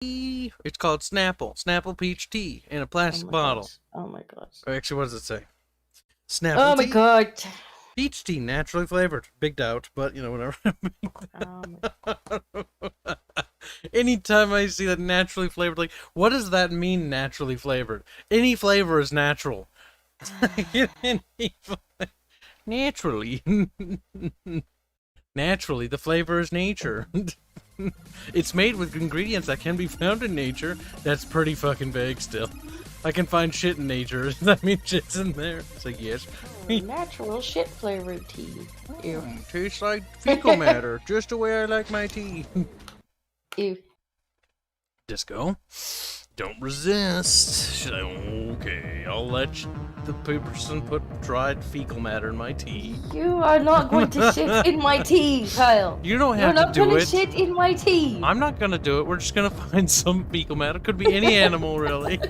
It's called Snapple. Snapple peach tea in a plastic bottle. Oh my gosh. Actually, what does it say? Snapple Oh my tea? god. Peach tea, naturally flavored. Big doubt, but you know, whatever. Anytime I see that naturally flavored, like, what does that mean, naturally flavored? Any flavor is natural. Naturally. Naturally, the flavor is nature. It's made with ingredients that can be found in nature. That's pretty fucking vague still. I can find shit in nature. Does that mean shit's in there? It's like, yes. Natural shit flavored tea. Ew. Tastes like fecal matter. Just the way I like my tea. Ew. Disco. Don't resist. Okay, I'll let the person put dried fecal matter in my tea. You are not going to shit in my tea, Kyle. You don't have to do it. You're not going to shit in my tea. I'm not going to do it. We're just going to find some fecal matter. Could be any animal, really.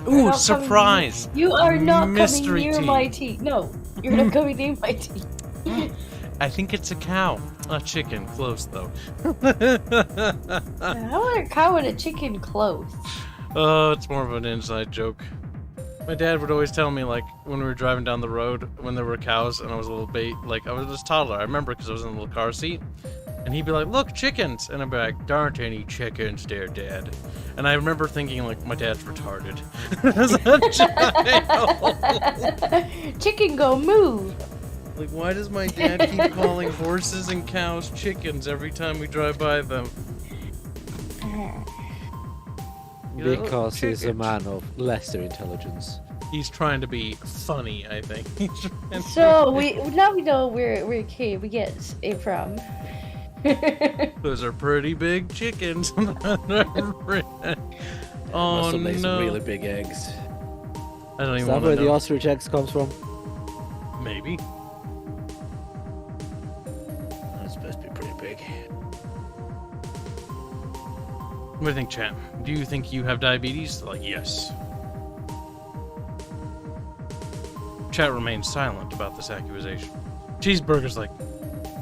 Ooh, surprise. You are not mystery coming near my tea. No, you're not coming near my tea. I think it's a cow. A chicken. Close, though. How are a cow and a chicken close? Oh, it's more of an inside joke. My dad would always tell me, like, when we were driving down the road, when there were cows and I was a little like, I was just a toddler. I remember because I was in a little car seat. And he'd be like, look, chickens. And I'd be like, there aren't any chickens there, Dad. And I remember thinking, like, my dad's retarded. As a child. Chicken go move. Like, why does my dad keep calling horses and cows chickens every time we drive by them? Because he's a man of lesser intelligence. He's trying to be funny, I think. So now we know where we get it from. Those are pretty big chickens. Oh Must have no! Really big eggs. I don't even Is want that where to the know. ostrich eggs comes from? Maybe. That's supposed to be pretty big. What do you think, chat? Do you think you have diabetes? Like, yes. Chat remains silent about this accusation. Cheeseburger's like,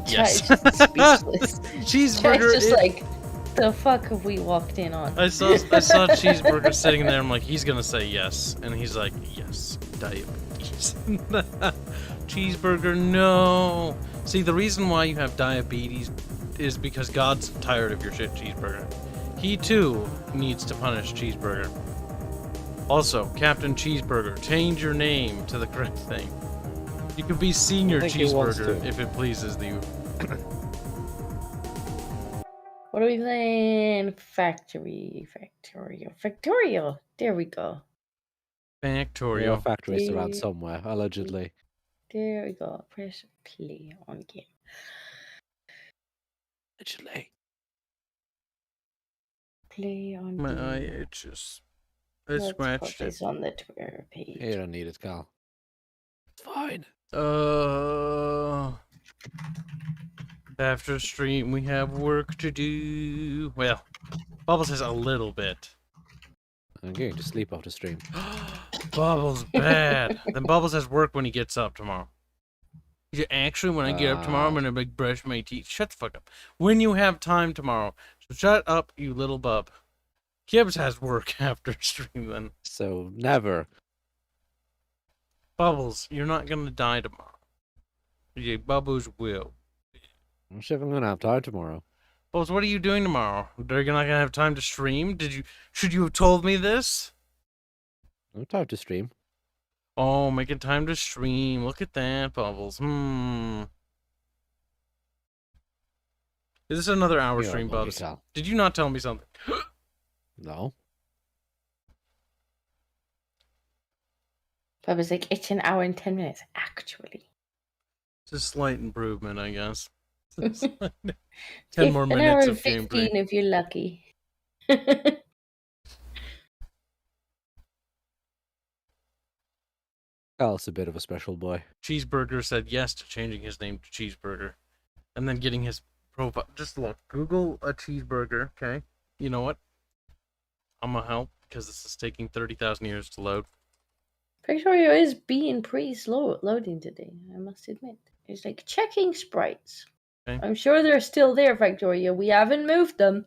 yes. Speechless. Cheeseburger just like, the fuck have we walked in on? I saw Cheeseburger sitting there. I'm like, he's gonna say yes, and he's like, yes, diabetes. Cheeseburger, no. See, the reason why you have diabetes is because God's tired of your shit, Cheeseburger. He too needs to punish Cheeseburger. Also, Captain Cheeseburger, change your name to the correct thing. You could be Senior Cheeseburger if it pleases you. What are we playing? Factorio. There we go. Factorio. Factories around somewhere, allegedly. There we go. Press play on game. Allegedly. Play on My game. eye itches. I scratched put this on the Twitter page. You don't need it, Cal. It's fine. After stream, we have work to do. Well, Bubbles has a little bit. I'm going to sleep after stream. Bubbles bad. Then Bubbles has work when he gets up tomorrow. Actually, when I get up tomorrow, I'm gonna brush my teeth. Shut the fuck up. When you have time tomorrow. So shut up, you little bub. Kibs has work after stream then. So, never. Bubbles, you're not gonna die tomorrow. Yeah, Bubbles will. I'm sure I'm going to have time tomorrow. Bubbles, what are you doing tomorrow? Are you not gonna have time to stream? Should you have told me this? No time to stream. Oh, making time to stream. Look at that, Bubbles. Is this another hour stream, Bubbles? Did you not tell me something? No. I was like, it's an hour and 10 minutes, actually. It's a slight improvement, I guess. 10 more An minutes hour of and 15 gameplay. if you're lucky. Cal's a bit of a special boy. Cheeseburger said yes to changing his name to Cheeseburger. And then getting his profile. Just look. Google a cheeseburger, okay? You know what? I'm gonna help because this is taking 30,000 years to load. Factorio is being pretty slow loading today, I must admit. It's like checking sprites. Okay. I'm sure they're still there, Factorio. We haven't moved them.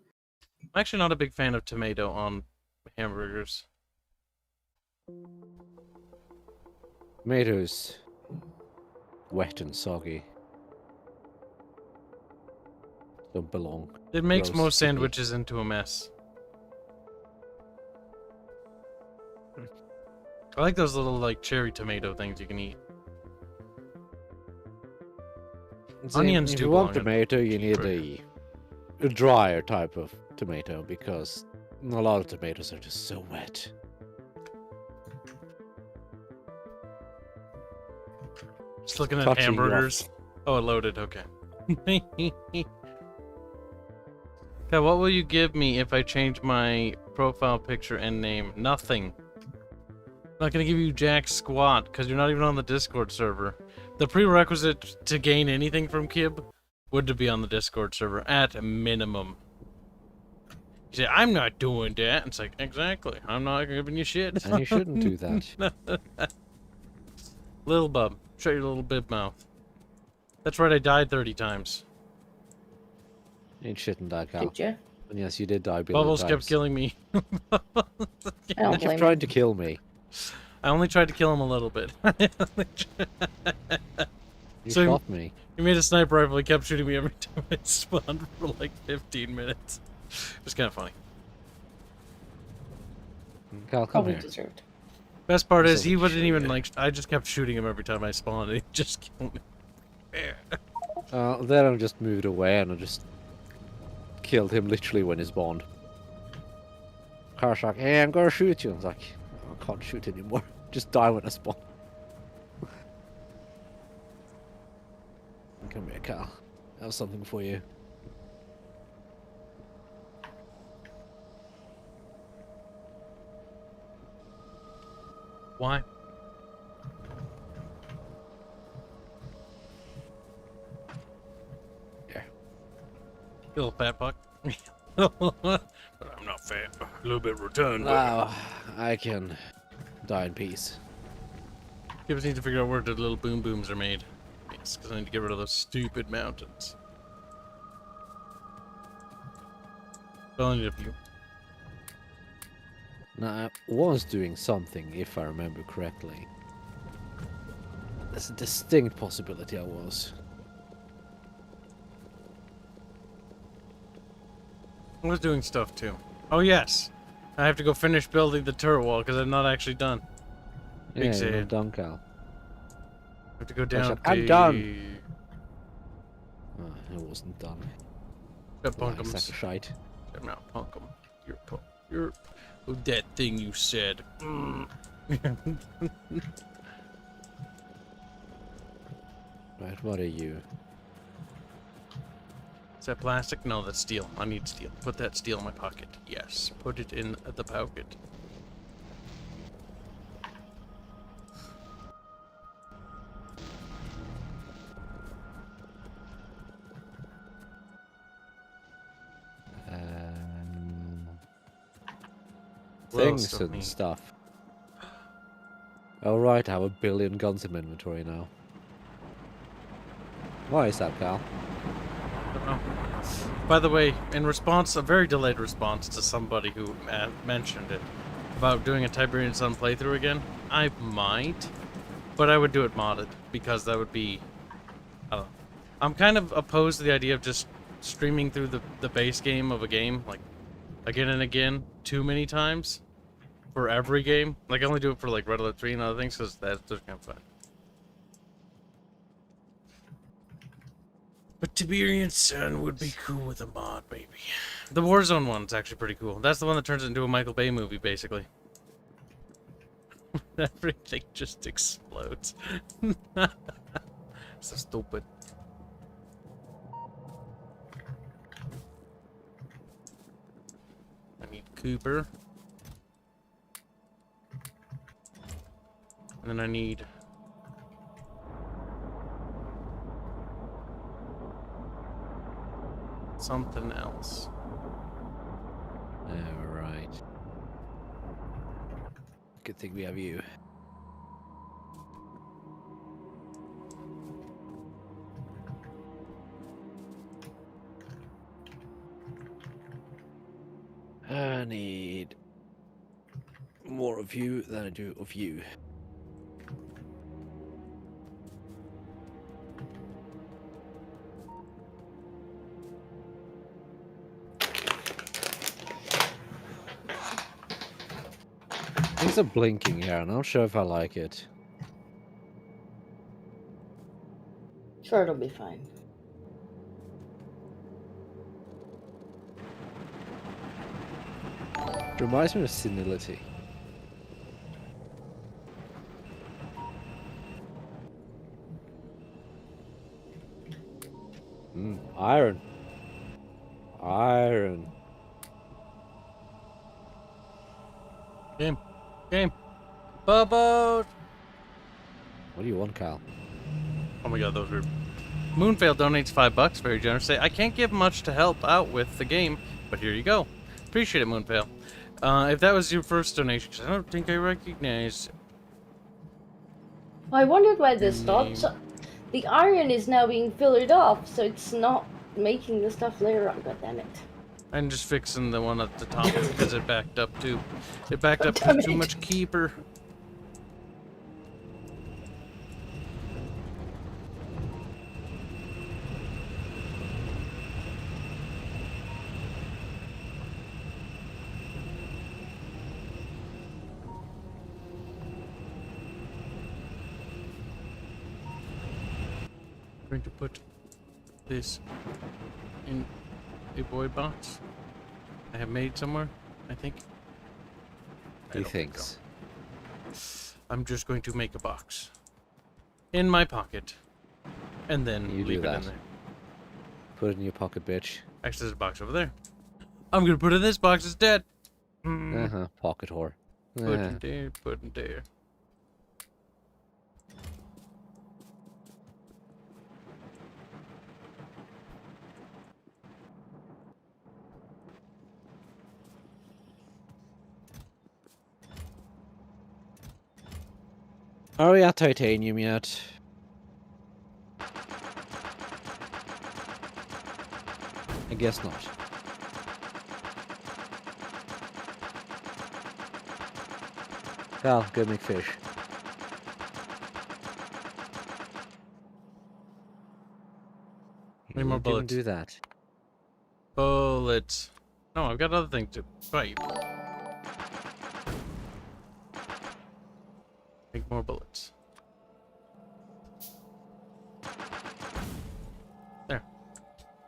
I'm actually not a big fan of tomato on hamburgers. Tomatoes. Wet and soggy. Don't belong. It makes Gross most to me. sandwiches into a mess. I like those little, like, cherry tomato things you can eat. See, Onions if do you want belong in tomato, you need a drier type of tomato because a lot of tomatoes are just so wet. Just looking at Touching you hamburgers. Oh, it loaded. Okay. Okay, what will you give me if I change my profile picture and name? Nothing. I'm not gonna give you jack squat because you're not even on the Discord server. The prerequisite to gain anything from Kib would to be on the Discord server at a minimum. You say, I'm not doing that. It's like, exactly. I'm not giving you shit. And you shouldn't do that. Little bub. Shut your little bib mouth. That's right, I died 30 times. You shouldn't die, Cal. Did you? And yes, you did die a billion Bubbles times. kept killing me. I don't You blame kept trying to kill me. I only tried to kill him a little bit. You So- shot me. He made a sniper rifle. He kept shooting me every time I spawned for like 15 minutes. It was kind of funny. Cal, come Probably here. deserved. Best part is So he we wouldn't should, even yeah. like. I just kept shooting him every time I spawned. And he just killed me. Then I just moved away and I just killed him literally when he spawned. Car's like, hey, I'm gonna shoot you. I was like, I can't shoot anymore. Just die when I spawn. Come here, Cal. I have something for you. Why? Here. You little fat fuck. But I'm not fat. A little bit rotund. Now I can die in peace. Kibs need to figure out where the little boom booms are made. Yes, because I need to get rid of those stupid mountains. Well, I need a few. Now, I was doing something, if I remember correctly. There's a distinct possibility I was. I was doing stuff too. Oh yes, I have to go finish building the turret wall because I'm not actually done. Big Yeah, sad. you're done, Cal. I have to go down. I'm done. Oh, it wasn't done. That Like, punkums. sack of shite. Shut your mouth, punkum. You're oh, that thing you said. Mm. Right, what are you? Is that plastic? No, that's steel. I need steel. Put that steel in my pocket. Yes, put it in the pocket. What else Things do I and need? stuff. Alright, I have a billion guns in my inventory now. Why is that, Cal? Don't know. By the way, in response, a very delayed response to somebody who mentioned it about doing a Tiberian Sun playthrough again, I might, but I would do it modded because that would be. I don't know. I'm kind of opposed to the idea of just streaming through the base game of a game like again and again too many times for every game. Like I only do it for like Red Alert 3 and other things because that's kind of fun. But Tiberian Sun would be cool with a mod, maybe. The Warzone one's actually pretty cool. That's the one that turns it into a Michael Bay movie, basically. Everything just explodes. So stupid. I need Cooper. And then I need... something else. Alright. Good thing we have you. I need more of you than I do of you. Things are blinking here, and I'm not sure if I like it. Sure, it'll be fine. It reminds me of senility. Iron. Iron. Game. Bubba. What do you want, Cal? Oh my god, those were... Moonfail donates $5, very generous. Say, I can't give much to help out with the game, but here you go. Appreciate it, Moonfail. If that was your first donation, 'cause I don't think I recognize... I wondered why this stopped. So the iron is now being filtered off, so it's not making the stuff later on. God damn it. I'm just fixing the one at the top because it backed up too. It backed up to too much keeper. I'm going to put this in a boy box I have made somewhere, I think. He thinks. I'm just going to make a box in my pocket and then You leave do it that. in there. Put it in your pocket, bitch. Actually, there's a box over there. I'm gonna put it in this box. It's dead. Pocket whore. Put it there. Put it there. Are we at titanium yet? I guess not. Cal, go make fish. Need more You didn't bullets. do that. Bullets. No, I've got other things to fight. Make more bullets. There.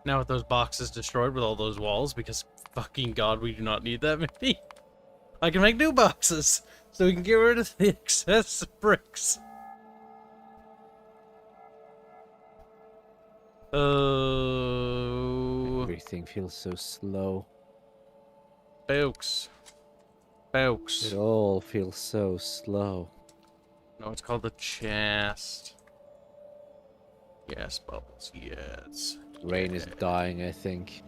Now with those boxes destroyed with all those walls, because fucking god, we do not need that many. I can make new boxes, so we can get rid of the excess bricks. Oh, Everything feels so slow. folks. It all feels so slow. No, it's called the chest. Yes, Bubbles, yes. Rain is dying, I think.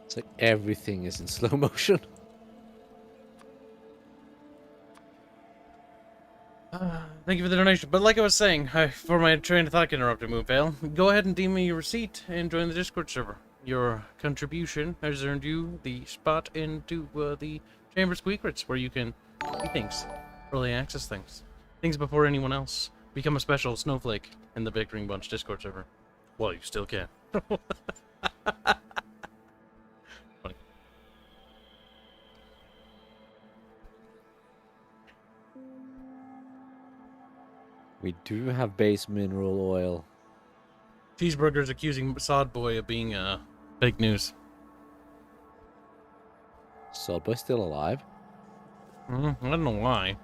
It's like everything is in slow motion. Thank you for the donation. But like I was saying, for my train of thought interrupted, Moonfail, go ahead and deem me your receipt and join the Discord server. Your contribution has earned you the spot into the Chamber Secrets, where you can see things, early access things before anyone else. Become a special snowflake in the Bickering Bunch Discord server. Well, you still can. Funny. We do have base mineral oil. Cheeseburger's accusing Sod Boy of being fake news. Sodboy still alive? I don't know why.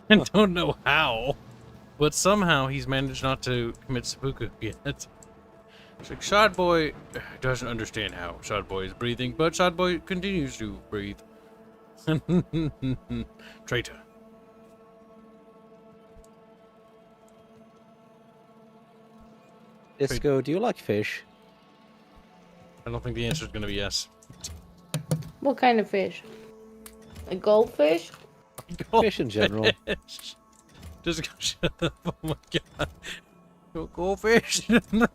I don't know how. But somehow he's managed not to commit seppuku yet. It's like Sod Boy doesn't understand how Sod Boy is breathing, but Sod Boy continues to breathe. Traitor. Disco, do you like fish? I don't think the answer is going to be yes. What kind of fish? A goldfish? Fish in general. Fish. Just go shut up. Oh my god. Goldfish. Do you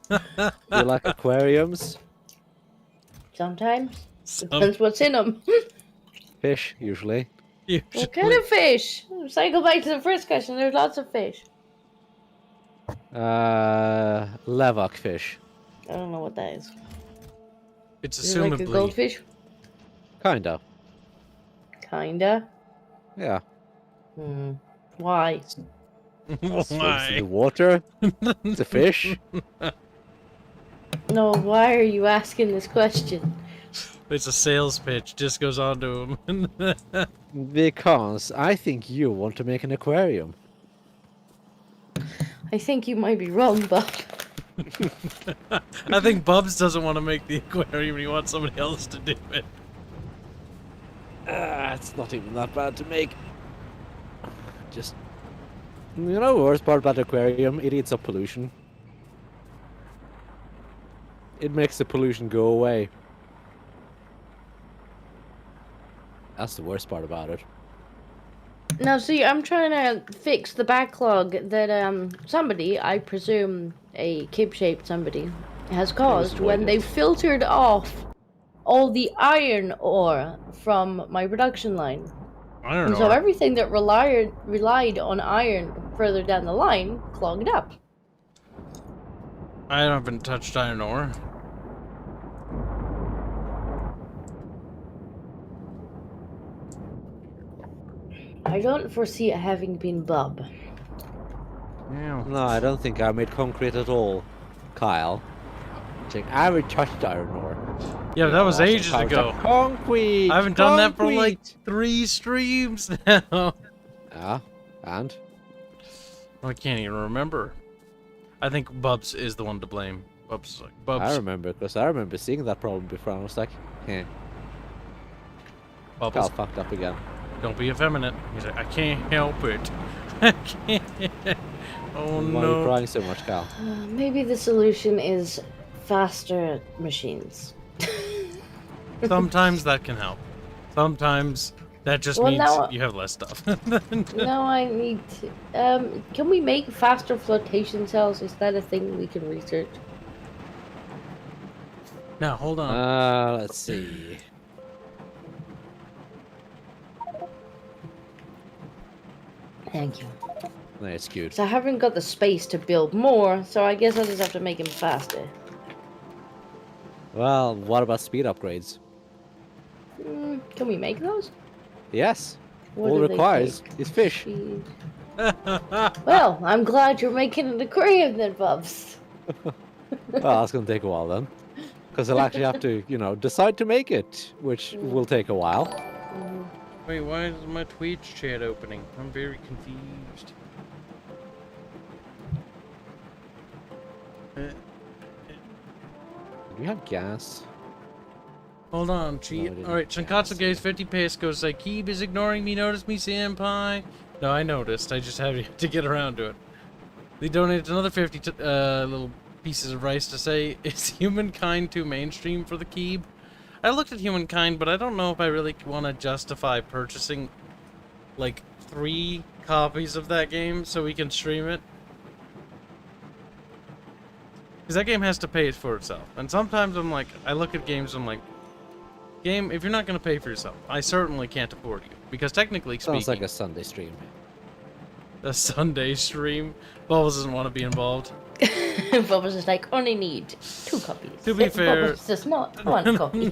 like aquariums? Sometimes. Depends what's in them. Fish, usually. What kind of fish? So I go back to the first question. There's lots of fish. Levok fish. I don't know what that is. It's Is it like a assumably goldfish? Kinda. Kinda. Yeah. Why? Swims in why. the water. It's a fish. No, why are you asking this question? It's a sales pitch. Just goes on to him. Because I think you want to make an aquarium. I think you might be wrong, but I think Bubs doesn't want to make the aquarium. He wants somebody else to do it. It's not even that bad to make. Just, you know, the worst part about the aquarium, it eats up pollution. It makes the pollution go away. That's the worst part about it. now see, I'm trying to fix the backlog that somebody, I presume a kib-shaped somebody, has caused when they filtered off all the iron ore from my production line. I don't And know. so everything that relied on iron further down the line clogged up. I haven't touched iron ore. I don't foresee it having been Bub. Yeah. No, I don't think I made concrete at all, Kyle. I haven't touched iron ore. Yeah, but that was Awesome. ages Kyle's ago. like, concrete! I haven't done that for like concrete!" 3 streams now. Yeah, and? I can't even remember. I think Bubs is the one to blame. Bubs is like, Bubs. I remember, because I remember seeing that problem before, and I was like, eh, Kyle Bubbles, fucked up again. don't be effeminate. He's like, I can't help it. I can't. Oh Why are you no. crying so much, Kyle? Maybe the solution is faster machines. Sometimes that can help. Sometimes that just Well, means now- you have less stuff. No, I need to. Can we make faster flotation cells? Is that a thing we can research? Now, hold on. Let's see. Thank you. Nice, cute. So I haven't got the space to build more, so I guess I'll just have to make them faster. Well, what about speed upgrades? Can we make those? Yes. What All do it they requires take? is fish. Speed. Well, I'm glad you're making an aquarium then, Bubs. Well, that's gonna take a while then. Because I'll actually have to, you know, decide to make it, which will take a while. Wait, why is my Twitch chat opening? I'm very confused. Do you have gas? Hold on, cheat. I didn't. Alright, Shinkatsu gives 50 pesos. Like, Kib is ignoring me. Notice me, senpai. No, I noticed. I just had to get around to it. They donated another 50 little pieces of rice to say, is humankind too mainstream for the Kib? I looked at humankind, but I don't know if I really want to justify purchasing, like, 3 copies of that game so we can stream it. Because that game has to pay for itself. And sometimes I'm like, I look at games and I'm like, game, if you're not going to pay for yourself, I certainly can't afford you. Because technically speaking... Sounds like a Sunday stream. A Sunday stream? Bubbles doesn't want to be involved. Bubbles is like, only need 2 copies. To be fair- Bubbles does not 1 copy.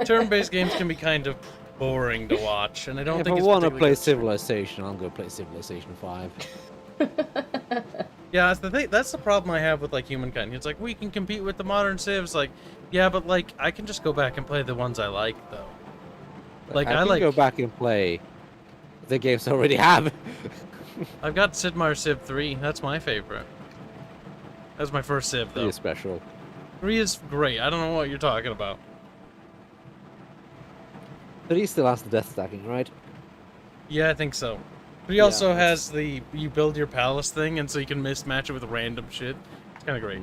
Turn-based games can be kind of boring to watch, and I don't If think I it's want to particularly play good stream. Civilization, I'll go play Civilization 5. Yeah, that's the thing. That's the problem I have with like humankind. It's like we can compete with the modern civs. Like, yeah, but like I can just go back and play the ones I like though. Like I can like. go back and play the games I already have. I've got Sid Meier Civ 3. That's my favorite. That's my first Civ though. Pretty special. 3 is great. I don't know what you're talking about. But he still has the death stacking, right? Yeah, I think so. But he Yeah, also that's- has the you build your palace thing, and so you can mismatch it with random shit. It's kind of great.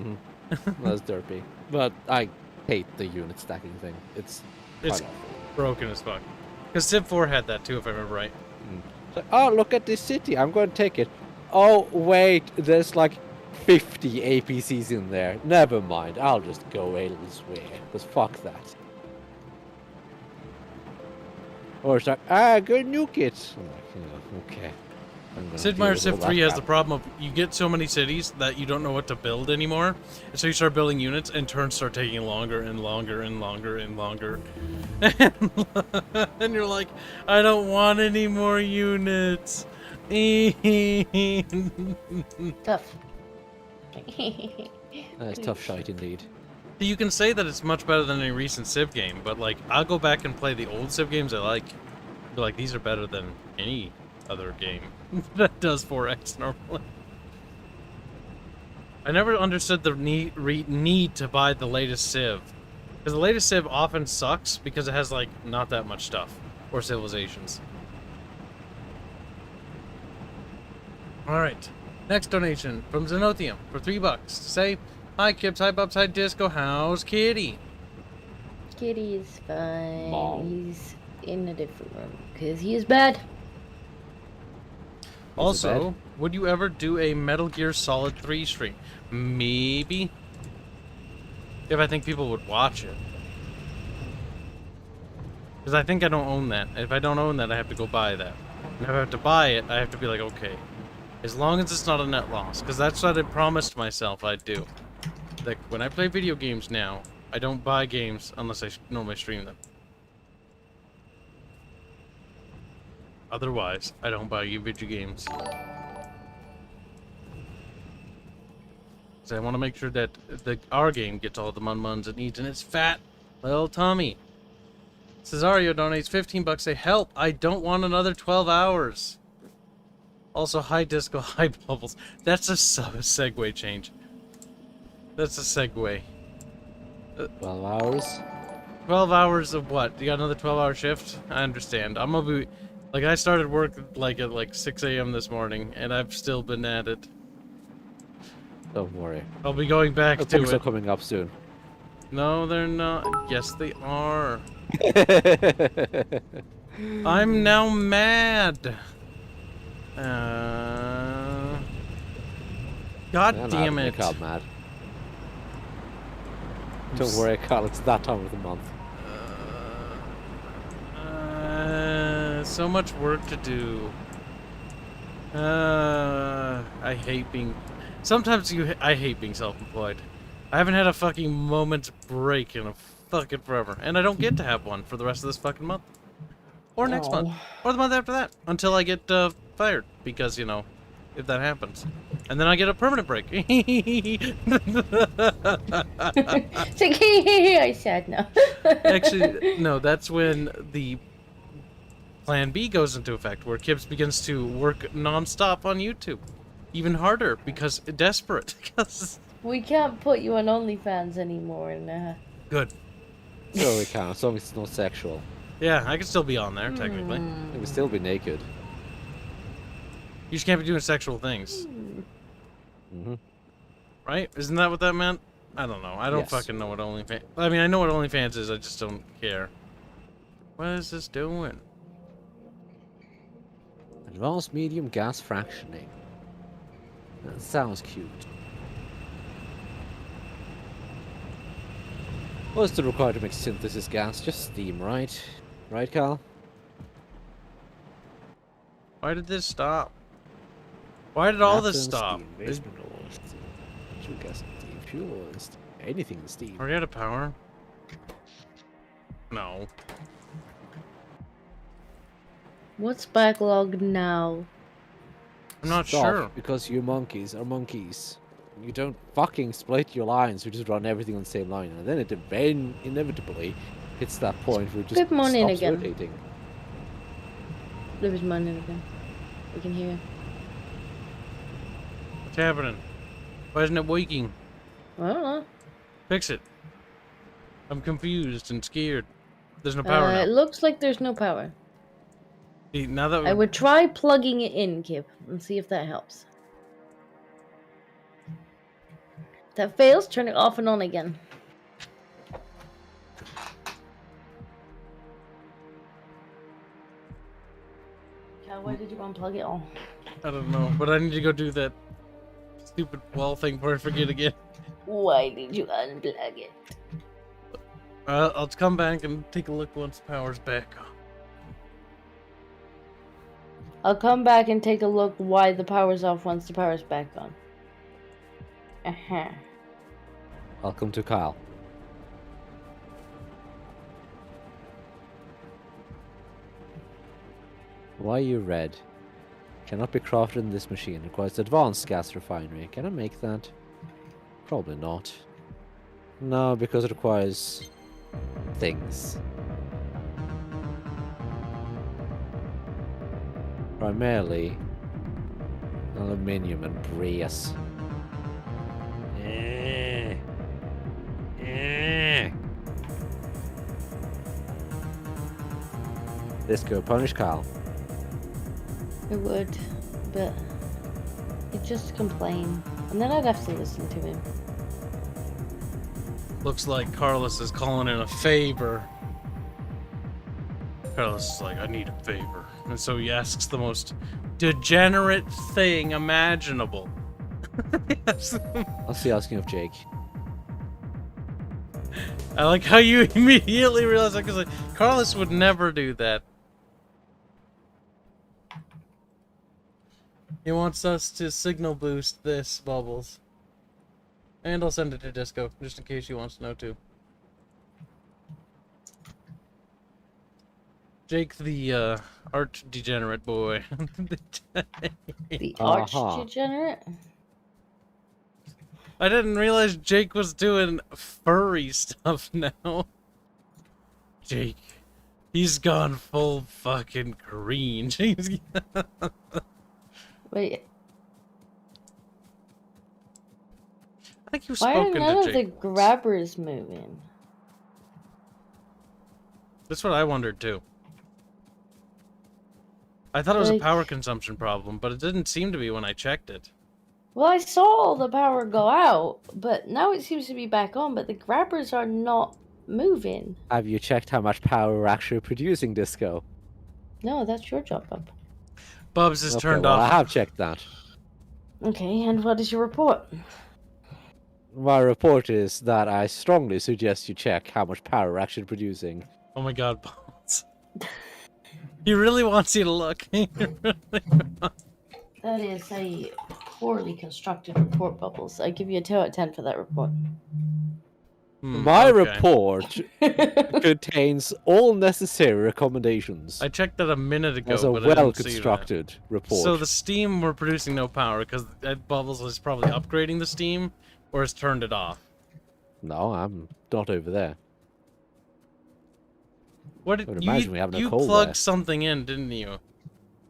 That's derpy. But I hate the unit stacking thing. It's It's quite awful. broken as fuck. Because Civ 4 had that too, if I remember right. It's like, oh, look at this city. I'm going to take it. Oh, wait. There's like 50 APCs in there. Never mind. I'll just go elsewhere. Because fuck that. Or it's like, go nuke it. I'm like, okay. Sid Meier's Civ 3 has the problem of you get so many cities that you don't know what to build anymore. And so you start building units and turns start taking longer and longer and longer and longer. And you're like, I don't want any more units. Tough. That's tough shite indeed. You can say that it's much better than any recent Civ game, but like, I'll go back and play the old Civ games I like. Be like, these are better than any other game that does 4X normally. I never understood the need to buy the latest Civ. Because the latest Civ often sucks because it has, like, not that much stuff. Or civilizations. Alright. Next donation from Zenothium for $3 to say, hi Kibs, hi Bubs, hi Disco, how's Kitty? Kitty is fine. Mom. He's in a different room because he is bad. Also, would you ever do a Metal Gear Solid 3 stream? Maybe. If I think people would watch it. Because I think I don't own that. If I don't own that, I have to go buy that. And if I have to buy it, I have to be like, okay. As long as it's not a net loss. Because that's what I promised myself I'd do. Like, when I play video games now, I don't buy games unless I normally stream them. Otherwise, I don't buy video games. So I want to make sure that our game gets all the mun-muns it needs, and it's fat little tummy. Cesario donates $15. Say, help! I don't want another 12 hours. Also, hi Disco, hi Bubbles. That's a segue change. That's a segue. 12 hours? 12 hours of what? You got another 12-hour shift? I understand. I'm gonna be... Like, I started work like at like 6 a.m. this morning, and I've still been at it. Don't worry. I'll be going back to Things it. are coming up soon. No, they're not. Yes, they are. I'm now mad. God damn it. Carl, mad. Don't worry, Carl, it's that time of the month. So much work to do. I hate being... Sometimes I hate being self-employed. I haven't had a fucking moment's break in a fucking forever. And I don't get to have one for the rest of this fucking month. Or next month. Or the month after that. Until I get fired. Because, you know, if that happens. And then I get a permanent break. It's like, I said no. Actually, no, that's when the Plan B goes into effect, where Kibs begins to work non-stop on YouTube. Even harder, because desperate. We can't put you on OnlyFans anymore. Good. No, we can't, as long as it's not sexual. Yeah, I can still be on there, technically. It would still be naked. You just can't be doing sexual things. Right? Isn't that what that meant? I don't know. I don't fucking know what OnlyFans... I mean, I know what OnlyFans is, I just don't care. What is this doing? Advanced medium gas fractioning. That sounds cute. What's the required to make synthesis gas? Just steam, right? Right, Cal? Why did this stop? Why did all this Naphthalene, stop? Steam, base mineral, natural gas, steam, fuel oil, anything in steam. Are you out of power? No. What's backlogged now? I'm not Stop, sure. because you monkeys are monkeys. You don't fucking split your lines, you just run everything on the same line, and then it inevitably hits that point where it just Put money in stops again. rotating. There was money again. We can hear. What's happening? Why isn't it waking? I don't know. Fix it. I'm confused and scared. There's no power It now. looks like there's no power. See, now that I would try plugging it in, Kib, and see if that helps. If that fails, turn it off and on again. Cal, why did you unplug it all? I don't know, but I need to go do that stupid wall thing before I forget again. Why did you unplug it? I'll come back and take a look once the power's back. I'll come back and take a look why the power's off once the power's back on. Uh-huh. Welcome to Kyle. Why are you red? Cannot be crafted in this machine. Requires advanced gas refinery. Can I make that? Probably not. No, because it requires things. Primarily aluminium and brass. This could punish Kyle. It would, but he'd just complain, and then I'd have to listen to him. Looks like Carlos is calling in a favor. Carlos is like, I need a favor. And so he asks the most degenerate thing imaginable. Yes. I'll see asking of Jake. I like how you immediately realize that, because like, Carlos would never do that. He wants us to signal boost this, Bubbles. And I'll send it to Disco, just in case he wants to know too. Jake, the art degenerate boy. The arch degenerate? I didn't realize Jake was doing furry stuff now. Jake, he's gone full fucking green. Wait. I think you've Why are spoken none to of Jake. the grabbers moving? That's what I wondered too. I thought it was a Like- power consumption problem, but it didn't seem to be when I checked it. Well, I saw the power go out, but now it seems to be back on, but the grabbers are not moving. Have you checked how much power we're actually producing, Disco? No, that's your job, Bub. Bubs is Okay, turned well, off. I have checked that. Okay, and what is your report? My report is that I strongly suggest you check how much power we're actually producing. Oh my god, Bubs. He really wants you to look. He really wants- That is a poorly constructed report, Bubbles. I give you a 2 out of 10 for that report. My okay. report contains all necessary recommendations I checked that a minute ago, as a but I didn't see that. well-constructed report. So the steam, we're producing no power, because Bubbles is probably upgrading the steam, or has turned it off. No, I'm not over there. What I did would you, imagine we have no you coal plugged there. something in, didn't you?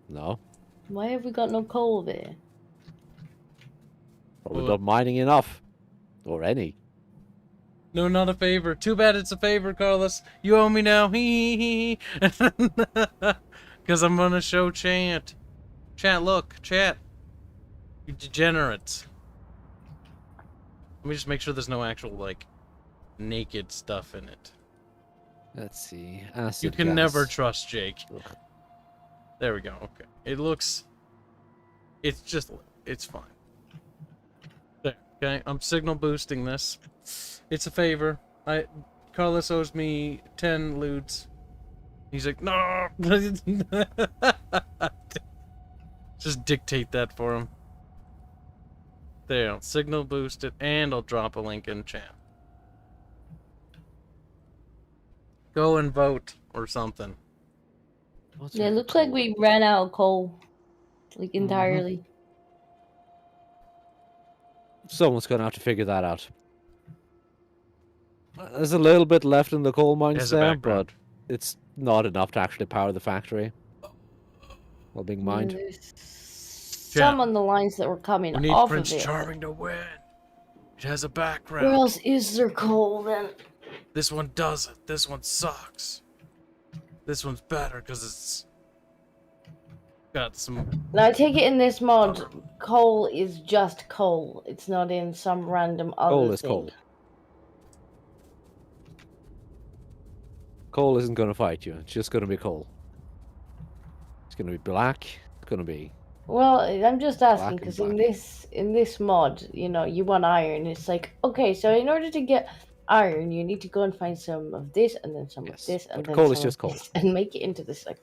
No, Why have we got no coal there? probably Well- not mining enough. Or any. No, not a favor. Too bad it's a favor, Carlos. You owe me now. Because I'm gonna show Chat. Chat, look. Chat. You degenerates. Let me just make sure there's no actual, like, naked stuff in it. Let's see. Acid You can gas. never trust Jake. Ugh. There we go. Okay. It looks... It's just... It's fine. There. Okay. I'm signal boosting this. It's a favor. Carlos owes me 10 loots. He's like, no! Just dictate that for him. There, I'll signal boost it, and I'll drop a link in chat. Go and vote, or something. What's Yeah, it your looks like report? we ran out of coal. Like, entirely. Someone's gonna have to figure that out. There's a little bit left in the coal mines There's a there, background. but it's not enough to actually power the factory. While being And mined. there's some on the lines that were coming We need off Prince of it. Charming to win. It has a Where background. else is there coal then? This one doesn't. This one sucks. This one's better because it's got some... Now, I take it in this mod, coal is just coal. It's not in some random other Coal is thing. coal. Coal isn't gonna fight you. It's just gonna be coal. It's gonna be black. It's gonna be... Well, I'm just asking Black and because black. in this mod, you know, you want iron. It's like, okay, so in order to get iron, you need to go and find some of this, and then some Yes, of this, and but then coal some is just of coal. this, and make it into this like.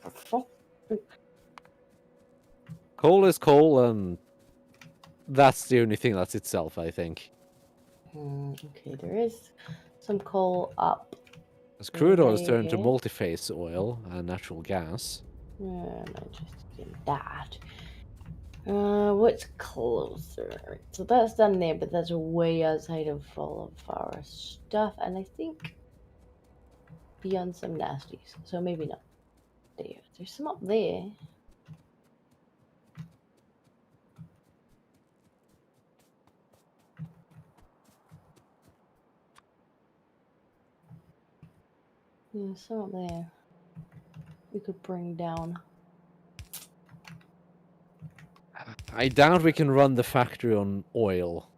Coal is coal, and that's the only thing that's itself, I think. Okay, there is some coal up. As crude oil is turned to there. multi-phase oil and natural gas. I'm not interested in that. What's closer? So that's done there, but that's way outside of all of our stuff, and I think beyond some nasties. So maybe not there. There's some up there. Yeah, some up there. We could bring down. I doubt we can run the factory on oil.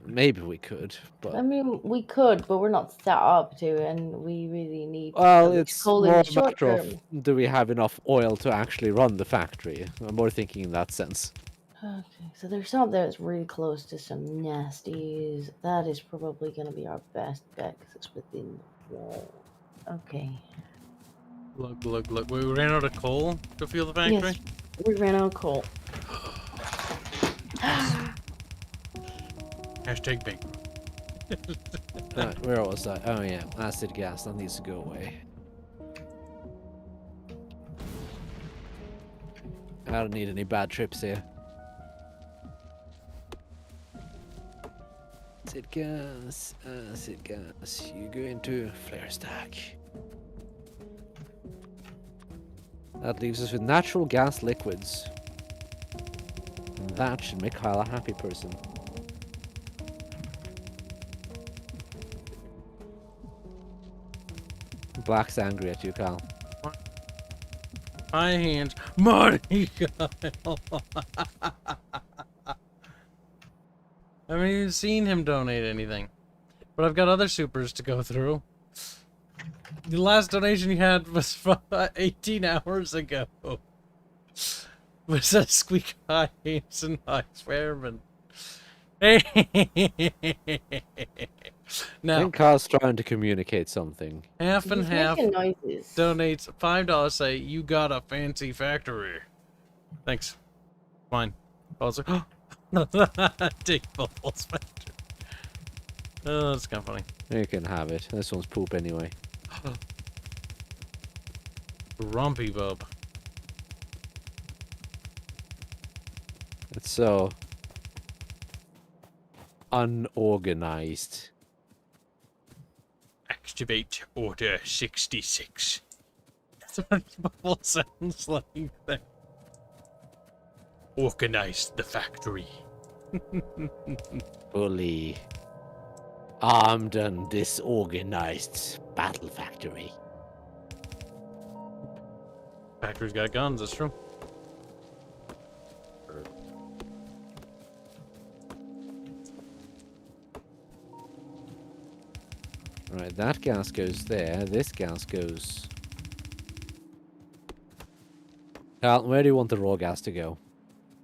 Maybe we could, but... I mean, we could, but we're not set up to, and we really need Well, that much it's coal more in a the short matter term. of, do we have enough oil to actually run the factory? I'm more thinking in that sense. Okay, so there's some there that's really close to some nasties. That is probably going to be our best bet because it's within the wall. Okay. Look. We ran out of coal to fuel the factory? Yes, we ran out of coal. Hashtag big. Where was that? Oh yeah, acid gas, that needs to go away. I don't need any bad trips here. Acid gas, you go into flare stack. That leaves us with natural gas liquids. And that should make Kyle a happy person. Black's angry at you, Kyle. My hands. Money, Kyle. I haven't even seen him donate anything. But I've got other supers to go through. The last donation you had was from 18 hours ago. Was that Squeak High Hanson High Swearman? Now, I think Kyle's trying to communicate something. half and He's half making noises. donates $5. Say you got a fancy factory. Thanks. Fine. I was like, oh, Dick Bubbles factory. Oh, that's kind of funny. You can have it. This one's poop anyway. Grumpy Bub. It's so unorganized. Activate Order 66. That's what Bubble sounds like. There. Organize the factory. Fully armed and disorganized battle factory. Factory's got guns, that's true. Right, that gas goes there. This gas goes... Carlton, where do you want the raw gas to go?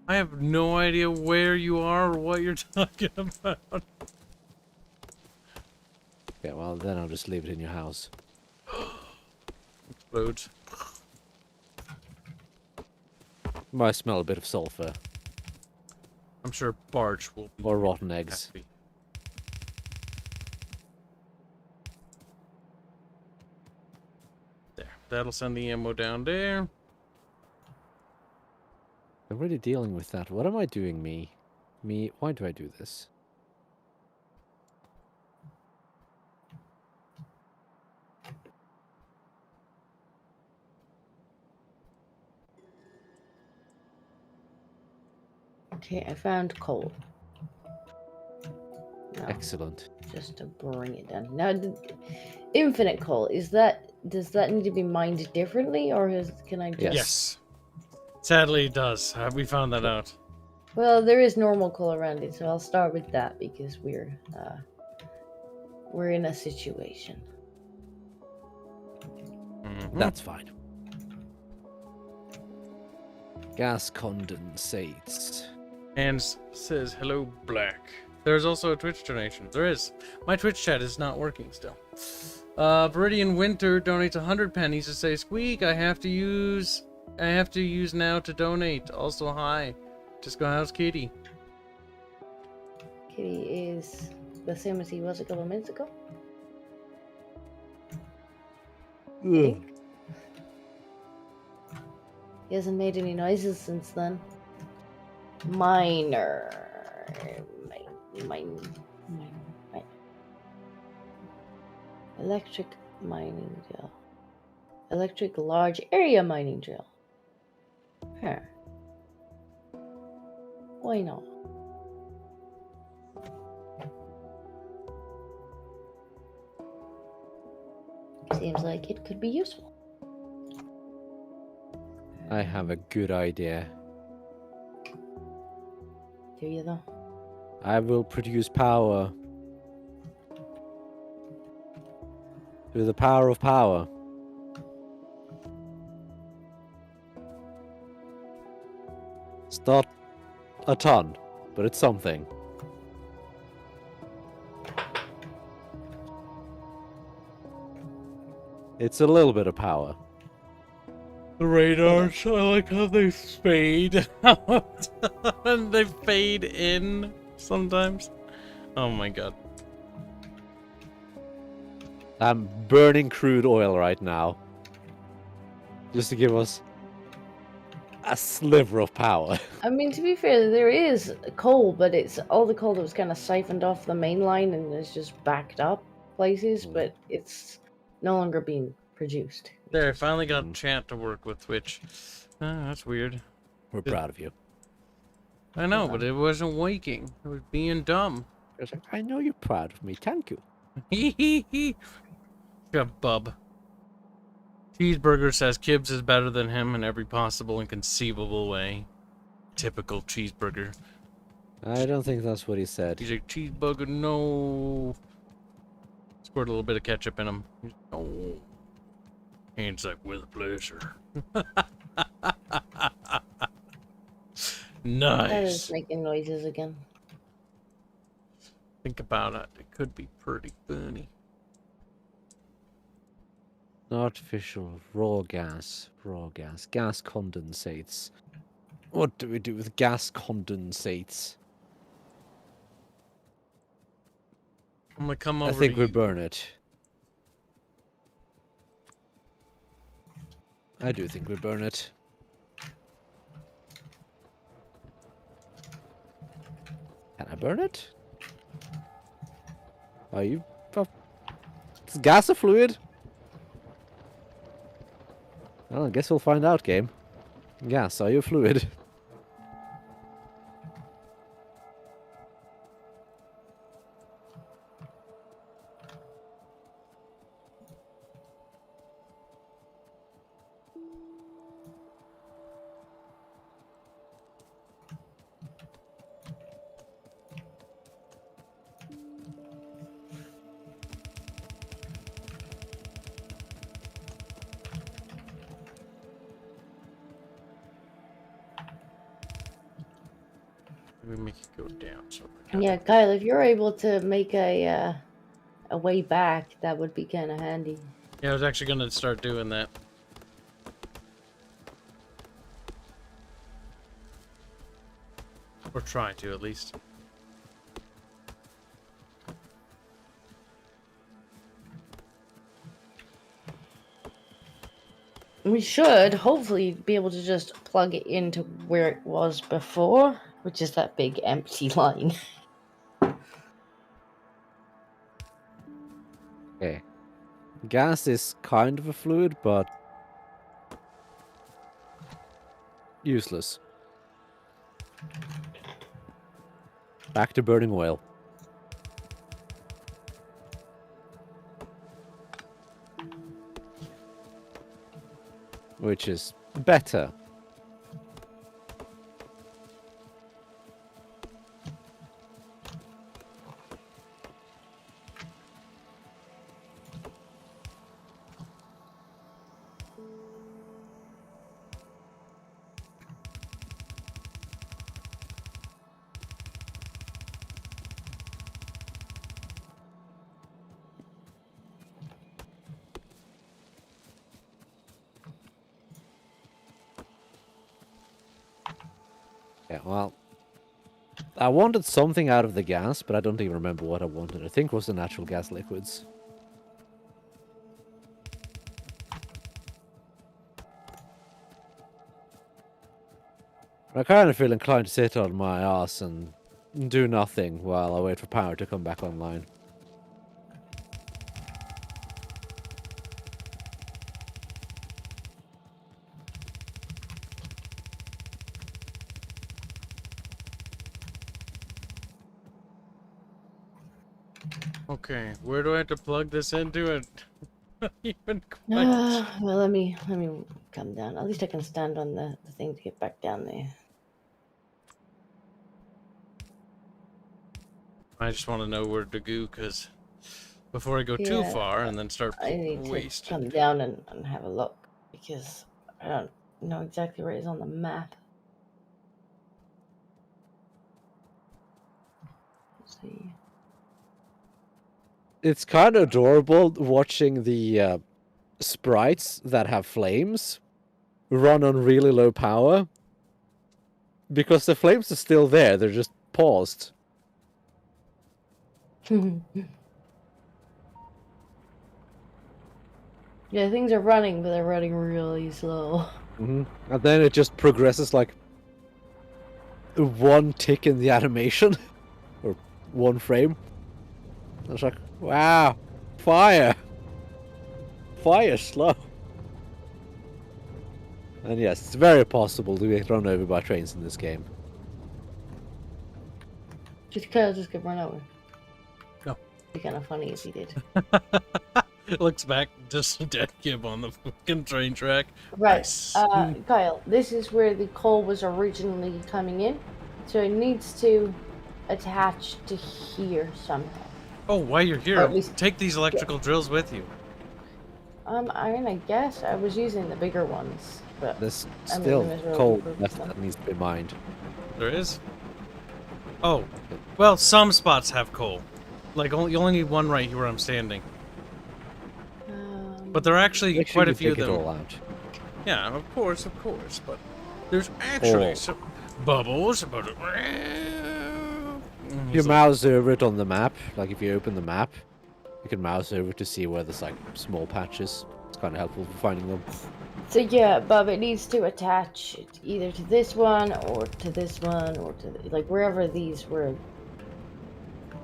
I have no idea where you are or what you're talking about. Okay, well, then I'll just leave it in your house. Explodes. Might smell a bit of sulfur. I'm sure Barge will be Or rotten eggs. happy. There. That'll send the ammo down there. I'm really dealing with that. What am I doing, me? Me, why do I do this? Okay, I found coal. Now, Excellent. just to bring it down. Now, infinite coal, is that... Does that need to be mined differently, or can I just... Yes. Sadly, it does. We found that out. Well, there is normal coal around it, so I'll start with that because we're in a situation. Mhm. That's fine. Gas condensates. And says, hello, Black. There's also a Twitch donation. There is. My Twitch chat is not working still. Viridian Winter donates 100 pennies to say, Squeak, I have to use I have to use now to donate. Also, hi. Disco House Kitty. Kitty is the same as he was a couple minutes ago. I think. He hasn't made any noises since then. Miner. Mine. Electric mining drill. Electric large area mining drill. Huh. Why not? Seems like it could be useful. I have a good idea. Do you though? I will produce power. Through the power of power. It's not a ton, but it's something. It's a little bit of power. The radars, I like how they fade out. And they fade in sometimes. Oh my god. I'm burning crude oil right now. Just to give us a sliver of power. I mean, to be fair, there is coal, but it's all the coal that was kind of siphoned off the main line and is just backed up places, but it's no longer being produced. There, I finally got chat to work with Twitch. That's weird. We're proud of you. I know, but it wasn't waking. It was being dumb. I was like, I know you're proud of me. Thank you. Hee hee hee. Bub Bub. Cheeseburger says Kibs is better than him in every possible and conceivable way. Typical cheeseburger. I don't think that's what he said. He's like, cheeseburger, no. Squirt a little bit of ketchup in him. No. And it's like, with pleasure. That is Nice. making noises again. Think about it. It could be pretty funny. Artificial raw gas. Gas condensates. What do we do with gas condensates? I'm gonna come over I think to we you. burn it. I do think we burn it. Can I burn it? Are you... Is gas a fluid? Well, I guess we'll find out, game. Gas, are you a fluid? We make it go down. So Yeah, Kyle, if you're able to make a way back, that would be kind of handy. yeah, I was actually gonna start doing that. Or try to, at least. We should hopefully be able to just plug it into where it was before, which is that big empty line. Okay. Gas is kind of a fluid, but... useless. Back to burning oil. Which is better. Yeah, well, I wanted something out of the gas, but I don't even remember what I wanted. I think it was the natural gas liquids. I kind of feel inclined to sit on my ass and do nothing while I wait for power to come back online. Okay, where do I have to plug this into it? Not even quite. Well, let me come down. At least I can stand on the thing to get back down there. I just want to know where to go, because before I go too Yeah, far and then start I need to waste. come down and have a look because I don't know exactly where it is on the map. Let's see. It's kind of adorable watching the sprites that have flames run on really low power. Because the flames are still there, they're just paused. Yeah, things are running, but they're running really slow. And then it just progresses like one tick in the animation. Or one frame. I was like, wow, fire! Fire slow. And yes, it's very possible to get run over by trains in this game. Just because just get run over. No. It'd be kind of funny if he did. Looks back, just a dead Kib on the fucking train track. Right. Nice. Kyle, this is where the coal was originally coming in. So it needs to attach to here somehow. Oh, while you're Or here, at least- take these electrical drills with you. I mean, I guess I was using the bigger ones, but There's I mean, still there's really coal improved left stuff. that needs to be mined. There is? Oh, well, some spots have coal. Like, you only need one right here where I'm standing. But there are actually Make sure quite a you few of dig it them. all out. Yeah, of course, but there's actually Oh. some bubbles. But If you mouse over it on the map, like if you open the map, you can mouse over to see where there's like small patches. It's kind of helpful for finding them. So yeah, Bub, it needs to attach it either to this one or to this one or to like wherever these were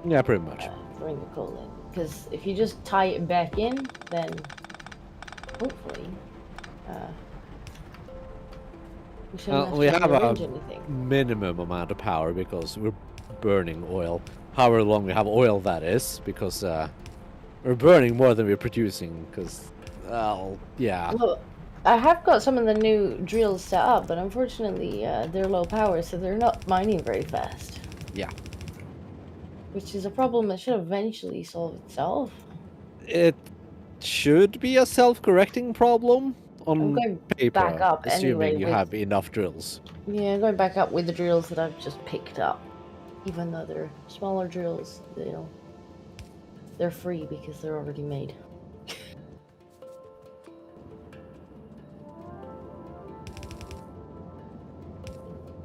Yeah, pretty much. throwing the coal in. Because if you just tie it back in, then hopefully we shouldn't We have to have rearrange a anything. minimum amount of power because we're burning oil. However long we have oil, that is, because we're burning more than we're producing. Because, well, yeah. Well, I have got some of the new drills set up, but unfortunately they're low power, so they're not mining very fast. Yeah. Which is a problem that should eventually solve itself. It should be a self-correcting problem I'm on going paper, back up assuming anyway you with- have enough drills. Yeah, I'm going back up with the drills that I've just picked up. Even though they're smaller drills, they're free because they're already made.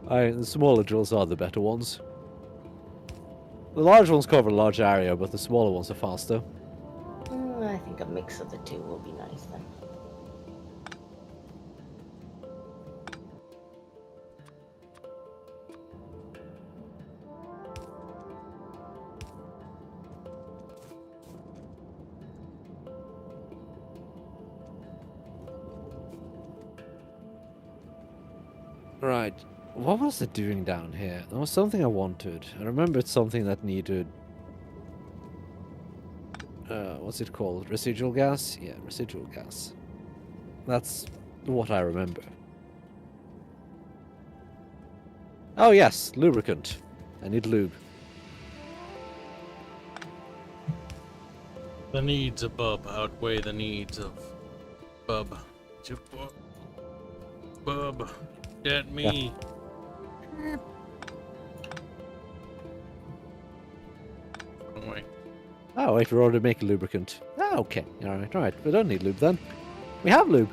The smaller drills are the better ones. The large ones cover a large area, but the smaller ones are faster. I think a mix of the two will be nice then. Right. What was it doing down here? There was something I wanted. I remember it's something that needed... what's it called? Residual gas? Yeah, residual gas. That's what I remember. Oh yes, lubricant. I need lube. the needs of Bub outweigh the needs of Bub. Bub, get me. Wrong way. Oh wait, we're already making lubricant. Ah, okay. Alright. We don't need lube then. We have lube.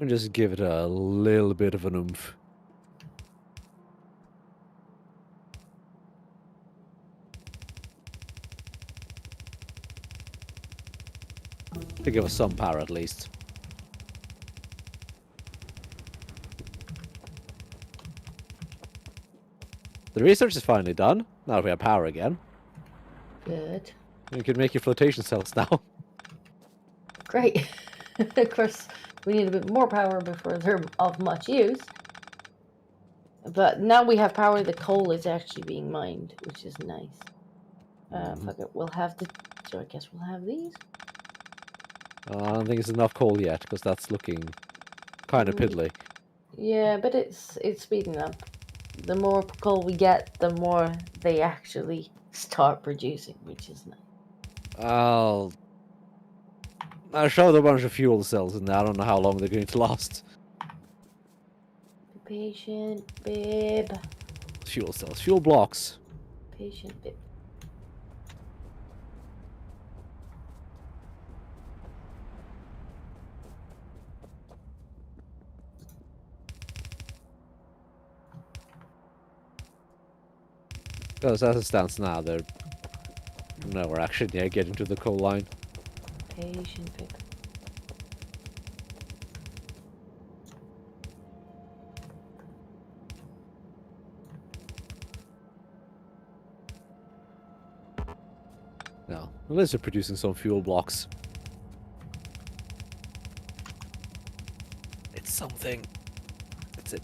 And just give it a little bit of an oomph. To give us some power at least. The research is finally done. Now we have power again. Good. You can make your flotation cells now. Great. Of course, we need a bit more power before they're of much use. But now we have power, the coal is actually being mined, which is nice. Fuck it, we'll have the... So I guess we'll have these. I don't think it's enough coal yet, because that's looking kind of piddly. Yeah, but it's speeding up. The more coal we get, the more they actually start producing, which is nice. I'll shove a bunch of fuel cells in there. I don't know how long they're going to last. Be patient, babe. Fuel cells. Fuel blocks. Patient, babe. Because as it stands now, they're nowhere actually near getting to the coal line. Patient, babe. No, unless they're producing some fuel blocks. It's something. That's it.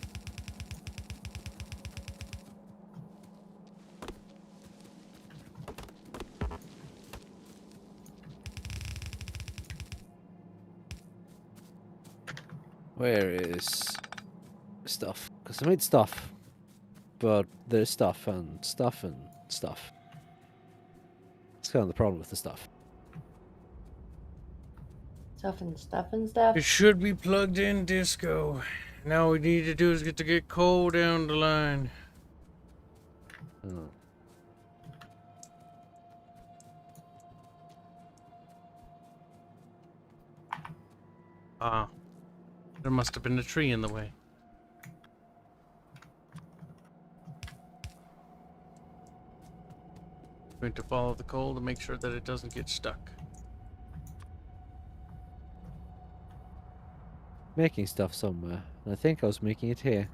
Where is stuff? Because I made stuff. But there's stuff and stuff and stuff. That's kind of the problem with the stuff. Stuff and stuff and stuff. It should be plugged in, Disco. Now all we need to do is get coal down the line. Oh. Ah. There must have been a tree in the way. Going to follow the coal to make sure that it doesn't get stuck. Making stuff somewhere. I think I was making it here.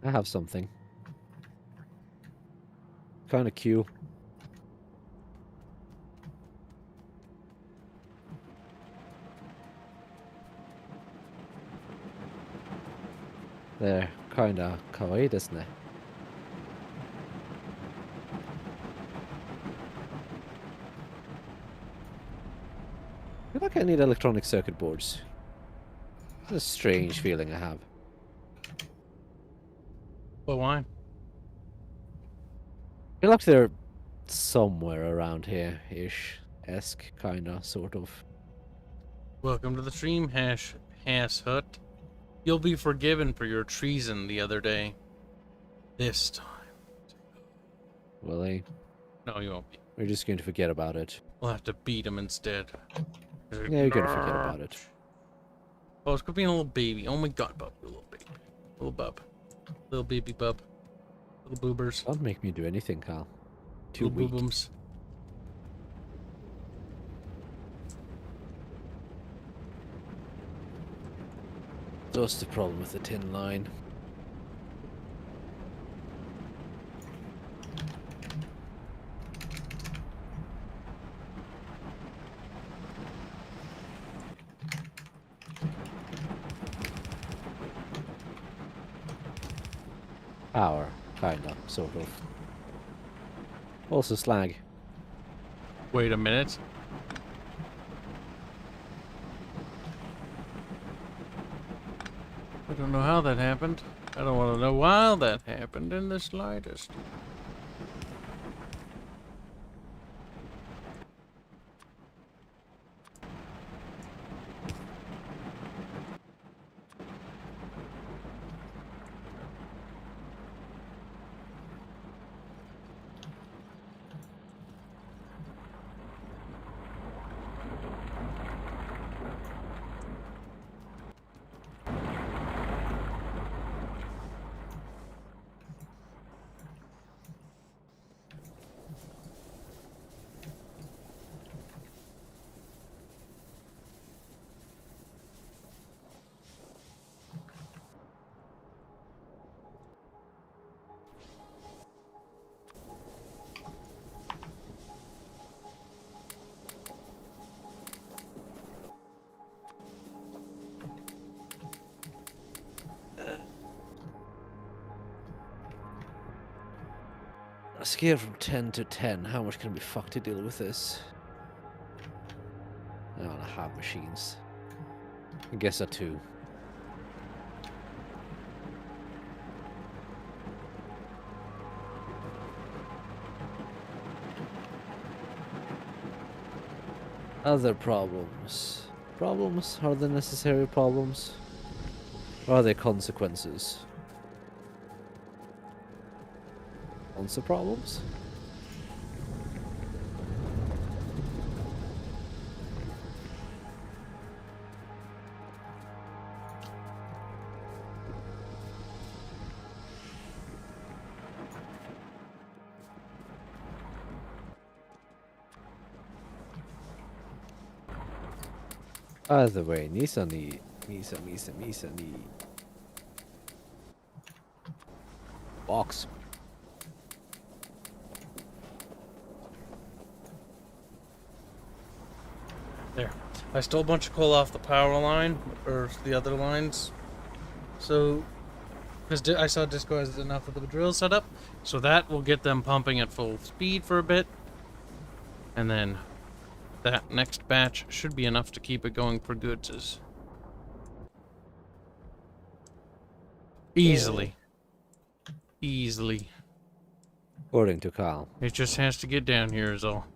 I have something. Kind of cute. They're kind of kawaii, isn't it? I feel like I need electronic circuit boards. It's a strange feeling I have. But why? I feel like they're somewhere around here-ish. Esque, kinda, sort of. Welcome to the stream, Hash Hut. You'll be forgiven for your treason the other day. This time. Will they? No, you won't be. We're just going to forget about it. We'll have to beat him instead. Yeah, you're gonna forget about it. Oh, it's being a little baby. Oh my god, Bub. Little baby. Little Bub. Little baby Bub. Little boobers. Don't make me do anything, Kyle. Too Little weak. boobums. That's the problem with the tin line. Power, kinda, sort of. Also slag. Wait a minute. I don't know how that happened. I don't want to know why that happened in the slightest. scale from 10 to 10. How much can we fuck to deal with this? I want to have machines. I guess a 2. Other problems. Problems? Are they necessary problems? Or are they consequences? Answer problems? Either way, Nisa ni. Box. There. I stole a bunch of coal off the power line, or the other lines. So, because I saw Disco has enough of the drill set up, so that will get them pumping at full speed for a bit. And then that next batch should be enough to keep it going for goods. Easily. Easily. According to Kyle. It just has to get down here is all.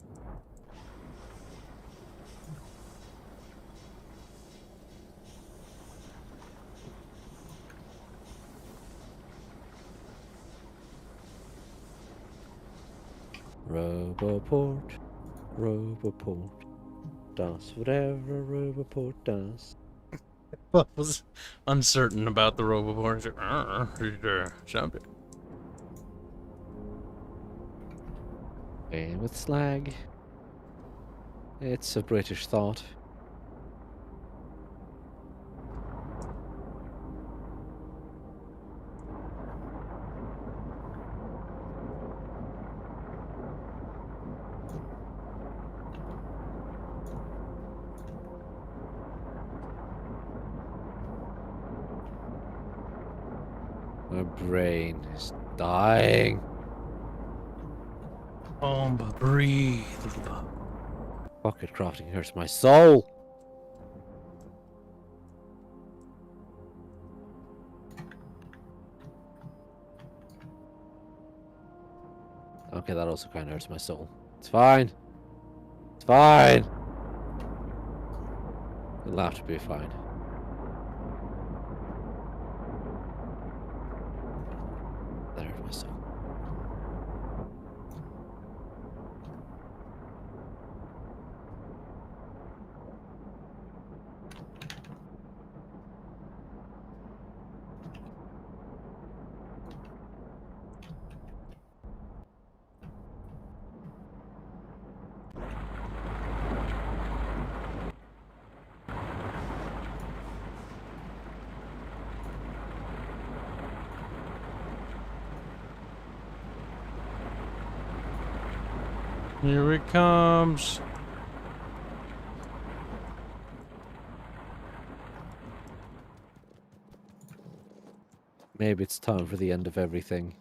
Roboport, Roboport, does whatever Roboport does. I was uncertain about the Roboport. Something. And with slag, it's a British thought. My brain is dying. But breathe. Pocket crafting hurts my soul. Okay, that also kind of hurts my soul. It's fine. It's fine. It'll have to be fine. That hurt my soul. Here it comes. Maybe it's time for the end of everything.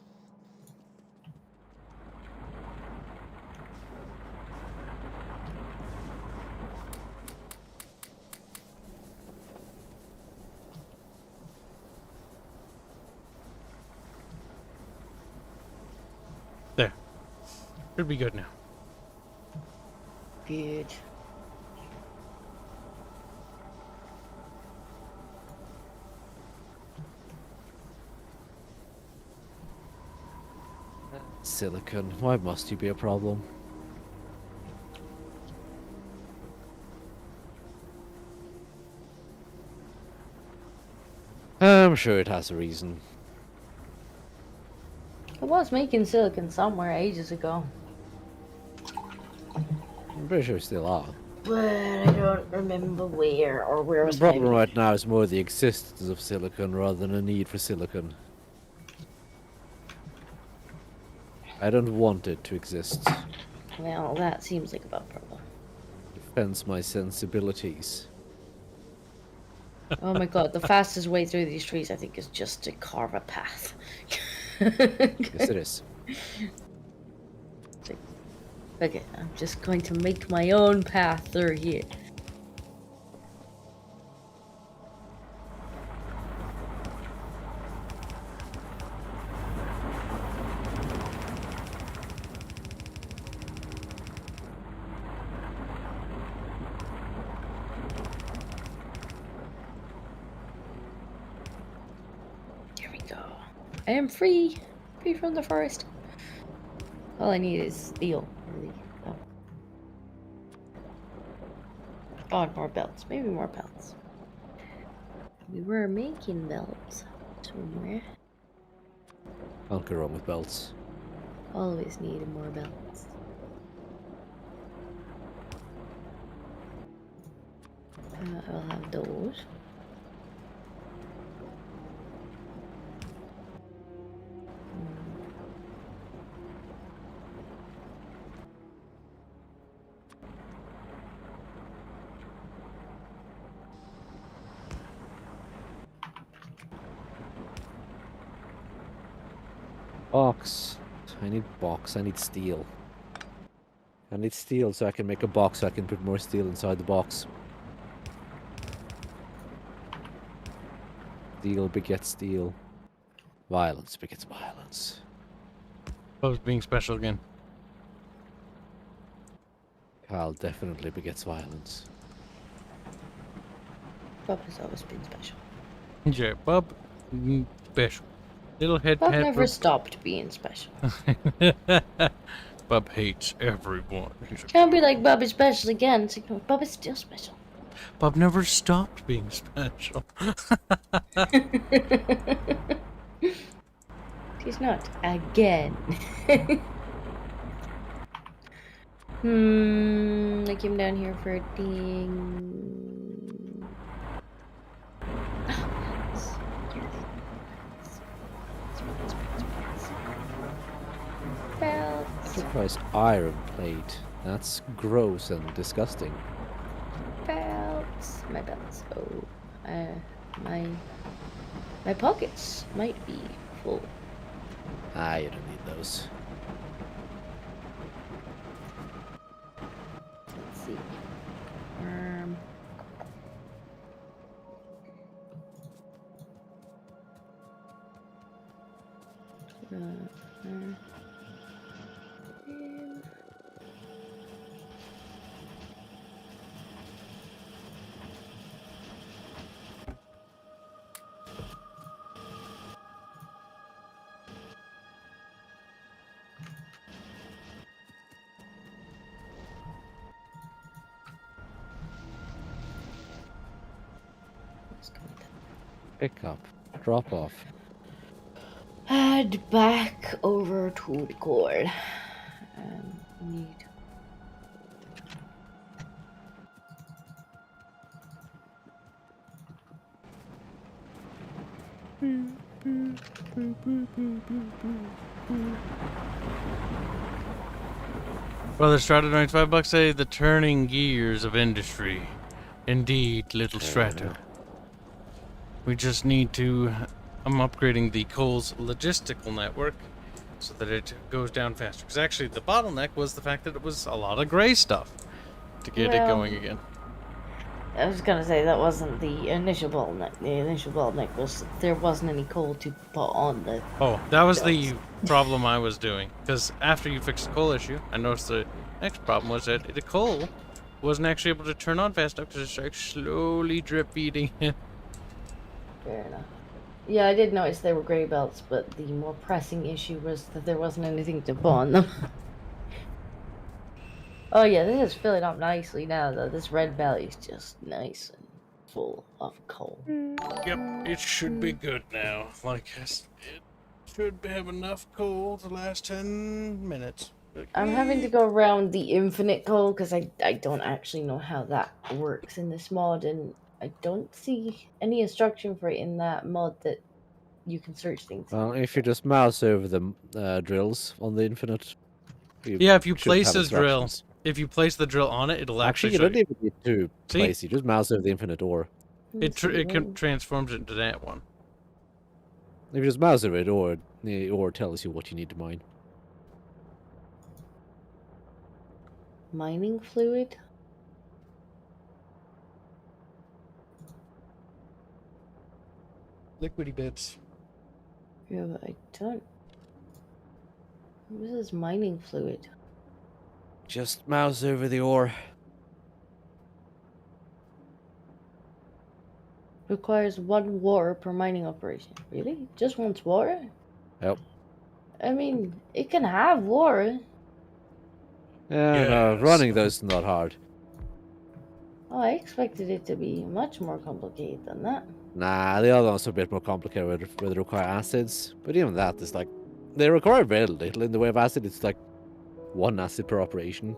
There. Should be good now. Good. Silicon, why must you be a problem? I'm sure it has a reason. I was making silicon somewhere ages ago. I'm pretty sure we still are. But I don't remember where or where it was The problem maybe. right now is more the existence of silicon rather than a need for silicon. I don't want it to exist. Well, that seems like a bad problem. Offends my sensibilities. Oh my god, the fastest way through these trees, I think, is just to carve a path. Yes, it is. Okay, I'm just going to make my own path through here. Here we go. I am free. Free from the forest. All I need is steel, really. Oh, and more belts. Maybe more belts. We were making belts somewhere. Can't go wrong with belts. Always needed more belts. I'll have those. Box. I need box. I need steel. I need steel so I can make a box so I can put more steel inside the box. Steel begets steel. Violence begets violence. Bub's being special again. Cal definitely begets violence. Bub has always been special. Yeah, Bub, special. Little head Bub pepper. never stopped being special. Bub hates everyone. Can't be like Bub is special again. It's like, no, Bub is still special. Bub never stopped being special. He's not. Again. I came down here for a thing. Belts. Enterprise iron plate. That's gross and disgusting. Belts. My belts. Oh. My pockets might be full. Ah, you don't need those. Let's see. Pick up. Drop off. Head back over to the core. Need. Brother Strata donates $5 say the turning gears of industry. Indeed, little Strata. We just need to... I'm upgrading the coal's logistical network so that it goes down faster. Because actually the bottleneck was the fact that it was a lot of gray stuff to get it going again. I was gonna say that wasn't the initial bottleneck. The initial bottleneck was there wasn't any coal to put on the... Oh, that was the problem I was doing. Because after you fixed the coal issue, I noticed the next problem was that the coal wasn't actually able to turn on fast enough because it started slowly drip feeding it. Fair enough. Yeah, I did notice they were grey belts, but the more pressing issue was that there wasn't anything to put on them. Oh yeah, this is filling up nicely now though. This red belly is just nice and full of coal. Yep, it should be good now. Like, it should have enough coal to last 10 minutes. I'm having to go around the infinite coal because I don't actually know how that works in this mod, and I don't see any instruction for it in that mod that you can search things. Well, if you just mouse over the drills on the infinite. Yeah, if you should place have a drill, instructions. if you place the drill on it, it'll Actually, actually you show don't even need to See? place. You just mouse over the infinite ore. It transforms it into that one. If you just mouse over it, the ore tells you what you need to mine. Mining fluid? Liquidy bits. Yeah, but I don't. What is mining fluid? Just mouse over the ore. Requires 1 water per mining operation. Really? Just wants water? Yep. I mean, it can have water. Yeah, no, Yes. running those is not hard. Oh, I expected it to be much more complicated than that. Nah, the other ones are a bit more complicated where they require acids. But even that is like, they require very little in the way of acid. It's like 1 acid per operation.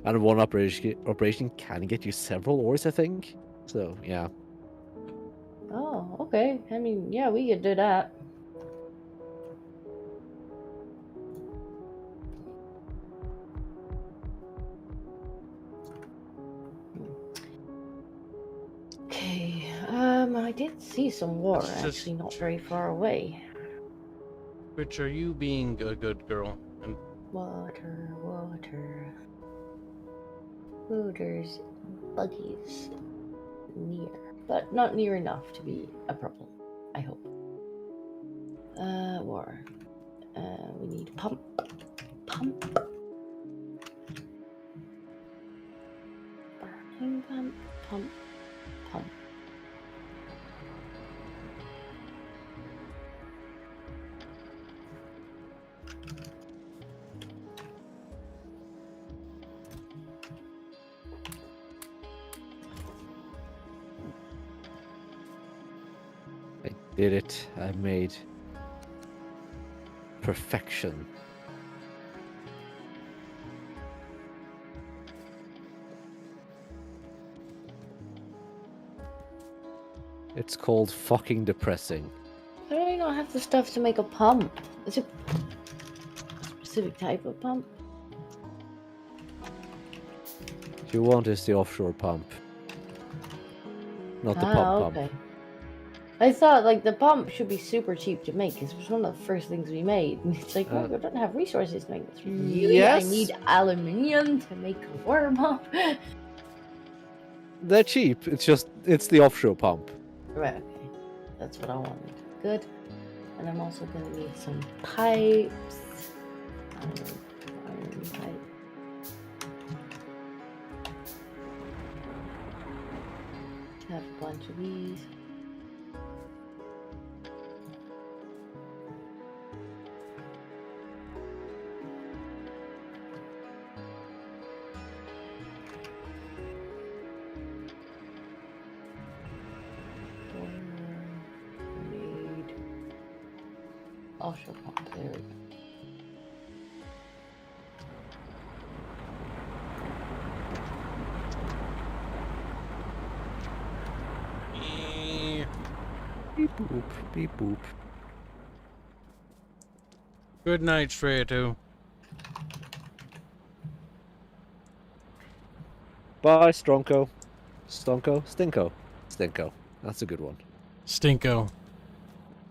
And 1 operation can get you several ores, I think. So, yeah. Oh, okay. I mean, yeah, we could do that. Okay, I did see some water Let's just- actually not very far away. Which are you being a good girl? And Water, water. Oh, there's buggies near, but not near enough to be a problem, I hope. Water. We need pump. Pump. Burning pump. Pump. Pump. I did it. I made perfection. It's called fucking depressing. How do I not have the stuff to make a pump? Is it a specific type of pump? What you want is the offshore pump. Not the pump. Okay. I thought like the pump should be super cheap to make because it was one of the first things we made. And it's like, well, we don't have resources to make this. Really? Yes. I need aluminium to make a water pump. They're cheap. It's the offshore pump. Right, okay. That's what I wanted. Good. And I'm also gonna need some pipes. Iron pipe. Have a bunch of these. Need offshore pump. There we go. Beep boop. Beep boop. good night, Freya. Bye, Stronko. Stonko? Stinko. Stinko. That's a good one. Stinko.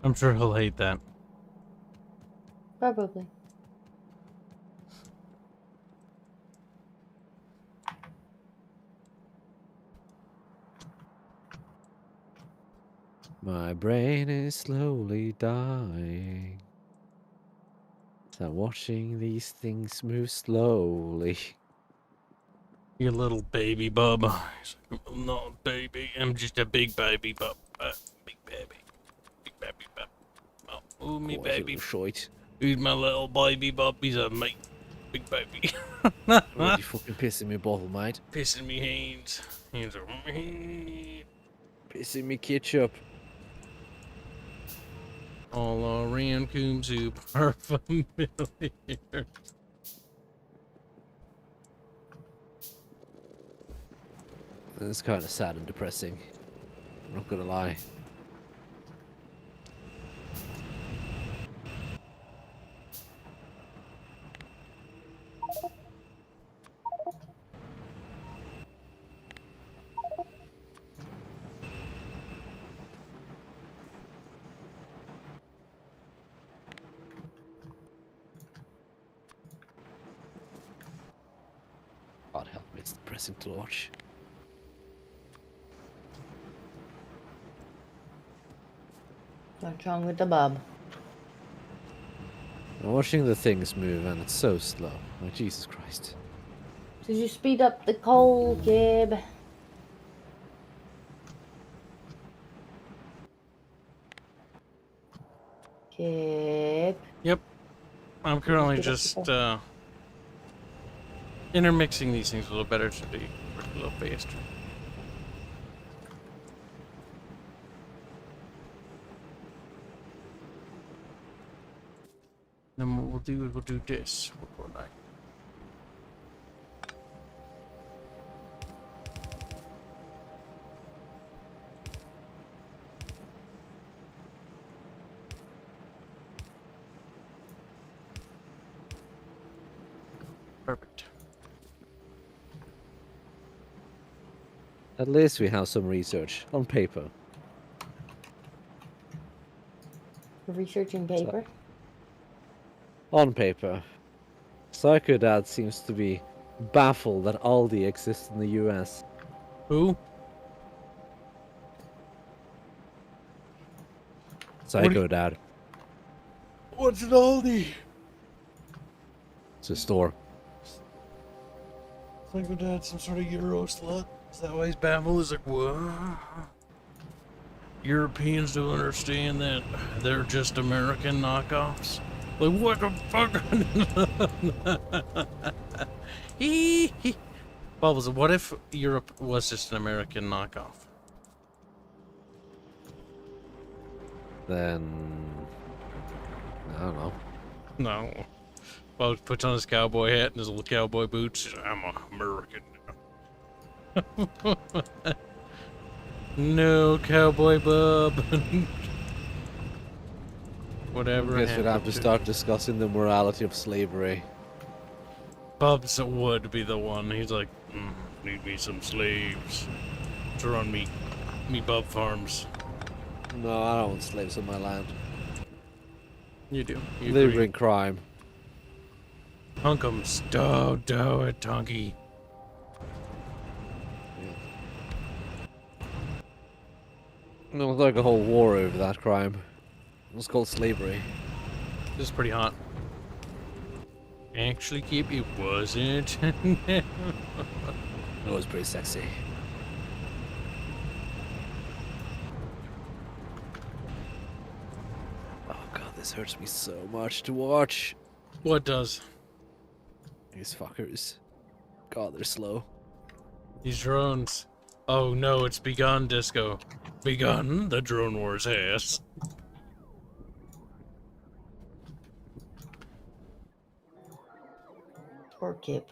I'm sure he'll hate that. Probably. My brain is slowly dying. So I'm watching these things move slowly. You little baby bub. He's like, I'm not a baby. I'm just a big baby bub. Big baby. Big baby bub. Oh, me Boy, baby. you shite. Who's my little baby bub? He's a mate. Big baby. Why you fucking pissing me bottle, mate? Pissing me hands. Hands are Pissing me ketchup. all around coom soup are familiar. It's kind of sad and depressing. I'm not gonna lie. God, It's depressing to watch. What's wrong with the bub? I'm watching the things move and it's so slow. Like, Jesus Christ. Did you speed up the coal, Kib? Kib. Yep. I'm currently just intermixing these things a little better to be a little faster. Then what we'll do is we'll do this. We'll go like perfect. At least we have some research on paper. Researching paper. On paper. Psycho Dad seems to be baffled that Aldi exists in the US. Who? Psycho Dad. What's an Aldi? It's a store. Psycho Dad, some sort of Euro slut? Is that why he's baffled? He's like, what? Europeans don't understand that they're just American knockoffs? Like, what the fuck? Bubbles, what if Europe was just an American knockoff? Then... I don't know. No. Bubbles puts on his cowboy hat and his little cowboy boots. He's like, I'm American now. No, cowboy Bub. Whatever. I guess we'd have to start discussing the morality of slavery. Bubs would be the one. He's like, need me some slaves to run me bub farms. No, I don't want slaves on my land. You do. They bring crime. Hunkums. Do it, Tonky. No, it's like a whole war over that crime. It's called slavery. This is pretty hot. Actually, Kib, it wasn't. It was pretty sexy. Oh god, this hurts me so much to watch. What does? These fuckers. God, they're slow. These drones. Oh no, it's begun, Disco. Begun, the drone wars has. Poor Kib.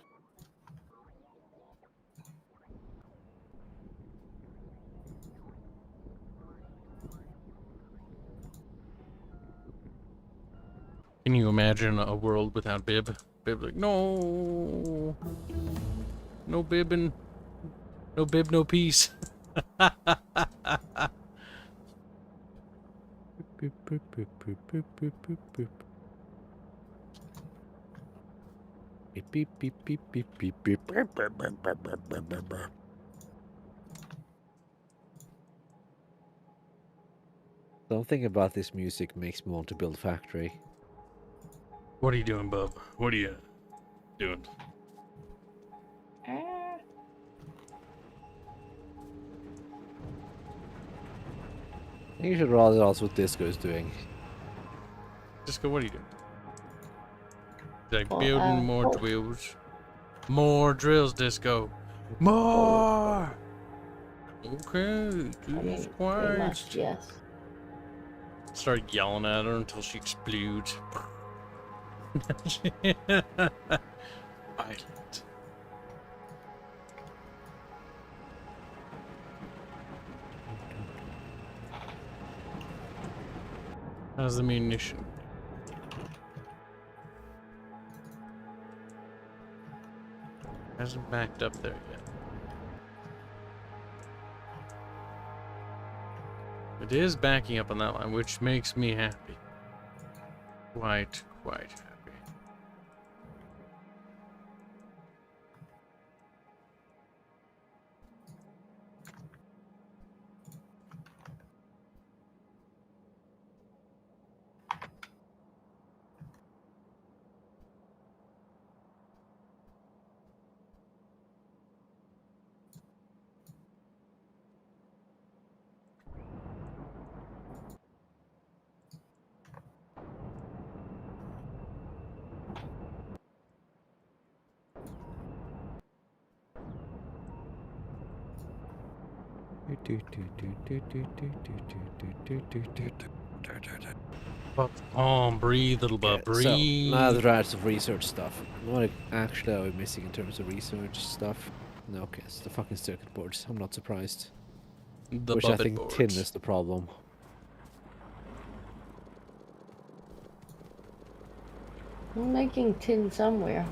Can you imagine a world without Bib? Bib like, no. No bibbin'. No bib, no peace. Beep, beep, beep, beep, beep, beep, beep. Something about this music makes me want to build a factory. What are you doing, Bub? What are you doing? I think you should rather ask what Disco's doing. Disco, what are you doing? Like Well, building more oh. drills. More drills, Disco. More! Okay, Jesus Pretty Christ. much, yes. Start yelling at her until she explodes. Violent. How's the munition? Hasn't backed up there yet. It is backing up on that line, which makes me happy. Quite happy. Oh, breathe, little bub, So now breathe. there are some research stuff. What actually are we missing in terms of research stuff? No, okay, it's the fucking circuit boards. I'm not surprised. The Which I bubbit think tin boards. is the problem. I'm making tin somewhere.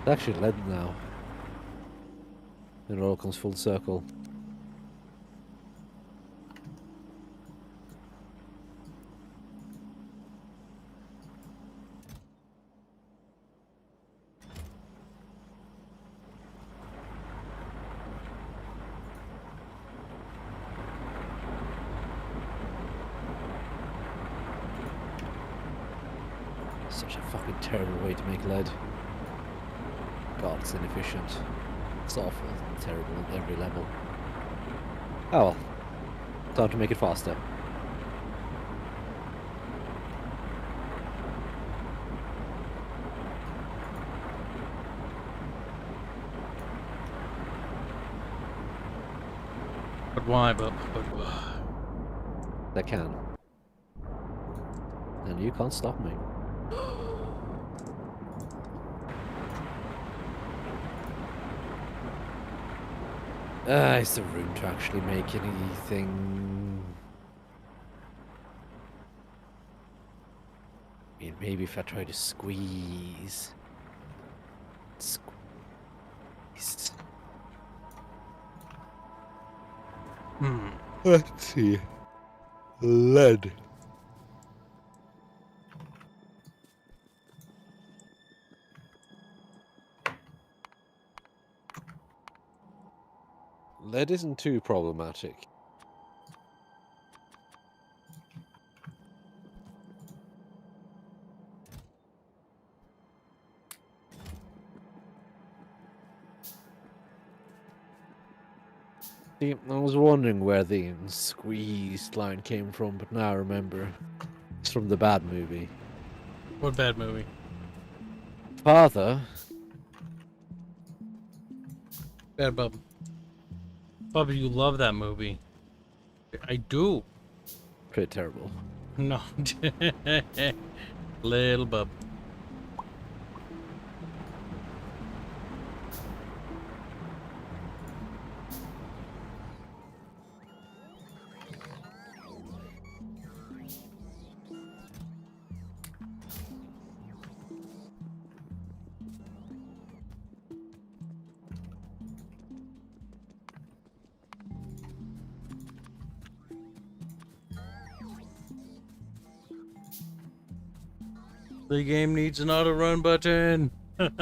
It's actually lead now. It all comes full circle. Such a fucking terrible way to make lead. God, it's inefficient. It's awful, terrible at every level. Oh well. Time to make it faster. But why, bub? But They can. And you can't stop me. Is there room to actually make anything? I mean, maybe if I try to squeeze. Squeeze. Let's see. Lead. Lead isn't too problematic. See, I was wondering where the squeezed line came from, but now I remember. It's from the bad movie. what bad movie? Father. Bad bub. Bub, you love that movie. I do. Pretty terrible. No. Little bub. The game needs an auto run button. Let's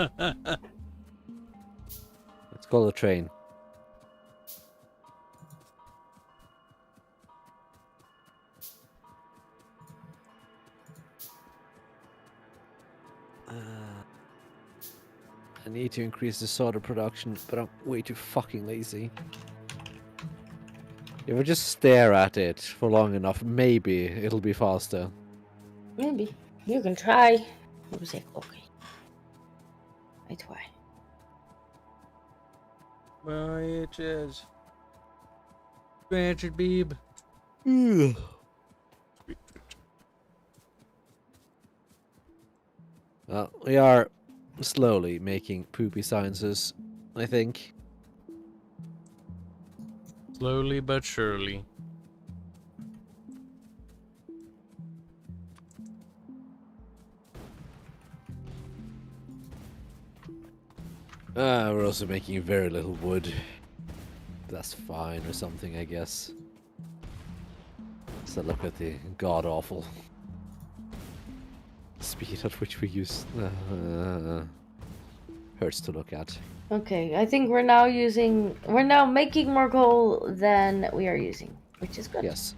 call the train. I need to increase the solder production, but I'm way too fucking lazy. If I just stare at it for long enough, maybe it'll be faster. Maybe. You can try. Music, okay. I try. My itches. Scratch it, beeb. Well, we are slowly making poopy sciences, I think. Slowly but surely. We're also making very little wood. That's fine or something, I guess. So look at the god-awful speed at which we use... hurts to look at. Okay, I think we're now making more coal than we are using, which is good. Yes.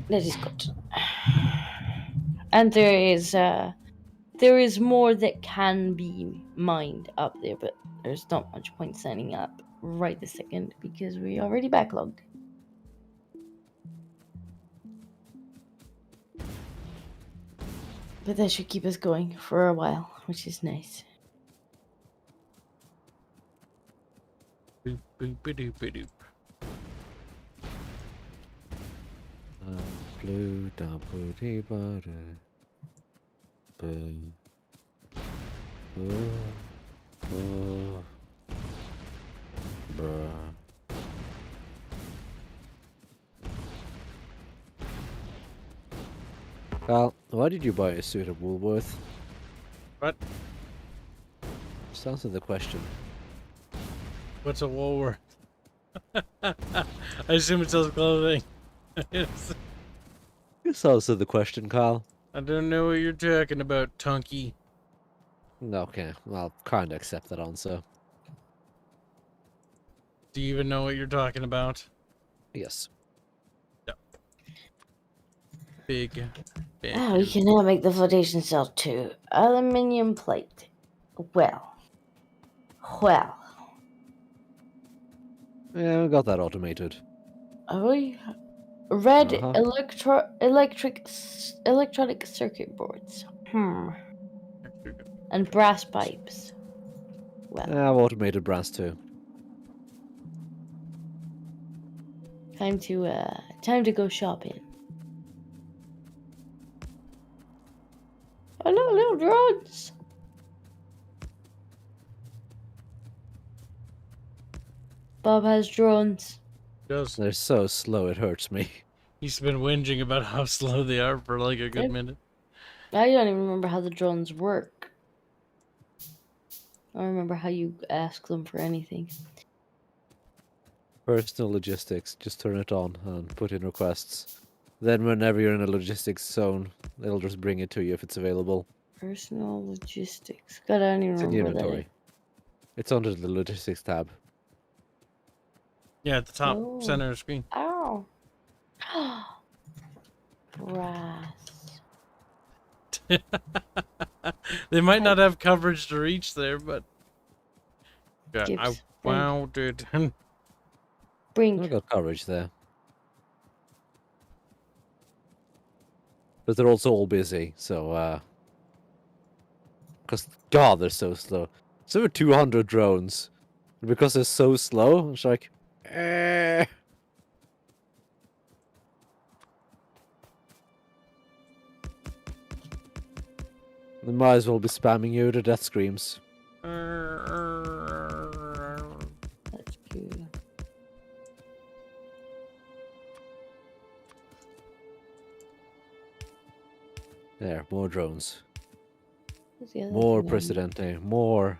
That is good. And there is there is more that can be mined up there, but there's not much point signing up right this second because we already backlogged. But that should keep us going for a while, which is nice. Boop, boop, ba-doop, ba-doop. Blue double D butter. Boom. Bruh. Cal, why did you buy a suit at Woolworth? What? Just answer the question. What's a Woolworth? I assume it sells clothing. Yes. Just answer the question, Carl. I don't know what you're talking about, Tunky. Okay, I'll kinda accept that answer. Do you even know what you're talking about? Yes. Big. Ah, we can now make the flotation cell too. Aluminium plate. Well. Yeah, we got that automated. Are we? Red Uh-huh. electronic circuit boards. And brass pipes. Well, Yeah, I've automated brass too. time to go shopping. Hello, little drones. Bob has drones. Does. They're so slow it hurts me. He's been whinging about how slow they are for like a good Yep. minute. I don't even remember how the drones work. I don't remember how you ask them for anything. Personal logistics, just turn it on and put in requests. Then whenever you're in a logistics zone, they'll just bring it to you if it's available. Personal logistics. God, I don't even It's in the remember that. inventory. It's under the logistics tab. Yeah, at the top Oh. center of the screen. Ow. Brass. They might not have coverage to reach there, but yeah, Kibs, wow, dude. I Brink. got coverage there. But they're also all busy, so because God, they're so slow. So over 200 drones. And because they're so slow, it's like eh. They might as well be spamming you to death screams. That's good. There, more drones. What's the other More thing I Presidente. More.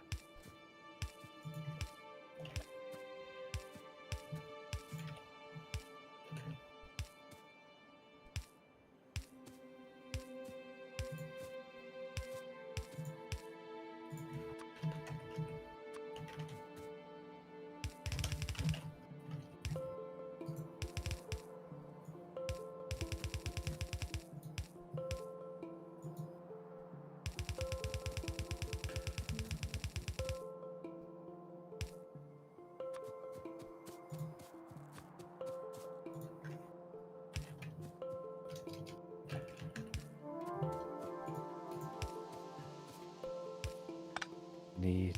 Need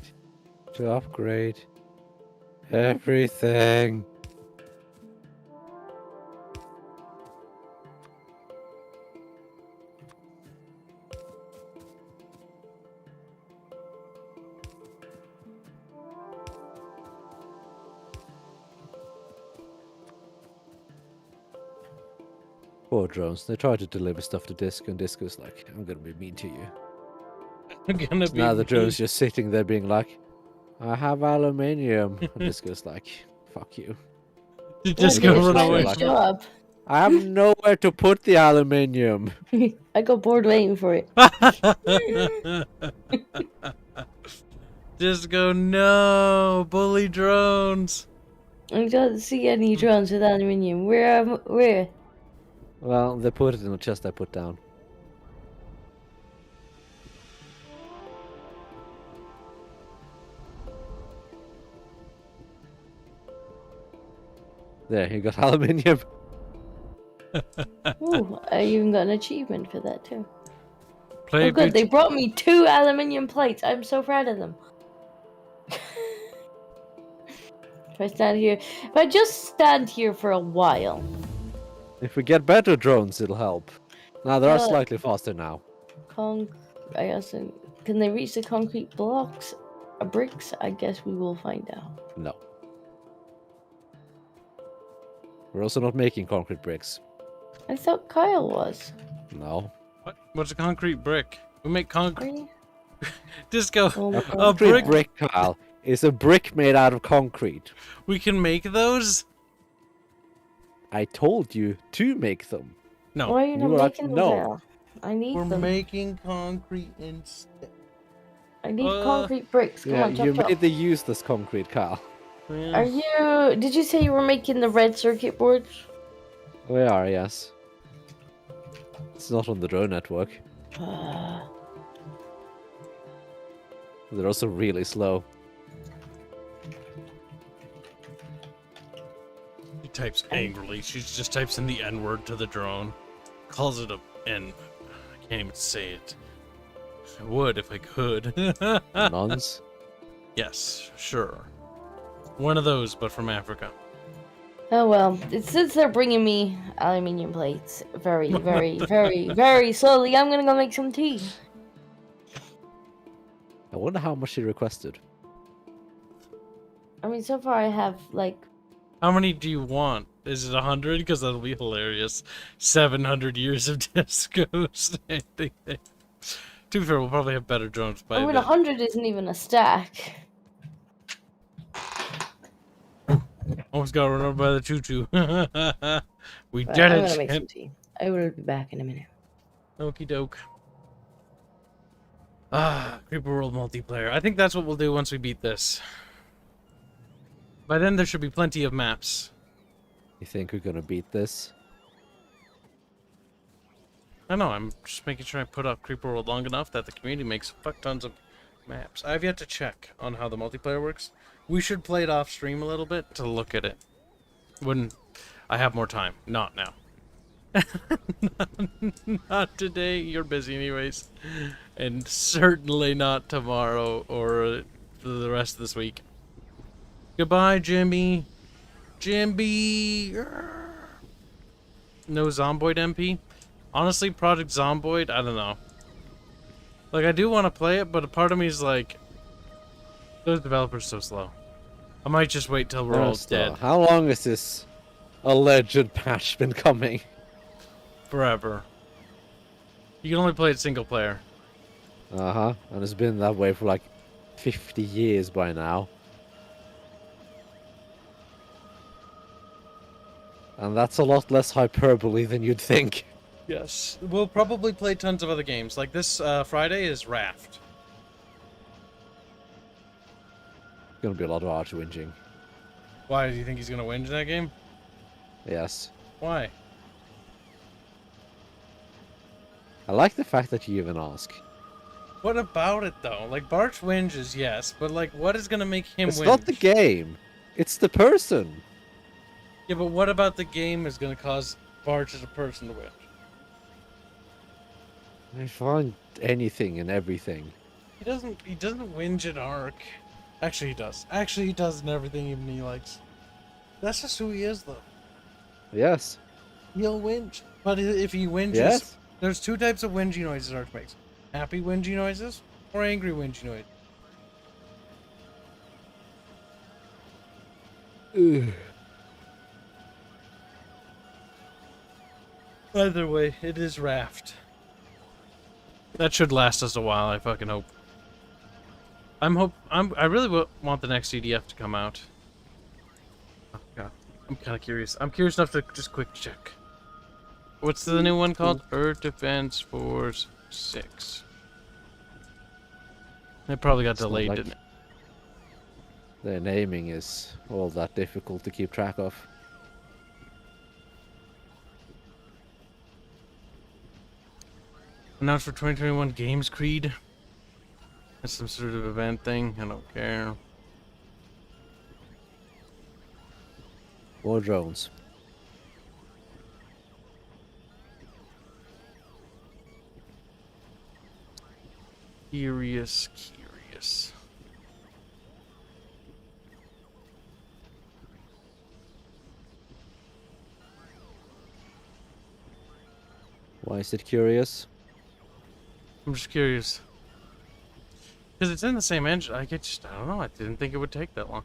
to upgrade everything. Poor drones. They try to deliver stuff to Disc, and Disc is like, I'm gonna be mean to you. I'm gonna be Now the mean. drone's just sitting there being like, I have aluminium. And Disc is like, fuck you. You just Yeah, go but run it's away. my job. I have nowhere to put the aluminium. I got bored waiting for it. Just go, no, bully drones. I don't see any drones with aluminium. Where? Well, they put it in the chest I put down. There, you got aluminium. Ooh, I even got an achievement for that too. Play Oh good, they bitch. brought me 2 aluminium plates. I'm so proud of them. If I just stand here for a while. If we get better drones, it'll help. Now they are Uh, slightly faster now. I also, can they reach the concrete blocks or bricks? I guess we will find out. No. We're also not making concrete bricks. I thought Kyle was. No. What? What's a concrete brick? We make Are concrete. you? Disco. Oh my A God. concrete brick? brick, Kyle, is a brick made out of concrete. We can make those? I told you to make them. No. Why are you not You are- making them, no. Kyle? I need We're them. making concrete instead. I need concrete bricks. Come Yeah, on, chop you chop. made the useless concrete, Kyle. Are you? Did you say you were making the red circuit boards? We are, yes. It's not on the drone network. They're also really slow. She types angrily. She just types in the N word to the drone. Calls it a N. I can't even say it. I would if I could. Nuns. Yes, sure. One of those, but from Africa. Oh well, since they're bringing me aluminium plates very, very, very, very slowly, I'm gonna go make some tea. I wonder how much she requested. I mean, so far I have like. How many do you want? Is it 100? Because that'll be hilarious. 700 years of discos. To be fair, we'll probably have better drones by I mean, then. 100 isn't even a stack. Almost got run over by the choo-choo. We But did I'm it. gonna make some tea. I will be back in a minute. Okie doke. Creeper World multiplayer. I think that's what we'll do once we beat this. By then, there should be plenty of maps. You think we're gonna beat this? I know, I'm just making sure I put up Creeper World long enough that the community makes fuck tons of maps. I've yet to check on how the multiplayer works. We should play it off stream a little bit to look at it. When I have more time. Not now. Not today. You're busy anyways. And certainly not tomorrow or the rest of this week. Goodbye, Jimmy. Jimby. No Zomboid MP? Honestly, Project Zomboid, I don't know. Like, I do want to play it, but a part of me is like, those developers are so slow. I might just wait till we're all dead. How long has this alleged patch been coming? Forever. You can only play it single player. Uh-huh. And it's been that way for like 50 years by now. And that's a lot less hyperbole than you'd think. Yes. We'll probably play tons of other games. Like this Friday is Raft. Gonna be a lot of arch whinging. Why? Do you think he's going to win in that game? Yes. Why? I like the fact that you even ask. What about it, though? Like, Barch whinges, yes, but, like, what is going to make him It's whinge? not the game. It's the person. Yeah, but what about the game is going to cause Barch as a person to whinge? I find anything and everything. He doesn't whinge at Ark. Actually, he does. Actually, he does in everything even he likes. That's just who he is, though. Yes. He'll whinge. But if he whinges, Yes. there's two types of whingy noises Ark makes. Happy whingy noises or angry whingy noises. Ugh. Either way, it is Raft. That should last us a while, I fucking hope. I really want the next CDF to come out. Oh, God. I'm kind of curious. I'm curious enough to just quick check. What's the new one called? Earth Defense Force 6. It probably got It's not delayed, like- didn't it? Their naming is all that difficult to keep track of. Announced for 2021 Games Creed. That's some sort of event thing. I don't care. More drones. Curious. Why is it curious? I'm just curious. Because it's in the same engine. I don't know. I didn't think it would take that long.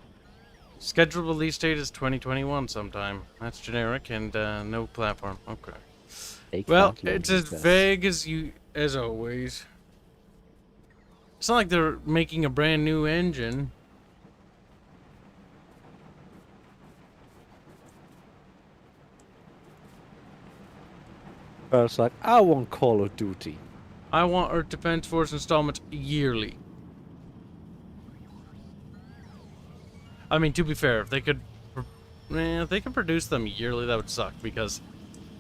Scheduled release date is 2021 sometime. That's generic and no platform. Okay. Well, it's as vague as always. It's not like they're making a brand new engine. It's like, I want Call of Duty. I want Earth Defense Force installments yearly. I mean, to be fair, if they could produce them yearly, that would suck, because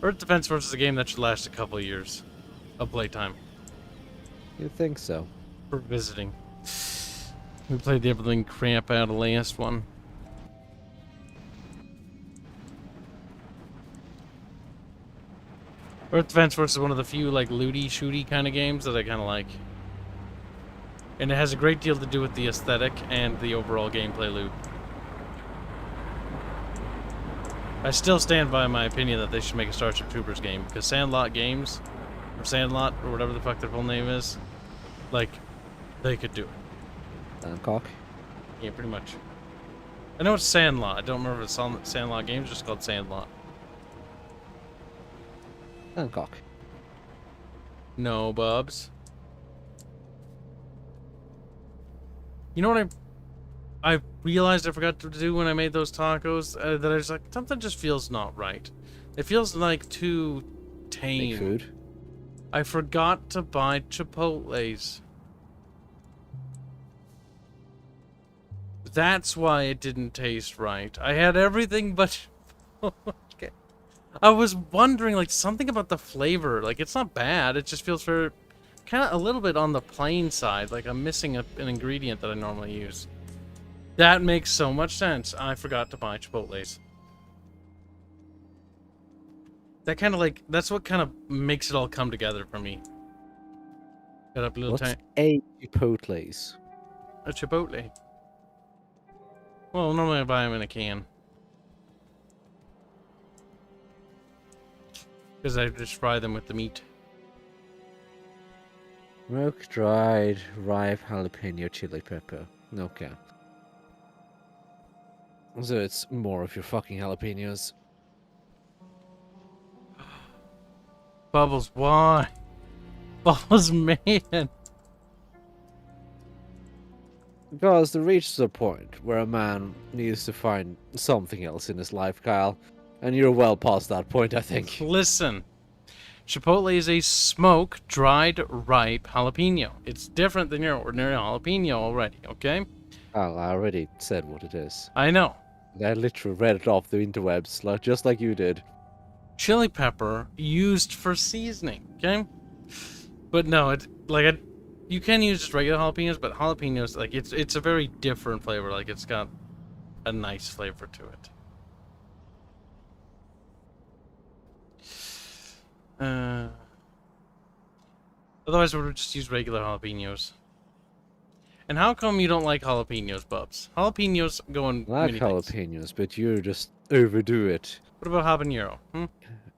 Earth Defense Force is a game that should last a couple of years of playtime. You think so? For visiting. We played the everything crap out of the last one. Earth Defense Force is one of the few, like, looty-shooty kind of games that I kind of like. And it has a great deal to do with the aesthetic and the overall gameplay loop. I still stand by my opinion that they should make a Starship Troopers game, because Sandlot Games, or Sandlot, or whatever the fuck their full name is, like, they could do it. Hancock? Yeah, pretty much. I know it's Sandlot. I don't remember if it's Sandlot Games, just called Sandlot. Hancock. No, Bubs. You know what I realized I forgot to do when I made those tacos? That I was like, something just feels not right. It feels like too tame. Make food? I forgot to buy Chipotles. That's why it didn't taste right. I had everything but... Okay. I was wondering, like, something about the flavor. Like, it's not bad. It just feels very... kind of a little bit on the plain side. Like, I'm missing an ingredient that I normally use. That makes so much sense. I forgot to buy Chipotles. That kind of, like... that's what kind of makes it all come together for me. Got up a little What's a Chipotles? A Chipotle. Well, normally I buy them in a can. Because I just fry them with the meat. Smoked, dried, ripe jalapeno chili pepper. Okay. So it's more of your fucking jalapenos. Bubbles, why? Bubbles, man. Because there reaches a point where a man needs to find something else in his life, Kyle. And you're well past that point, I think. Listen. Chipotle is a smoked, dried, ripe jalapeno. It's different than your ordinary jalapeno already, okay? Oh, I already said what it is. I know. I literally read it off the interwebs, like, just like you did. Chili pepper used for seasoning, okay? But no, you can use just regular jalapenos, but jalapenos, like, it's a very different flavor. Like, it's got a nice flavor to it. Otherwise, we would just use regular jalapenos. And how come you don't like jalapenos, Bubs? Jalapenos go in I like many jalapenos, things. but you just overdo it. What about habanero?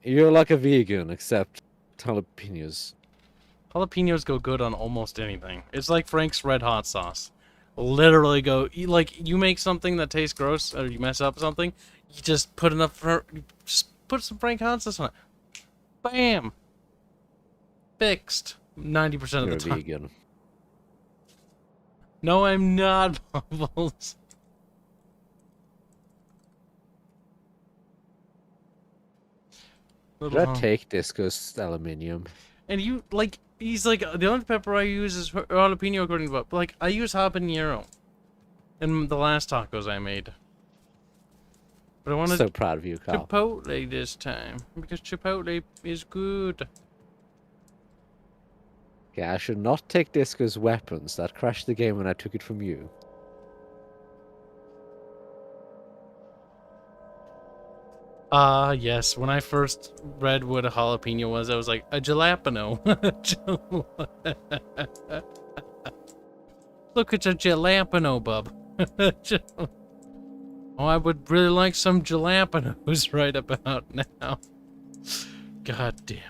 You're like a vegan, except jalapenos. Jalapenos go good on almost anything. It's like Frank's Red Hot sauce. Literally go... like, you make something that tastes gross, or you mess up something, you just put just put some Frank Hot sauce on it. Bam! Fixed. 90% of You're the time. a vegan. No, I'm not, Bubbles. Did I take Disco's aluminium? And you, like, he's like, the only pepper I use is jalapeno according to Bub. Like, I use habanero in the last tacos I made. But I wanted So proud of you, Kyle. Chipotle this time, because Chipotle is good. Yeah, I should not take Disco's weapons. That crashed the game when I took it from you. Yes. When I first read what a jalapeno was, I was like, a jalapeno. Look, it's a jalapeno, bub. Oh, I would really like some jalapenos right about now. God damn it.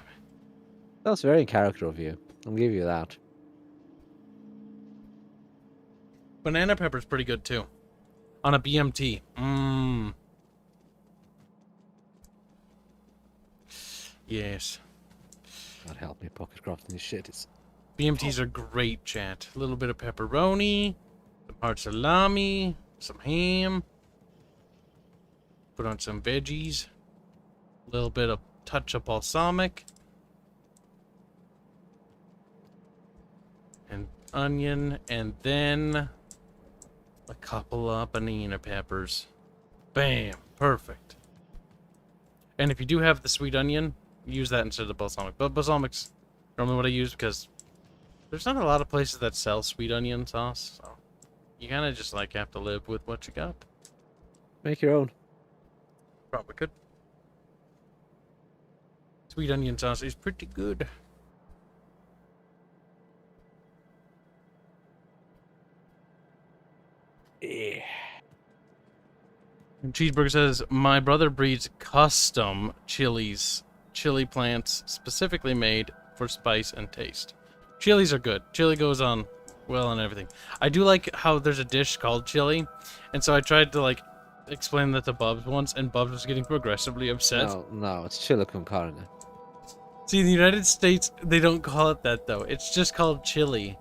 That's very in character of you. I'll give you that. Banana pepper's pretty good, too. On a BMT. Mmm. Yes. God help me, pocket crafting this shit is... BMTs are great, chat. A little bit of pepperoni, some hard salami, some ham. Put on some veggies. A little bit of touch of balsamic. And onion, and then a couple of banana peppers. Bam! Perfect. And if you do have the sweet onion, use that instead of balsamic. But balsamic's normally what I use because there's not a lot of places that sell sweet onion sauce, so you kind of just like have to live with what you got. Make your own. Probably could. Sweet onion sauce is pretty good. Yeah. And Cheeseburger says, my brother breeds custom chilies, chili plants specifically made for spice and taste. Chilies are good. Chili goes on well on everything. I do like how there's a dish called chili, and so I tried to like explain that to Bubs once, and Bubs was getting progressively upset. No, it's chili con carne. See, in the United States, they don't call it that though. It's just called chili.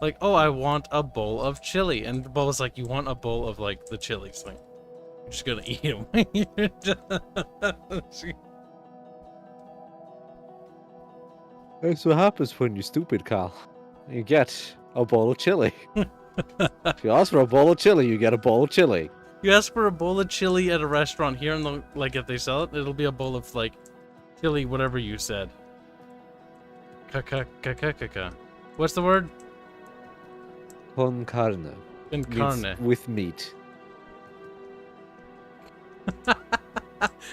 Like, oh, I want a bowl of chili, and Bubs was like, you want a bowl of like the chilies, like. You're just gonna eat them. That's what happens when you're stupid, Carl. You get a bowl of chili. If you ask for a bowl of chili, you get a bowl of chili. You ask for a bowl of chili at a restaurant here, and like if they sell it, it'll be a bowl of like chili, whatever you said. What's the word? Con carne. Con carne. With meat.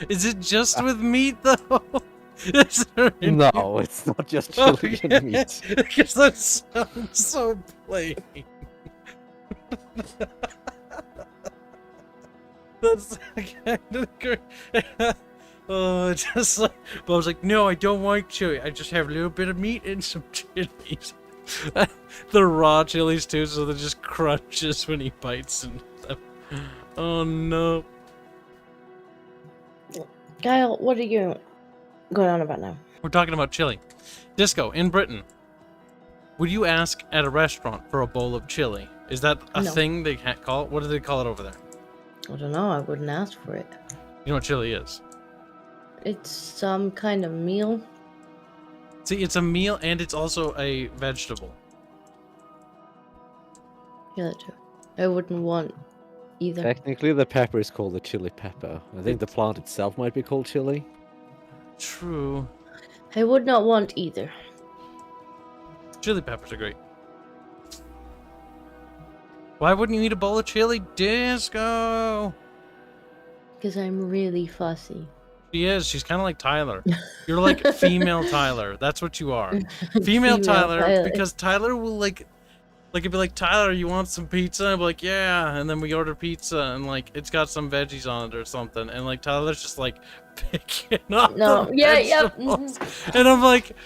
Is it just with meat though? No, it's not just chili and meat. Because that sounds so plain. That's kind of great. Oh, just like, but I was like, no, I don't want chili. I just have a little bit of meat and some chilies. The raw chilies too, so they're just crunches when he bites and stuff. Oh no. Kyle, what are you going on about now? We're talking about chili. Disco, in Britain, would you ask at a restaurant for a bowl of chili? Is that a thing they call it? What do they call it over there? I don't know. I wouldn't ask for it. You know what chili is? It's some kind of meal. See, it's a meal and it's also a vegetable. Yeah, that too. I wouldn't want either. Technically, the pepper is called the chili pepper. I think the plant itself might be called chili. True. I would not want either. Chili peppers are great. Why wouldn't you eat a bowl of chili? Disco! Because I'm really fussy. She is. She's kind of like Tyler. You're like female Tyler. That's what you are. Female Tyler, because Tyler will like it'd be like, Tyler, you want some pizza? I'd be like, yeah. And then we order pizza and like it's got some veggies on it or something. And like Tyler's just like picking up the vegetables. And I'm like,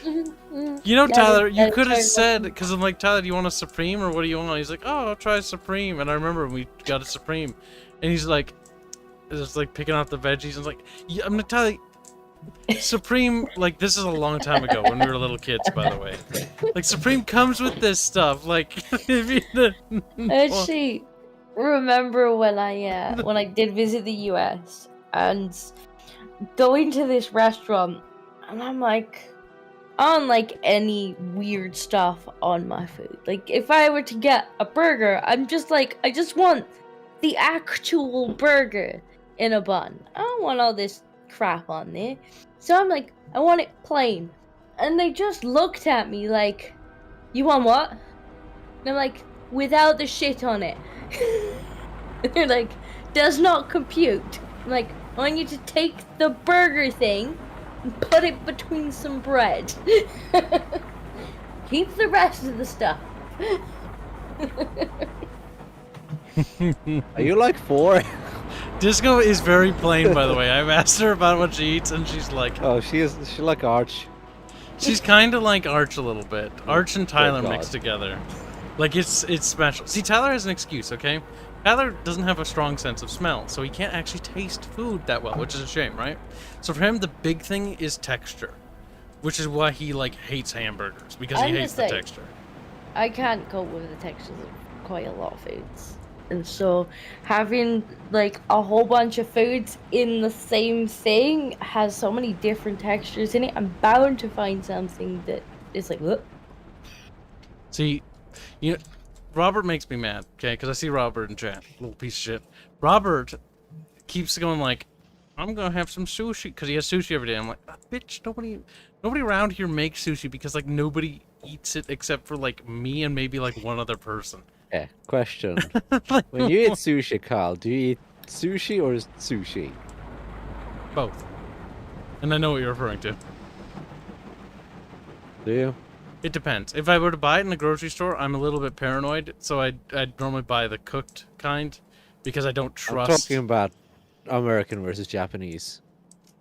you know, Tyler, you could have said, because I'm like, Tyler, do you want a Supreme or what do you want? He's like, oh, I'll try a Supreme. And I remember we got a Supreme. And he's like, just like picking out the veggies. And like, yeah, I'm gonna tell you, Supreme, like this is a long time ago when we were little kids, by the way. Like Supreme comes with this stuff. Like, if you didn't actually remember when I did visit the US and going to this restaurant, and I'm like, on like any weird stuff on my food. Like if I were to get a burger, I'm just like, I just want the actual burger in a bun. I don't want all this crap on there. So I'm like, I want it plain. And they just looked at me like, you want what? And I'm like, without the shit on it. They're like, does not compute. Like, I want you to take the burger thing and put it between some bread. Keep the rest of the stuff. Are you like 4? Disco is very plain, by the way. I've asked her about what she eats, and she's like, Oh, she's like Arch. she's kind of like Arch a little bit. Arch and Tyler God. mixed together. Like, it's special. See, Tyler has an excuse, okay? Tyler doesn't have a strong sense of smell, so he can't actually taste food that well, which is a shame, right? So for him, the big thing is texture, which is why he, like, hates hamburgers, because he hates the texture. I can't cope with the textures of quite a lot of foods. And so having like a whole bunch of foods in the same thing has so many different textures in it. I'm bound to find something that is like, whoop. See, you know, Robert makes me mad, okay? Because I see Robert in chat, little piece of shit. Robert keeps going like, I'm gonna have some sushi, because he has sushi every day. I'm like, bitch, nobody around here makes sushi, because like nobody eats it except for like me and maybe like one other person. Yeah, question. Like, When you eat sushi, Carl, do you eat sushi or sushi? both. And I know what you're referring to. Do you? It depends. If I were to buy it in the grocery store, I'm a little bit paranoid, so I'd normally buy the cooked kind, because I don't trust... I'm talking about American versus Japanese.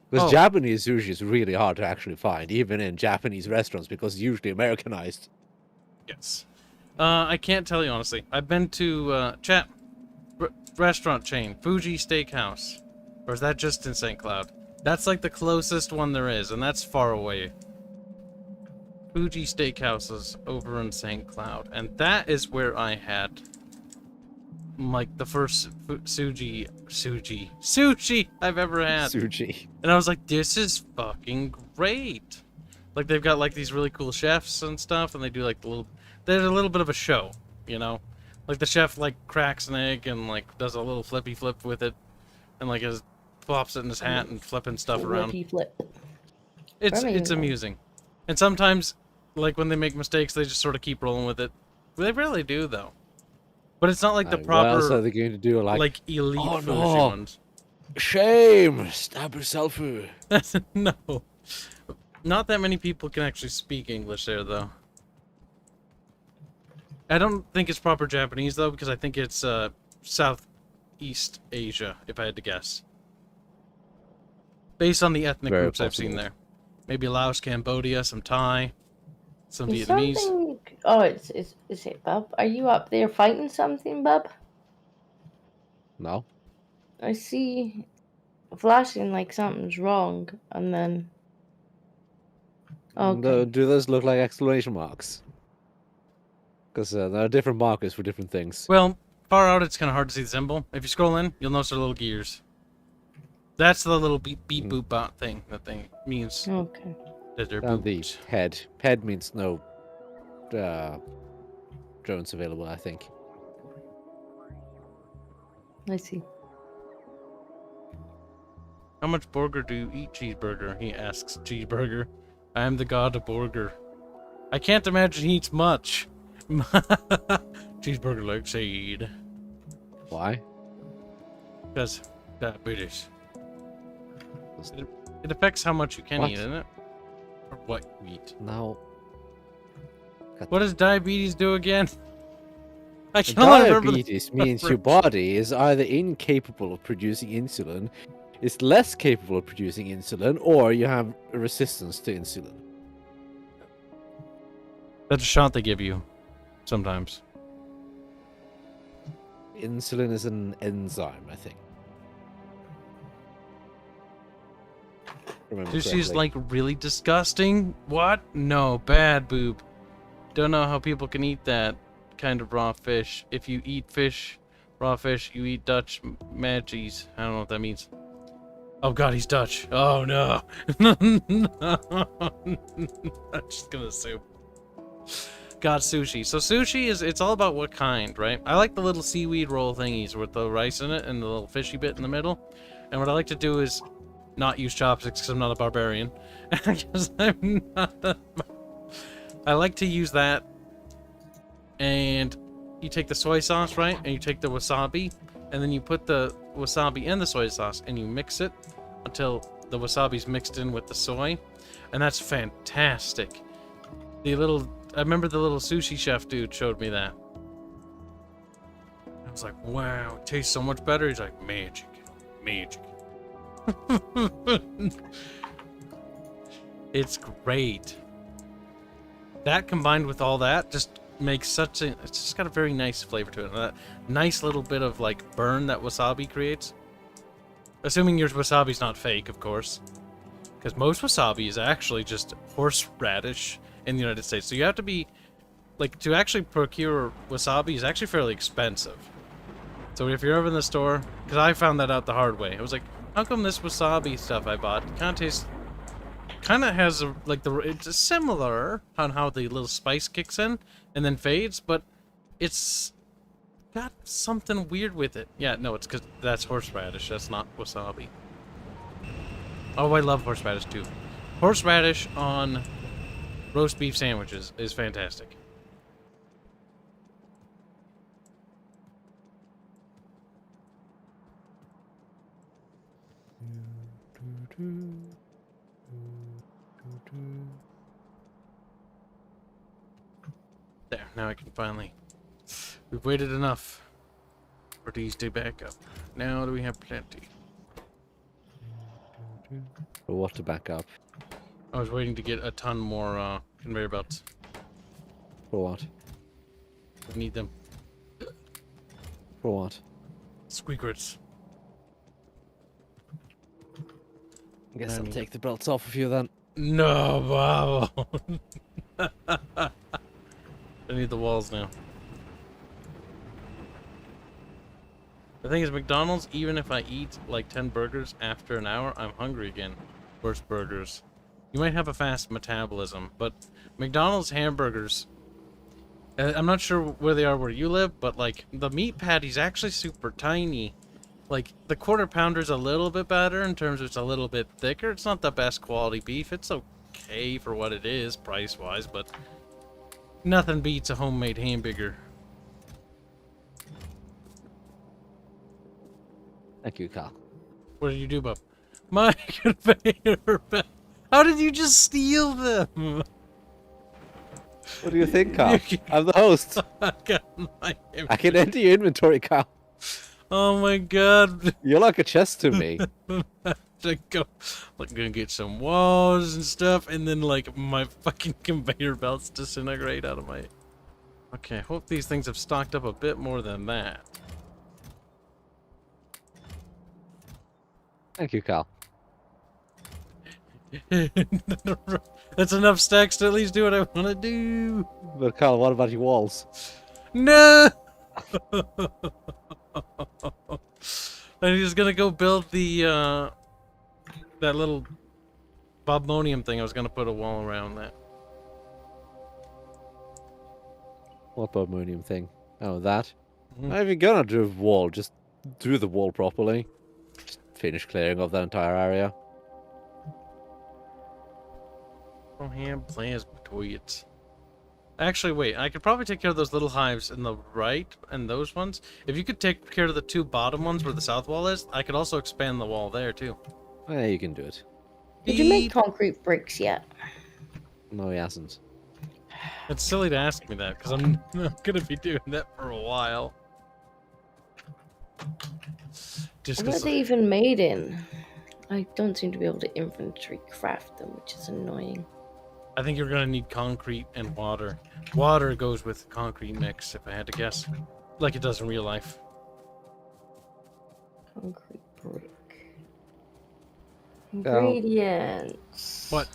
Because Oh. Japanese sushi is really hard to actually find, even in Japanese restaurants, because it's usually Americanized. Yes. I can't tell you honestly. I've been to restaurant chain, Fuji Steakhouse. Or is that just in St. Cloud? That's like the closest one there is, and that's far away. Fuji Steakhouses over in St. Cloud, and that is where I had like the first sushi I've ever had. Sushi. And I was like, this is fucking great. Like, they've got like these really cool chefs and stuff, and they do like there's a little bit of a show, you know? Like the chef like cracks an egg and like does a little flippy flip with it, and like flops it in his hat and flipping stuff around. Flippy flip. It's amusing. And sometimes, like when they make mistakes, they just sort of keep rolling with it. They rarely do though. But it's not like the proper. What else are they going to do? Like elite oh, sushi no. ones. Shame! Stab yourself. No. Not that many people can actually speak English there, though. I don't think it's proper Japanese, though, because I think it's Southeast Asia, if I had to guess. Based on the ethnic Very groups I've possible. seen there. Maybe Laos, Cambodia, some Thai, some Is Vietnamese. something... Oh, is it Bub? Are you up there fighting something, Bub? No. I see flashing like something's wrong, and then... Okay. Do those look like exclamation marks? Because there are different markers for different things. Well, far out, it's kind of hard to see the symbol. If you scroll in, you'll notice the little gears. That's the little beep beep boop bot thing that thing means Okay. that they're And the booped. head. Head means no drones available, I think. I see. How much burger do you eat, Cheeseburger? He asks Cheeseburger. I am the god of burger. I can't imagine he eats much. Cheeseburger like seed. Why? Because diabetes. It affects how much you can What? eat, isn't it? Or what you eat. No. What does diabetes do again? I can only remember the Diabetes means your body is either incapable of producing insulin, is less capable of producing insulin, or you have a resistance to insulin. That's a shot they give you. Sometimes. Insulin is an enzyme, I think. Remember Sushi's correctly. like really disgusting? What? No, bad boob. Don't know how people can eat that kind of raw fish. If you eat fish, raw fish, you eat Dutch maggies. I don't know what that means. Oh god, he's Dutch. Oh no. No. I'm just gonna assume. God, sushi. So sushi it's all about what kind, right? I like the little seaweed roll thingies with the rice in it and the little fishy bit in the middle. And what I like to do is not use chopsticks because I'm not a barbarian. Because I'm not I like to use that. And you take the soy sauce, right? And you take the wasabi. and then you put the wasabi and the soy sauce, and you mix it until the wasabi's mixed in with the soy, and that's fantastic. I remember the little sushi chef dude showed me that. I was like, wow, it tastes so much better. He's like, magic, magic. It's great. That combined with all that just makes it's just got a very nice flavor to it. That nice little bit of like burn that wasabi creates. Assuming your wasabi's not fake, of course. Because most wasabi is actually just horseradish in the United States. So you have to be, like, to actually procure wasabi is actually fairly expensive. So if you're ever in the store, because I found that out the hard way. I was like, how come this wasabi stuff I bought kind of has it's similar on how the little spice kicks in and then fades, but it's got something weird with it. Yeah, no, it's because that's horseradish. That's not wasabi. Oh, I love horseradish too. Horseradish on roast beef sandwiches is fantastic. There, now I can finally... We've waited enough for these to back up. Now do we have plenty? For what to back up? I was waiting to get a ton more conveyor belts. For what? I need them. For what? Squeakers. I guess I'll take the belts off of you then. No, Bob. I need the walls now. The thing is, McDonald's, even if I eat like 10 burgers after an hour, I'm hungry again. Worst burgers. You might have a fast metabolism, but McDonald's hamburgers, I'm not sure where they are where you live, but like the meat patty's actually super tiny. Like the quarter pounder's a little bit better in terms of it's a little bit thicker. It's not the best quality beef. It's okay for what it is price-wise, but nothing beats a homemade hamburger. Thank you, Carl. What did you do, Bub? My conveyor belt. How did you just steal them? What do you think, Carl? I'm the host. I can enter your inventory, Carl. Oh my god. You're like a chest to me. I'm gonna get some walls and stuff, and then like my fucking conveyor belts disintegrate out of my... Okay, I hope these things have stocked up a bit more than that. Thank you, Carl. That's enough stacks to at least do what I want to do. But Carl, what about your walls? No! I'm just gonna go build the, that little bobmonium thing. I was gonna put a wall around that. What bobmonium thing? Oh, that? Mm-hmm. If you're gonna do a wall, just do the wall properly. Just finish clearing of that entire area. Oh, ham plasma toilets. Actually, wait. I could probably take care of those little hives in the right and those ones. If you could take care of the two bottom ones where the south wall is, I could also expand the wall there too. Yeah, you can do it. Did you make concrete bricks yet? No, he hasn't. It's silly to ask me that because I'm gonna be doing that for a while. Just What are they even made in? I don't seem to be able to inventory craft them, which is annoying. I think you're gonna need concrete and water. Water goes with concrete mix, if I had to guess, like it does in real life. Concrete brick. Ingredients. What?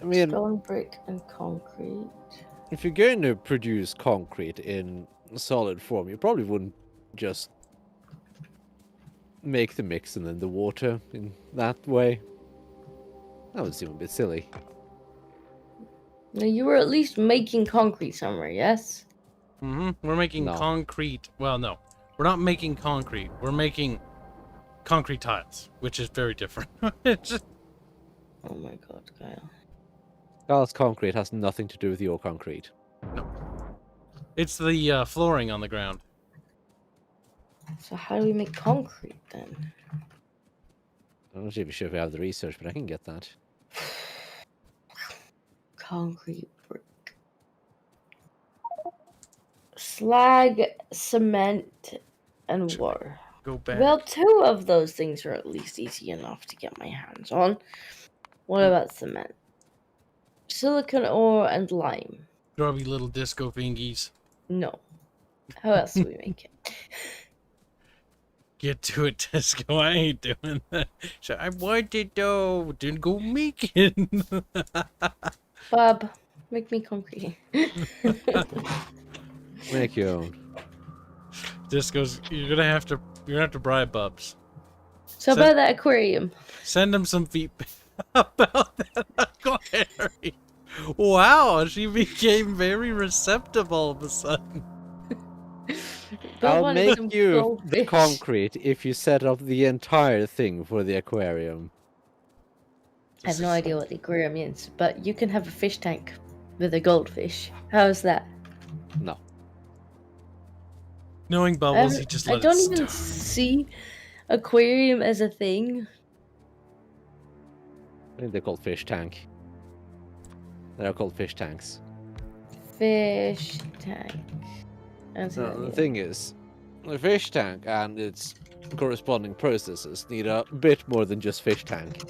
I mean, stone brick and concrete. if you're going to produce concrete in solid form, you probably wouldn't just make the mix and then the water in that way. That would seem a bit silly. Now, you were at least making concrete somewhere, yes? Mm-hmm. We're making concrete. Well, no. We're not making concrete. We're making concrete tiles, which is very different. It's just... Oh my god, Kyle. Carl's concrete has nothing to do with your concrete. No. It's the flooring on the ground. So how do we make concrete then? I'm not even sure if we have the research, but I can get that. Concrete brick. Slag, cement, and water. Go back. Well, 2 of those things are at least easy enough to get my hands on. What about cement? Silicon ore and lime. Grubby little disco fingies. No. How else do we make it? Get to it, Disco. I ain't doing that. So I wanted though. Didn't go make it. Bub, make me concrete. Make your own. Disco's. You're gonna have to bribe Bubs. So about that aquarium. Send him some feedback about that aquarium. Wow, she became very receptive all of a sudden. Bub I'll wanted make some you the goldfish. concrete if you set up the entire thing for the aquarium. I have no idea what the aquarium is, but you can have a fish tank with a goldfish. How's that? No. Knowing Bubbles, he just let I don't it even stop. see aquarium as a thing. I think they're called fish tank. They're called fish tanks. Fish tank. That's No, an the idea. thing is, the fish tank and its corresponding processes need a bit more than just fish tank.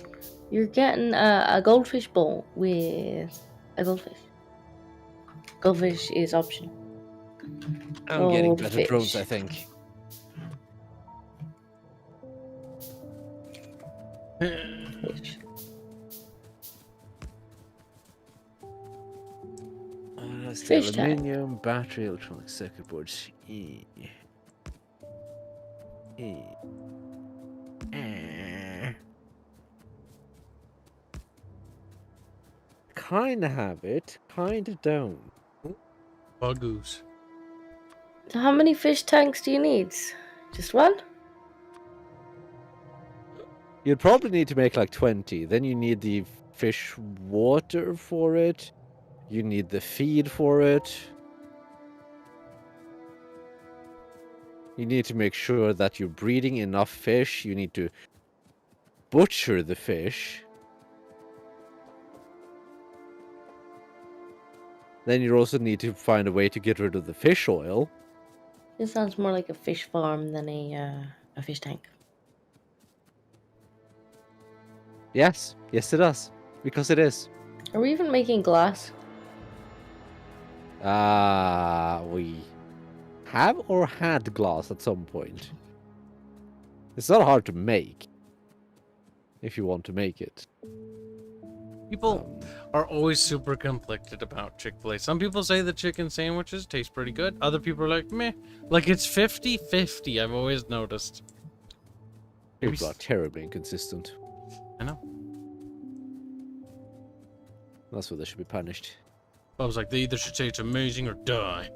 You're getting a goldfish bowl with a goldfish. Goldfish is optional. I'm getting better Goldfish. drones, I think. Fish. That's the Fish tank. aluminium, battery, electronic circuit boards. Kinda have it, kinda don't. Bugoos. So how many fish tanks do you need? Just one? You'd probably need to make like 20. Then you need the fish water for it. You need the feed for it. You need to make sure that you're breeding enough fish. You need to butcher the fish. Then you also need to find a way to get rid of the fish oil. This sounds more like a fish farm than a fish tank. Yes, yes it does. Because it is. Are we even making glass? We have or had glass at some point. It's not hard to make. If you want to make it. People are always super conflicted about Chick-fil-A. Some people say the chicken sandwiches taste pretty good. Other people are like, meh. Like it's 50-50, I've always noticed. People are terribly inconsistent. I know. That's why they should be punished. I was like, they either should say it's amazing or die.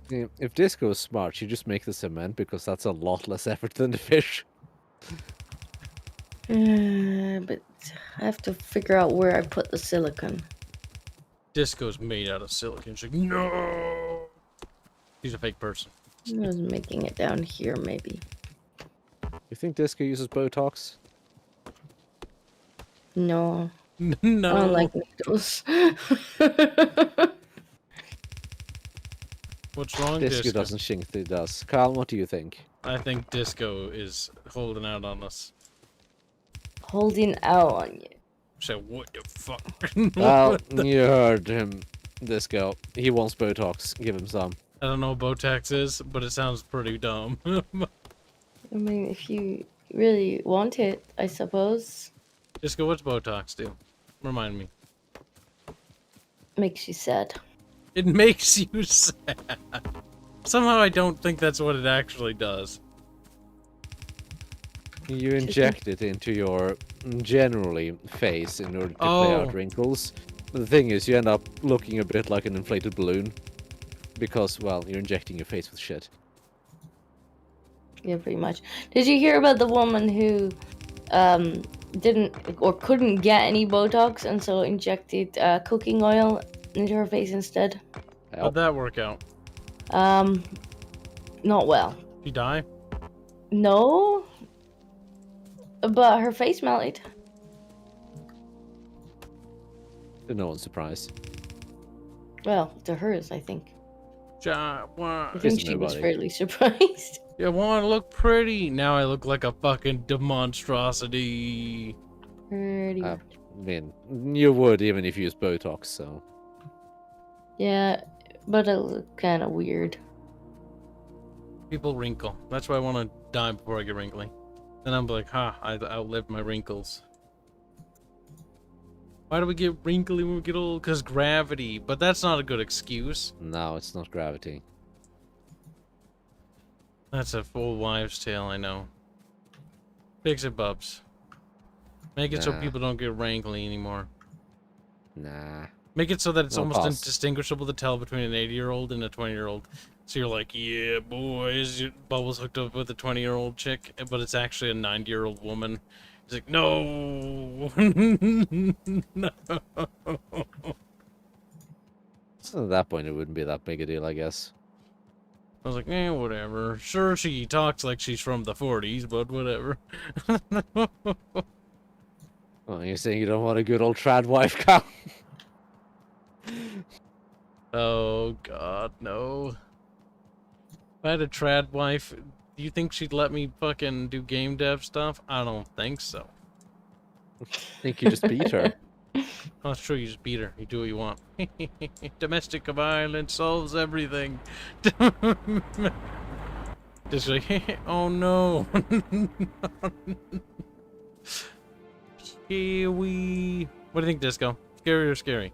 Yeah, if Disco is smart, she just make the cement because that's a lot less effort than the fish. But I have to figure out where I put the silicon. Disco's made out of silicon. She's like, no! She's a fake person. I was making it down here, maybe. You think Disco uses Botox? No, No. I don't like needles. What's wrong, Disco Disco? doesn't think it does. Carl, what do you think? I think Disco is holding out on us. Holding out on you. So what the fuck? Well, you heard him, Disco. He wants Botox. Give him some. I don't know what Botox is, but it sounds pretty dumb. I mean, if you really want it, I suppose. Disco, what's Botox do? Remind me. Makes you sad. It makes you sad. Somehow I don't think that's what it actually does. You inject it into your generally face in order to play out wrinkles. But the thing is, you end up looking a bit like an inflated balloon. Because, well, you're injecting your face with shit. Yeah, pretty much. Did you hear about the woman who didn't or couldn't get any Botox and so injected cooking oil into her face instead? How'd that work out? Not well. She die? No, but her face melted. To no one's surprise. Well, to hers, I think. I think Isn't she was nobody. fairly surprised. You want to look pretty? Now I look like a fucking demonstrosity. Pretty I much. mean, you would even if you used Botox, so. Yeah, but it looked kind of weird. People wrinkle. That's why I want to die before I get wrinkly. Then I'm like, I outlived my wrinkles. Why do we get wrinkly when we get old? Because gravity. But that's not a good excuse. No, it's not gravity. That's a full wives' tale, I know. Fix it, Bubs. Make it so Nah. people don't get wrinkly anymore. Nah. Make it so that it's No almost cost. indistinguishable to tell between an 80-year-old and a 20-year-old. So you're like, yeah, boys, Bubbles hooked up with a 20-year-old chick, but it's actually a 90-year-old woman. He's like, no, no. So at that point, it wouldn't be that big a deal, I guess. I was like, whatever. Sure, she talks like she's from the 40s, but whatever. Oh, you're saying you don't want a good old trad wife, cow? Oh, God, no. If I had a trad wife, do you think she'd let me fucking do game dev stuff? I don't think so. I think you just beat her. Oh, it's true, you just beat her. You do what you want. Domestic violence solves everything. Just like, oh no. Kiwi. What do you think, Disco? Scary or scary?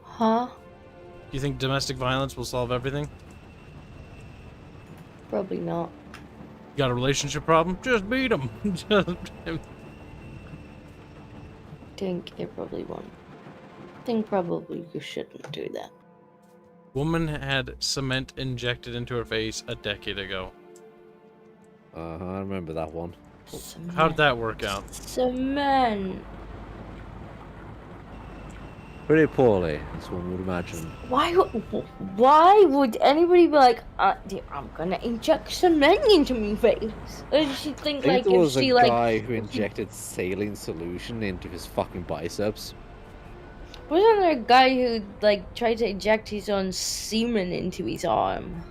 Huh? Do you think domestic violence will solve everything? Probably not. You got a relationship problem? Just beat him. Think it probably won't. Think probably you shouldn't do that. Woman had cement injected into her face a decade ago. I remember that one. How did that work out? Cement. Pretty poorly, as one would imagine. Why would anybody be like, I'm gonna inject cement into my face? Or did she I think think like there if was a she like guy who injected saline solution into his fucking biceps. wasn't there a guy who like tried to inject his own semen into his arm?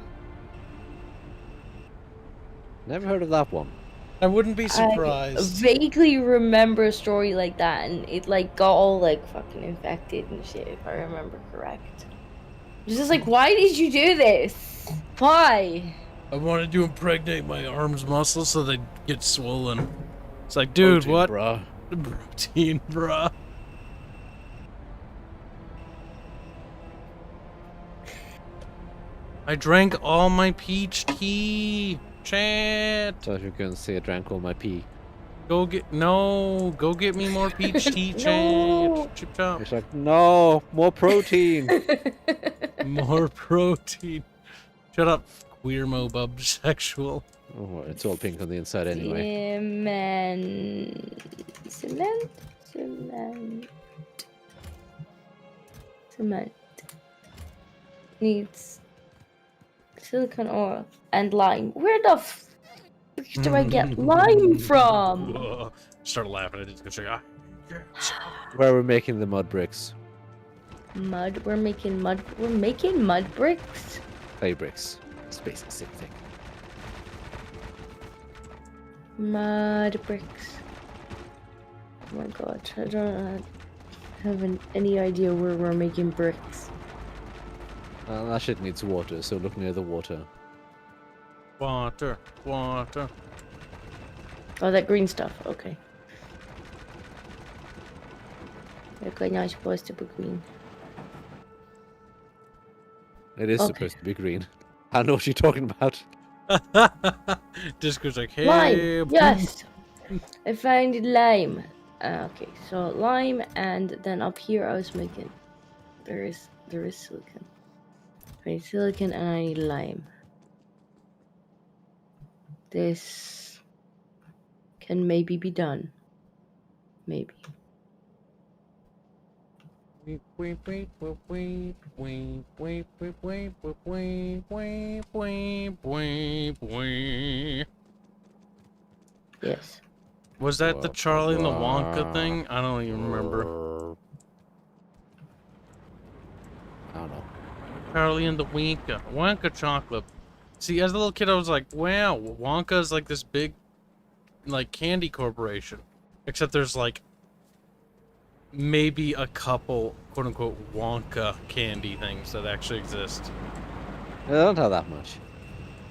Never heard of that one. I wouldn't be I surprised. vaguely remember a story like that, and it like got all like fucking infected and shit, if I remember correct. It's just like, why did you do this? Why? I wanted to impregnate my arms muscles so they get swollen. It's like, dude, Protein, what? bruh. Protein, bruh. I drank all my peach tea. Chat. Thought you were going to say I drank all my pee. Go get me more peach tea, chat. No. Chip chop. It's like, no, more protein. More protein. Shut up, queermo bub sexual. Oh, well, it's all pink on the inside anyway. Cement needs silicone oil and lime. Where the frick do I get lime from? Ugh. Started laughing. I just go check. Yes. Where we're making the mud bricks. Mud. We're making mud. We're making mud bricks. Clay bricks. It's basically the same thing. Mud bricks. Oh my god, I don't have any idea where we're making bricks. That shit needs water, so look near the water. Water, water. Oh, that green stuff. Okay. Okay, now it's supposed to be green. It is Okay. supposed to be green. I know what you're talking about. Disco's like, hey. Lime! Yes! I found lime. Okay, so lime, and then up here I was making... There is silicon. I need silicon and I need lime. This can maybe be done. Maybe. Yes. Was that the Charlie and the Wonka thing? I don't even remember. I don't know. Charlie and the Wonka chocolate. See, as a little kid, I was like, wow, Wonka's like this big, like, candy corporation. Except there's, like, maybe a couple, quote-unquote, Wonka candy things that actually exist. I don't have that much.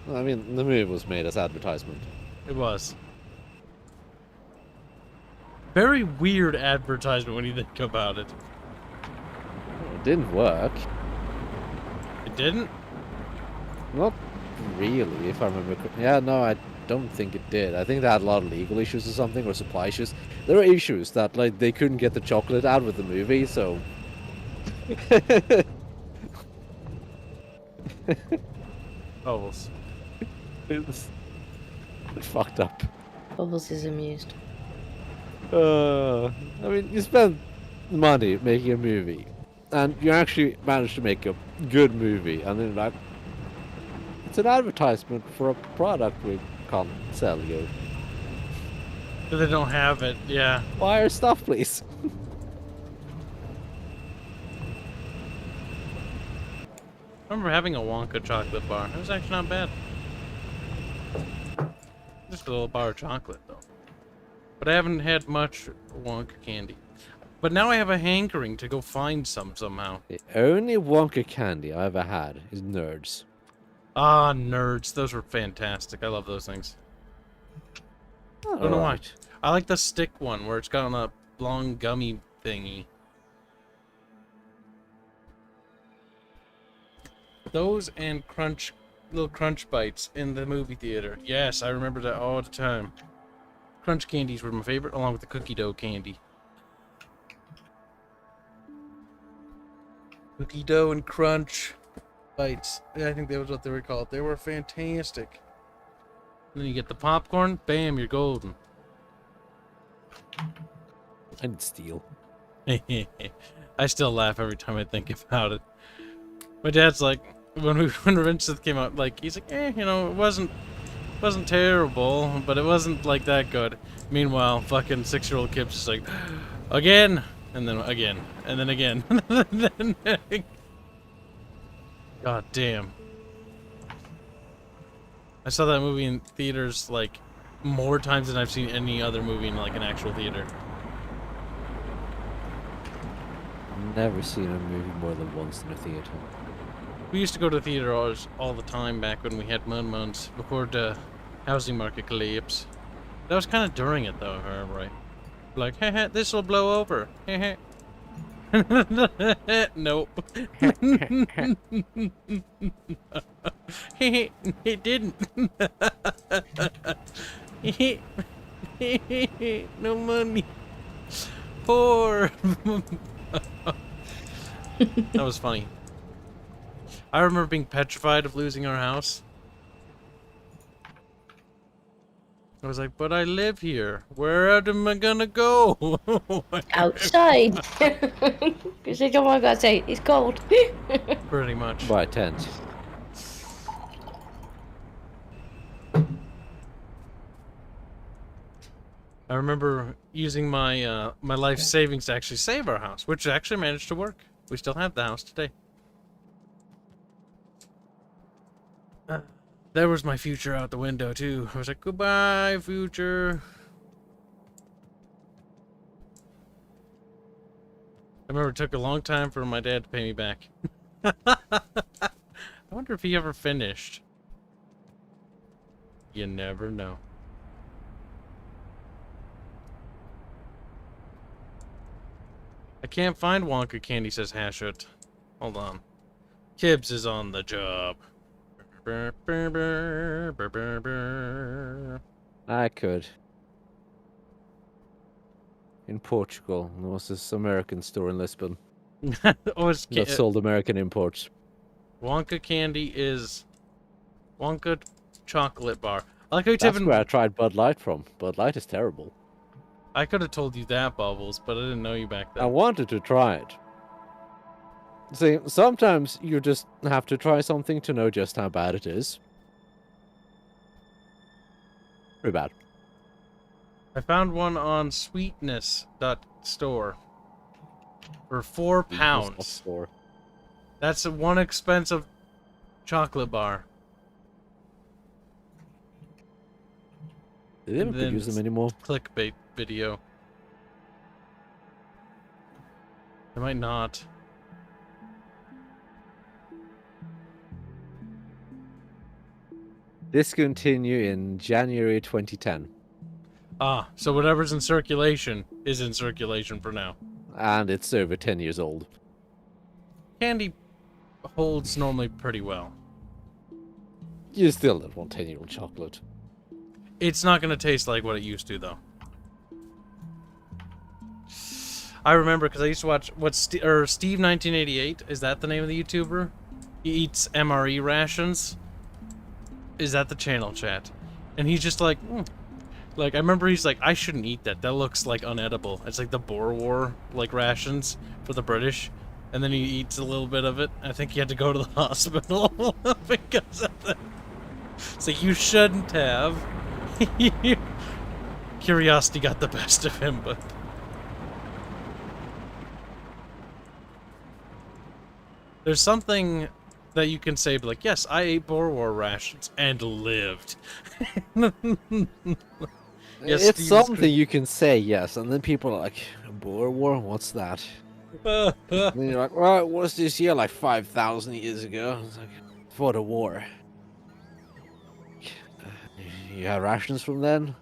I mean, the movie was made as advertisement. It was. Very weird advertisement when you think about it. It didn't work. It didn't? Not really, if I remember. Yeah, no, I don't think it did. I think they had a lot of legal issues or something, or supply issues. There were issues that, like, they couldn't get the chocolate out with the movie, so... Bubbles. It's fucked up. Bubbles is amused. I mean, you spend money making a movie, and you actually manage to make a good movie, and then like, it's an advertisement for a product we can't sell you. But they don't have it, yeah. Buy our stuff, please. I remember having a Wonka chocolate bar. It was actually not bad. Just a little bar of chocolate, though. But I haven't had much Wonka candy. But now I have a hankering to go find some somehow. The only Wonka candy I ever had is Nerds. Ah, Nerds. Those were fantastic. I love those things. I don't know why. I like the stick one where it's got on a long gummy thingy. Those and little crunch bites in the movie theater. Yes, I remember that all the time. Crunch candies were my favorite, along with the cookie dough candy. Cookie dough and crunch bites. Yeah, I think that was what they were called. They were fantastic. And then you get the popcorn, bam, you're golden. And steel. I still laugh every time I think about it. My dad's like, when Revenge Sith came out, like, he's like, you know, it wasn't terrible, but it wasn't like that good. Meanwhile, fucking 6-year-old Kibs is like, again, and then again, and then again. God damn. I saw that movie in theaters like more times than I've seen any other movie in like an actual theater. Never seen a movie more than once in a theater. We used to go to theaters all the time back when we had months before the housing market collapse. That was kind of during it though, if I remember right. Like, heh, this will blow over. Heh. Nope. It didn't. No money. Poor. That was funny. I remember being petrified of losing our house. I was like, but I live here. Where am I gonna go? Outside. Because they don't want to go outside. It's cold. Pretty much. Buy a tent. I remember using my my life savings to actually save our house, which actually managed to work. We still have the house today. There was my future out the window too. I was like, goodbye, future. I remember it took a long time for my dad to pay me back. I wonder if he ever finished. You never know. I can't find Wonka candy, says Hashut. Hold on. Kibs is on the job. I could. In Portugal, there was this American store in Lisbon Oh, it's that sold American imports. Wonka candy is Wonka chocolate bar. I like how you That's where I tried Bud Light from. Bud Light is terrible. I could have told you that, Bubbles, but I didn't know you back then. I wanted to try it. See, sometimes you just have to try something to know just how bad it is. Pretty bad. I found one on sweetness.store for £4. Store. That's one expensive chocolate bar. They didn't Then produce them anymore. Clickbait video. They might not. Discontinue in January 2010. Ah, so whatever's in circulation is in circulation for now. And it's over 10 years old. Candy holds normally pretty well. You still don't want 10-year-old chocolate. It's not going to taste like what it used to, though. I remember because I used to watch Steve 1988. Is that the name of the YouTuber? He eats MRE rations. Is that the channel, chat? And he's just like, like, I remember he's like, I shouldn't eat that. That looks like unedible. It's like the Boer War like rations for the British. And then he eats a little bit of it. I think he had to go to the hospital because of that. It's like, you shouldn't have. Curiosity got the best of him, but... There's something that you can say, like, yes, I ate Boer War rations and lived. Yes, it's Steve's something good. you can say, yes, and then people are like, Boer War? What's that? And then you're like, well, it was this year like 5,000 years ago. It's like, for the war. You had rations from then?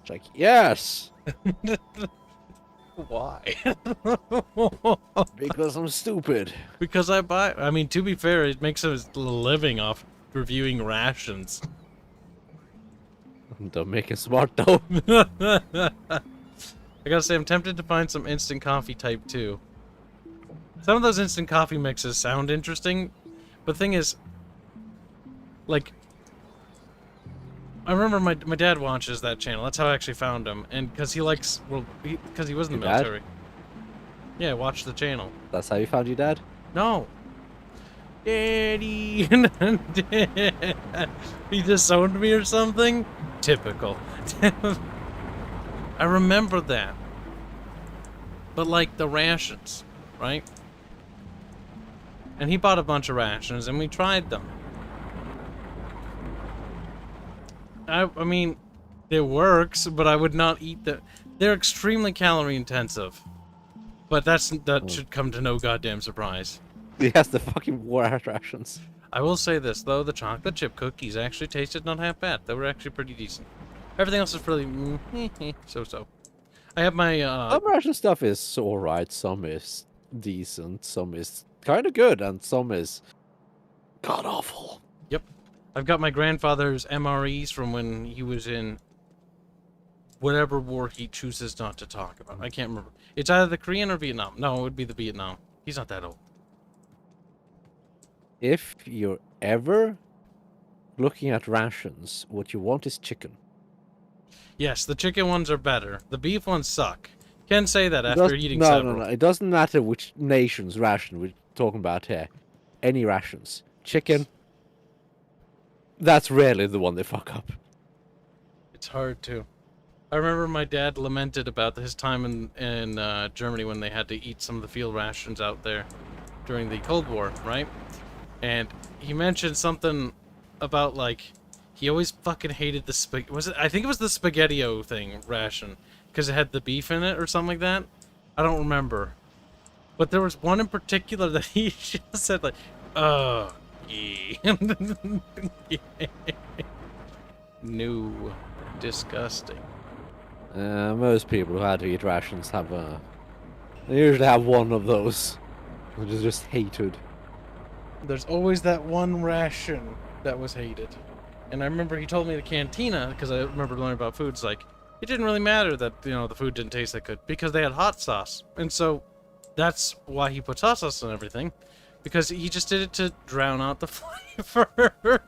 It's like, yes! Why? Because I'm stupid. Because I mean, to be fair, it makes a living off reviewing rations. Don't make it smart though. I gotta say, I'm tempted to find some instant coffee type too. Some of those instant coffee mixes sound interesting, but the thing is, like, I remember my dad watches that channel. That's how I actually found him, and because he likes, well, because he was in the Your dad? military. Yeah, watch the channel. That's how you found your dad? No. Daddy. He disowned me or something? Typical. I remember that. But like the rations, right? And he bought a bunch of rations and we tried them. I mean, it works, but I would not eat them. They're extremely calorie intensive. But that should come to no goddamn surprise. Yes, the fucking war rations. I will say this, though, the chocolate chip cookies actually tasted not half bad. They were actually pretty decent. Everything else is pretty so-so. I have my, Some ration stuff is alright, some is decent, some is kind of good, and some is god-awful. Yep. I've got my grandfather's MREs from when he was in whatever war he chooses not to talk about. I can't remember. It's either the Korean or Vietnam. No, it would be the Vietnam. He's not that old. If you're ever looking at rations, what you want is chicken. Yes, the chicken ones are better. The beef ones suck. Can say that after eating several. No. It doesn't matter which nation's ration we're talking about here. Any rations. Chicken, that's rarely the one they fuck up. It's hard to. I remember my dad lamented about his time in Germany when they had to eat some of the field rations out there during the Cold War, right? And he mentioned something about, like, he always fucking hated the I think it was the Spaghetti-O thing ration, because it had the beef in it or something like that. I don't remember. But there was one in particular that he just said, like, oh, yeah. No. Disgusting. Most people who had to eat rations have they usually have one of those, which is just hated. There's always that one ration that was hated. And I remember he told me the cantina, because I remember learning about foods, like, it didn't really matter that, you know, the food didn't taste that good, because they had hot sauce. And so, that's why he puts hot sauce on everything, because he just did it to drown out the flavor.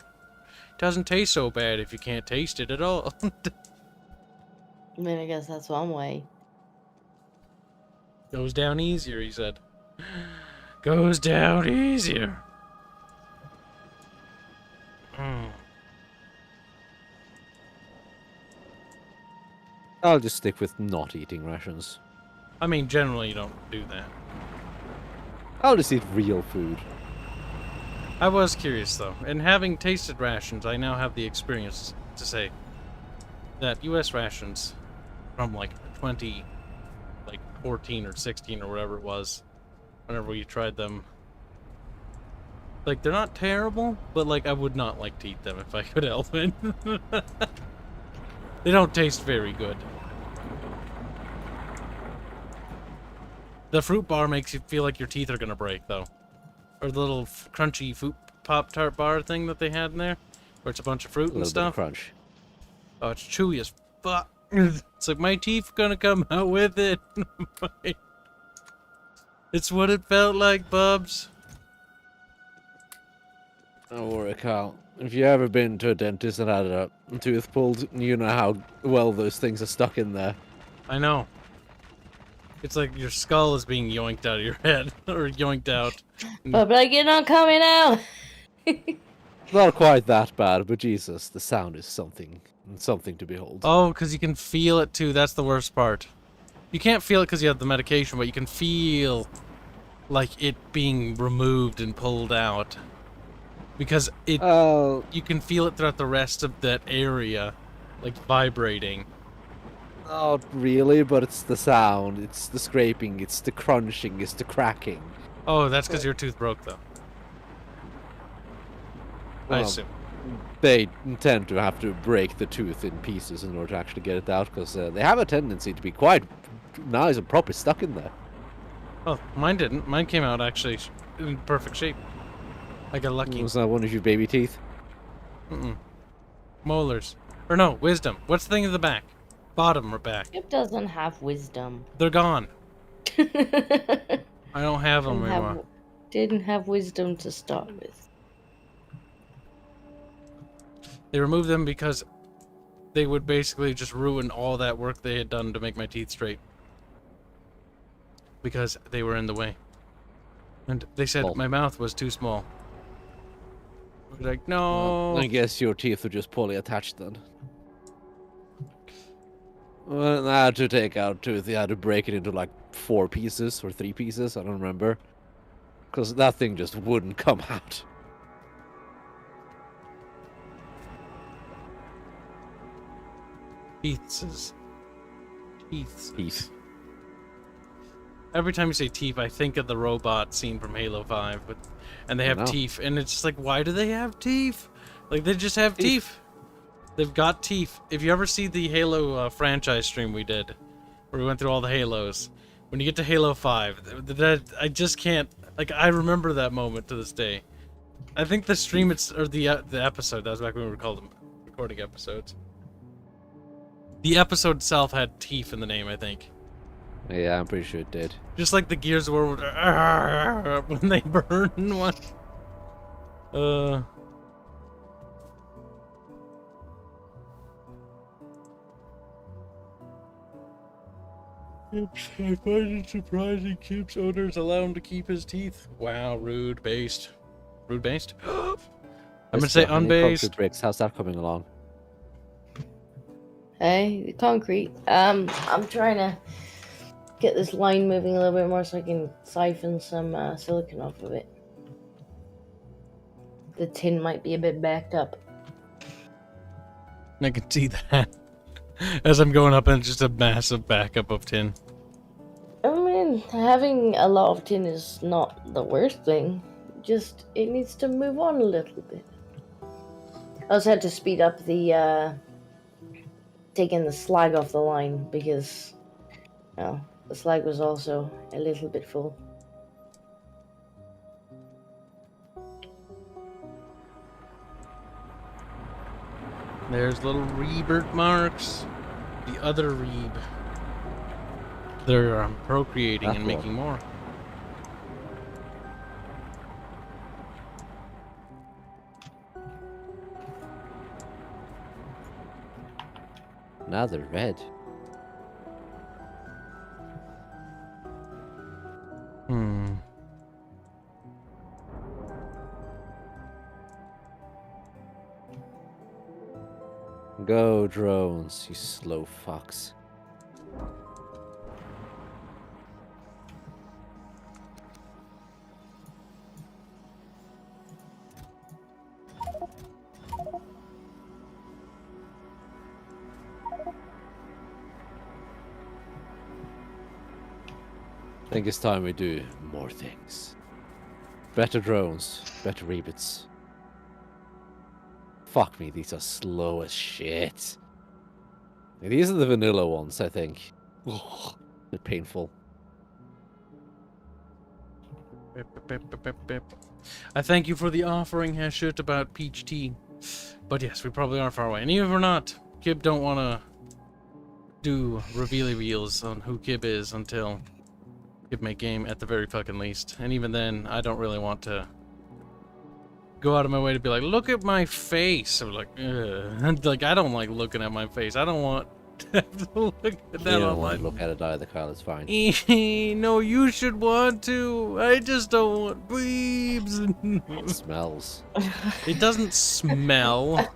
Doesn't taste so bad if you can't taste it at all. I mean, I guess that's one way. Goes down easier, he said. goes down easier. I'll just stick with not eating rations. I mean, generally you don't do that. I'll just eat real food. I was curious though, and having tasted rations, I now have the experience to say that U.S. rations from like 14 or 16 or whatever it was, whenever we tried them, like they're not terrible, but like I would not like to eat them if I could help it. They don't taste very good. The fruit bar makes you feel like your teeth are gonna break though. Or the little crunchy fruit Pop-Tart bar thing that they had in there, where it's a bunch of fruit and stuff. Crunch. Oh, it's chewy as fuck. It's like my teeth gonna come out with it. It's what it felt like, Bubs. Don't worry, Carl. If you ever been to a dentist and had a tooth pulled, you know how well those things are stuck in there. I know. It's like your skull is being yoinked out of your head, or yoinked out. But like, you're not coming out. Not quite that bad, but Jesus, the sound is something to behold. Oh, because you can feel it too. That's the worst part. You can't feel it because you have the medication, but you can feel like it being removed and pulled out. Because it, you can feel it throughout the rest of that area, like vibrating. Not really, but it's the sound, it's the scraping, it's the crunching, it's the cracking. Oh, that's because your tooth broke, though. I assume. They tend to have to break the tooth in pieces in order to actually get it out, because they have a tendency to be quite nice and properly stuck in there. Oh, mine didn't. Mine came out actually in perfect shape. I got lucky. Was that one of your baby teeth? Molars. Or no, wisdom. What's the thing at the back? Bottom or back? It doesn't have wisdom. They're gone. I don't have them anymore. Didn't have wisdom to start with. They removed them because they would basically just ruin all that work they had done to make my teeth straight. Because they were in the way. And they said my mouth was too small. I was like, no. Well, I guess your teeth were just poorly attached then. Well, I had to take out tooth. You had to break it into like 4 pieces or 3 pieces. I don't remember. Because that thing just wouldn't come out. Teeths. Teeth. Every time you say teeth, I think of the robot scene from Halo 5. And they have teeth. And it's just like, why do they have teeth? Like, they just have teeth. They've got teeth. If you ever see the Halo franchise stream we did, where we went through all the Halos, when you get to Halo 5, I just can't... Like, I remember that moment to this day. I think the stream, or the episode, that was back when we were called them recording episodes. The episode itself had teeth in the name, I think. Yeah, I'm pretty sure it did. Just like the Gears of War when they burn one. I find it surprising Kibs owners allow him to keep his teeth. Wow, rude based. Rude based? I'm gonna say unbased. Bricks. How's that coming along? Hey, the concrete. I'm trying to get this line moving a little bit more so I can siphon some silicon off of it. The tin might be a bit backed up. I can see that. As I'm going up, and it's just a massive backup of tin. I mean, having a lot of tin is not the worst thing. Just, it needs to move on a little bit. I also had to speed up the, taking the slag off the line because, well, the slag was also a little bit full. There's little rebirth marks. The other Rebe. They're procreating and making more. Now they're red. Go, drones, you slow fucks. I think it's time we do more things. Better drones, better rebits. Fuck me, these are slow as shit. These are the vanilla ones, I think. Ugh, they're painful. I thank you for the offering, Hashut, about peach tea. But yes, we probably are far away. And even if we're not, Kib don't want to do reveals on who Kib is until Kib make game at the very fucking least. And even then, I don't really want to go out of my way to be like, look at my face. I'm like, ugh. Like, I don't like looking at my face. I don't want to have to look at that You don't online. want to look at it either, Kyle, it's fine. No, you should want to. I just don't want bleeps. It smells. It doesn't smell.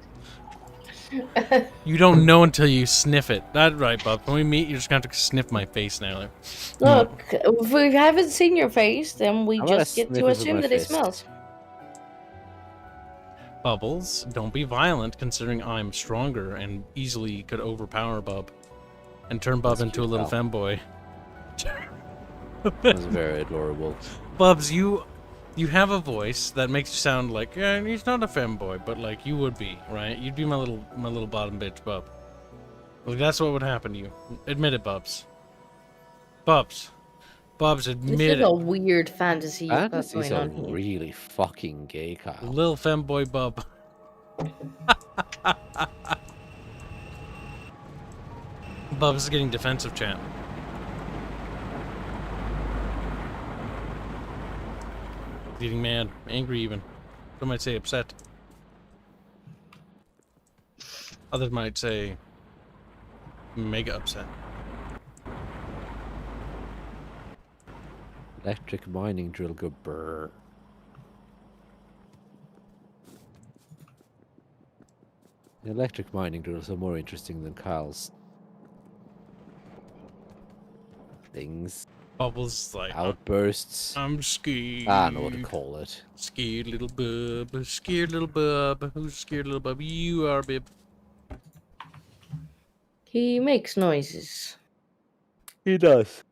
You don't know until you sniff it. That's right, Bub. When we meet, you're just going to have to sniff my face now. Like, Look, if we haven't seen your face, then we How about just I get sniff to it with assume my that it fist? smells. Bubbles, don't be violent, considering I'm stronger and easily could overpower Bub and turn Bub That's into a cute, little pal. femboy. That's very adorable. Bubs, you have a voice that makes you sound like, yeah, he's not a femboy, but like you would be, right? You'd be my little bottom bitch, Bub. Like that's what would happen to you. Admit it, Bubs. Bubs, This admit is it. a weird fantasy you've got Fantasies going are on here. really fucking gay, Kyle. Lil femboy Bub. Bubs is getting defensive, champ. Getting mad, angry even. Some might say upset. Others might say mega upset. Electric mining drill go brrr. The electric mining drills are more interesting than Kyle's things. Bubbles like Outbursts. I'm scared. I don't know what to call it. Scared little bub. Scared little bub. Who's scared little bub? You are, bib. He makes noises. He does.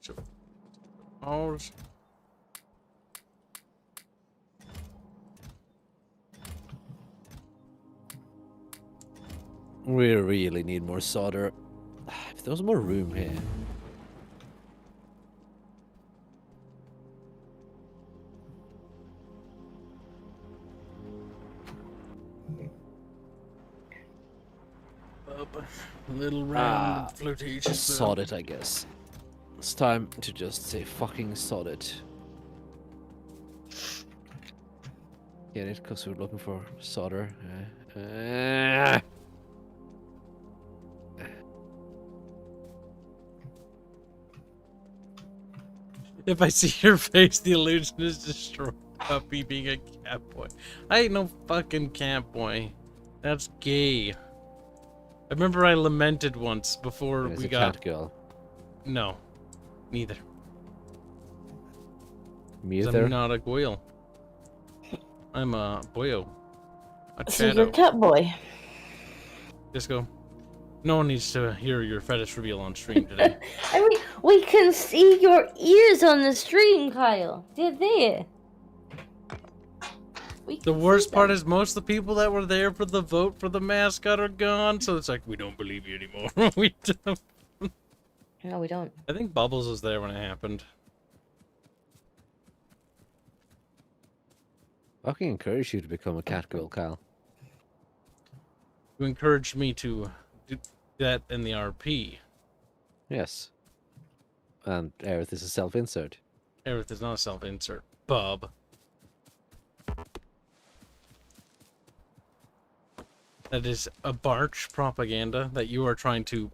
So, ours. We really need more solder. If there was more room here. Bub. Little round flirtatious Sod it, I guess. It's time to just say fucking sod it. Get it? Because we're looking for solder. If I see your face, the illusion is destroyed. Puppy being a cat boy. I ain't no fucking cat boy. That's gay. I remember I lamented once before It's we a got. cat girl. No, neither. Me 'Cause either. I'm not a goyle. I'm a boyo. A So you're shadow. cat boy. Disco. No one needs to hear your fetish reveal on stream today. I mean, we can see your ears on the stream, Kyle. They're there. We The can worst see part them. is most of the people that were there for the vote for the mascot are gone, so it's like, we don't believe you anymore. We don't. No, we don't. I think Bubbles was there when it happened. Fucking encourage you to become a cat girl, Kyle. You encouraged me to do that in the RP. Yes. And Aerith is a self-insert. Aerith is not a self-insert. Bub. That is a barch propaganda that you are trying to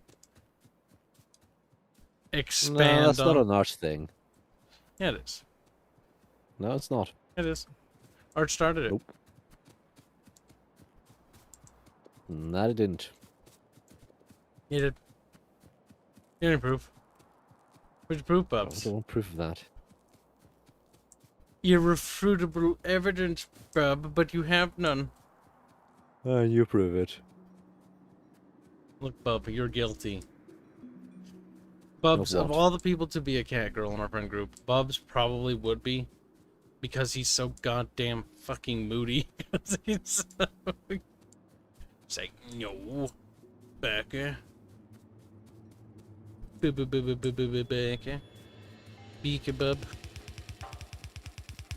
No, expand that's not on. an Arch thing. Yeah, it is. No, it's not. It is. Arch started it. Nope. No, it didn't. You did. You didn't prove. Where's your proof, I Bubs? don't want proof of that. Irrefutable evidence, Bub, but you have none. You prove it. Look, Bub, you're guilty. Bubs, of what? all the people to be a cat girl in our friend group, Bubs probably would be. Because he's so goddamn fucking moody. He's like, no. Becca. Becca. Beelzebub.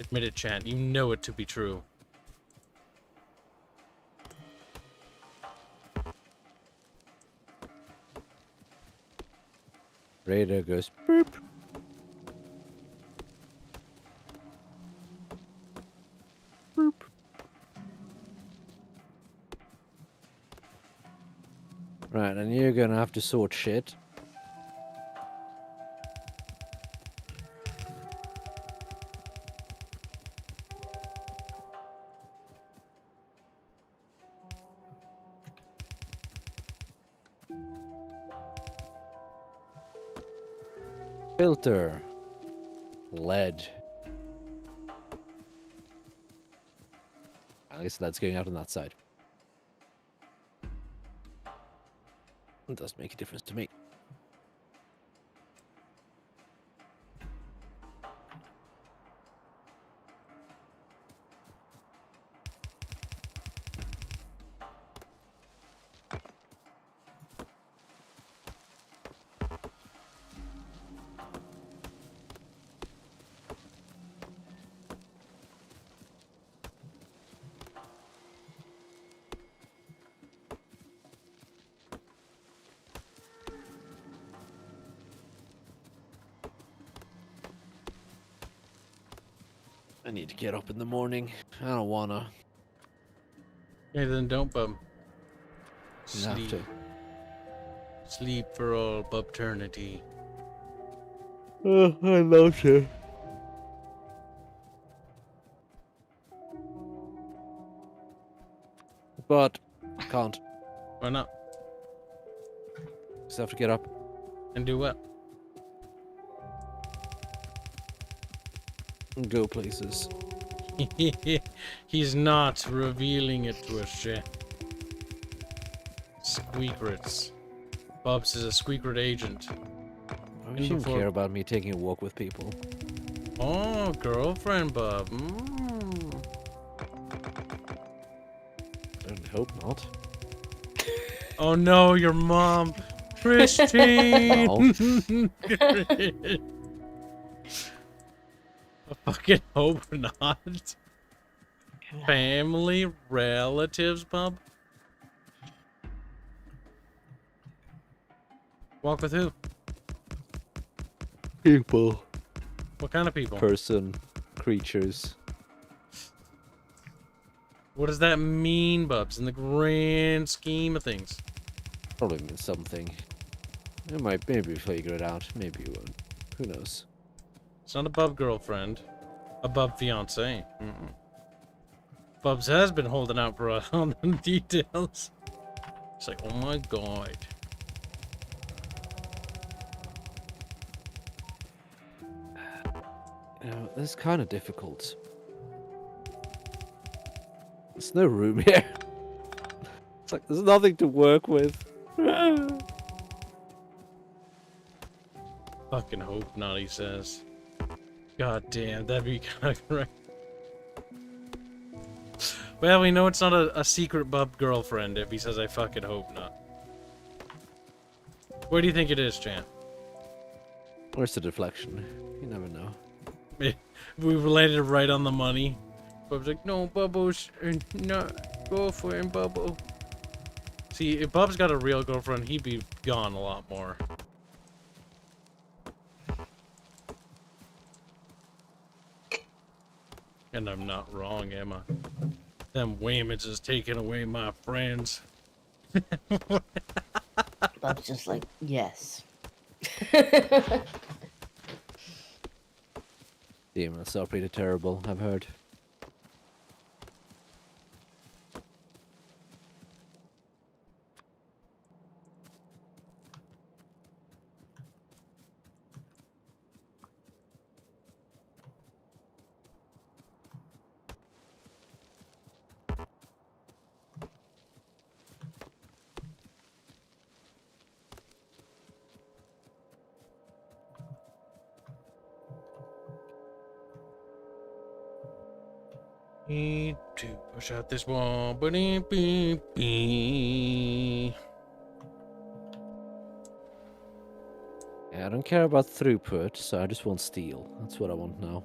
Admit it, chat. You know it to be true. Radar goes boop. Boop. Right, and you're gonna have to sort shit. Filter. Lead. At least lead's going out on that side. It does make a difference to me. I need to get up in the morning. I don't wanna. Yeah, then don't, Bub. You have to. Sleep for all bubternity. Oh, I love to. But I can't. Why not? Just have to get up. And do what? And go places. He's not revealing it to us yet. Squeakrets. Bubs is a squeakret agent. Why would you even care about me taking a walk with people? Oh, girlfriend Bub. Mm. I hope not. Oh no, your mom. Christine! I fucking hope not. Family, relatives, Bub? Walk with who? People. What kind of people? Person. Creatures. What does that mean, Bubs, in the grand scheme of things? Probably means something. It might maybe figure it out. Maybe you won't. Who knows? It's not a Bub girlfriend. A Bub fiance. Bubs has been holding out for us on the details. It's like, oh my god. You know, this is kind of difficult. There's no room here. It's like there's nothing to work with. Fucking hope not, he says. God damn, that'd be kind of correct. Well, we know it's not a secret Bub girlfriend if he says I fucking hope not. Where do you think it is, Chan? Where's the deflection? You never know. We related it right on the money. Bub's like, no, Bubbles, no, girlfriend, Bubble. See, if Bub's got a real girlfriend, he'd be gone a lot more. And I'm not wrong, am I? Them Waymans is taking away my friends. Bub's just like, yes. Demons are pretty terrible, I've heard. Need to push out this wall. Ba-dee-bee-bee. Yeah, I don't care about throughput, so I just want steel. That's what I want now.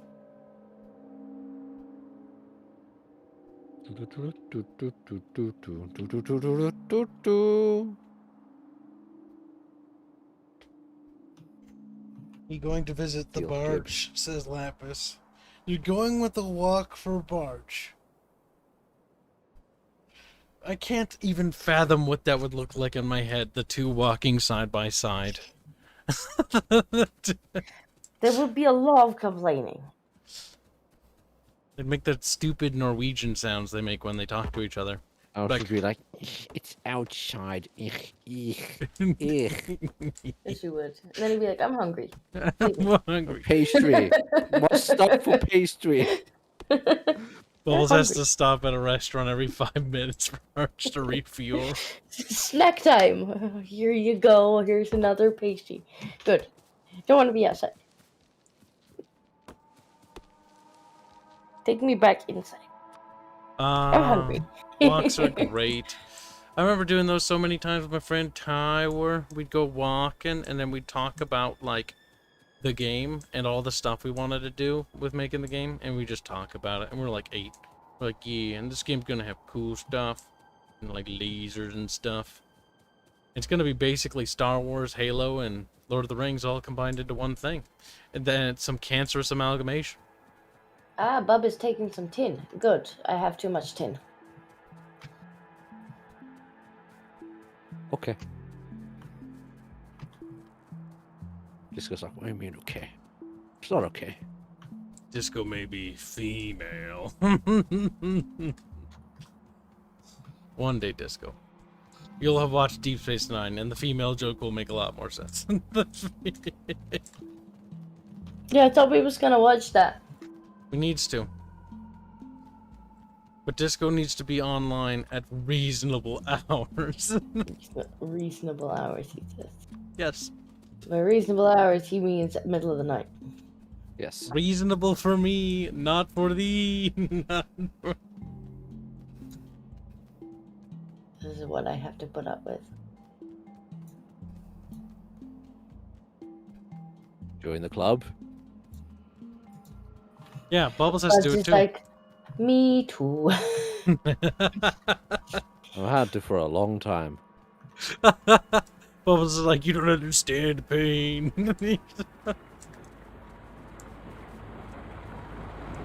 You going to visit the Feel barge, says Lapis. You're going with a walk for barge. I can't even fathom what that would look like in my head, the two walking side by side. There would be a lot of complaining. They'd make that stupid Norwegian sounds they make when they talk to each other. I Like- should be like, it's outside. Ich. Yes, you would. And then he'd be like, I'm hungry. I'm hungry. Pastry. Must stop for pastry. Bubbles has hungry. to stop at a restaurant every 5 minutes for Arch to refuel. Snack time. Here you go. Here's another pastry. Good. Don't want to be outside. Take me back inside. I'm hungry. Walks are great. I remember doing those so many times with my friend Tyler. We'd go walking and then we'd talk about like the game and all the stuff we wanted to do with making the game, and we just talk about it. And we're like 8. We're like, yeah, and this game's gonna have cool stuff and like lasers and stuff. It's gonna be basically Star Wars, Halo, and Lord of the Rings all combined into one thing. And then it's some cancerous amalgamation. Ah, Bub is taking some tin. Good. I have too much tin. Okay. Just goes like, what do you mean okay? It's not okay. Disco may be female. One day, Disco. You'll have watched Deep Space Nine, and the female joke will make a lot more sense. Yeah, I thought we was gonna watch that. We needs to. But Disco needs to be online at reasonable hours. Reasonable hours, he says. Yes. By reasonable hours, he means middle of the night. Yes. Reasonable for me, not for thee. Not for... This is what I have to put up with. Join the club. Yeah, Bubbles has to do it just too. like, me too. I've had to for a long time. Bubbles is like, you don't understand pain.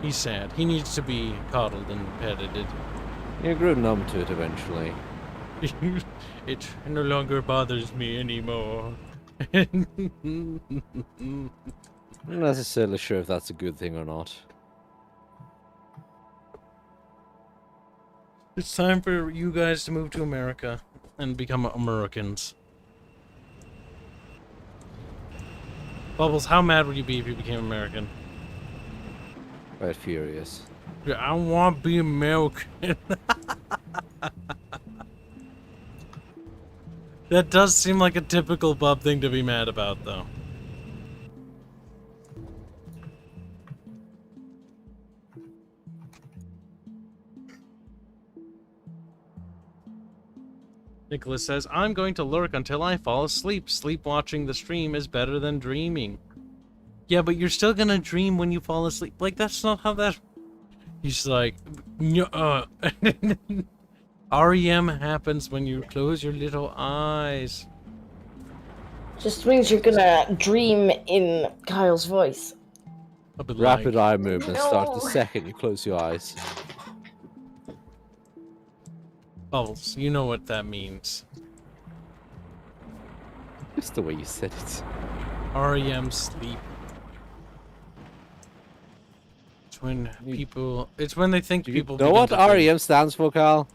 He's sad. He needs to be coddled and petted. You grew numb to it eventually. It no longer bothers me anymore. I'm not necessarily sure if that's a good thing or not. It's time for you guys to move to America and become Americans. Bubbles, how mad would you be if you became American? Quite furious. Yeah, I want to be American. That does seem like a typical Bub thing to be mad about, though. Nicholas says, I'm going to lurk until I fall asleep. Sleep watching the stream is better than dreaming. Yeah, but you're still gonna dream when you fall asleep. Like, that's not how that... He's like, REM happens when you close your little eyes. Just means you're gonna dream in Kyle's voice. I'll be Rapid like, eye movement starts the No. second you close your eyes. Bubbles, you know what that means. Just the way you said it. REM sleep. It's when people... It's when they think Do you people... know begin what to think. REM stands for, Carl?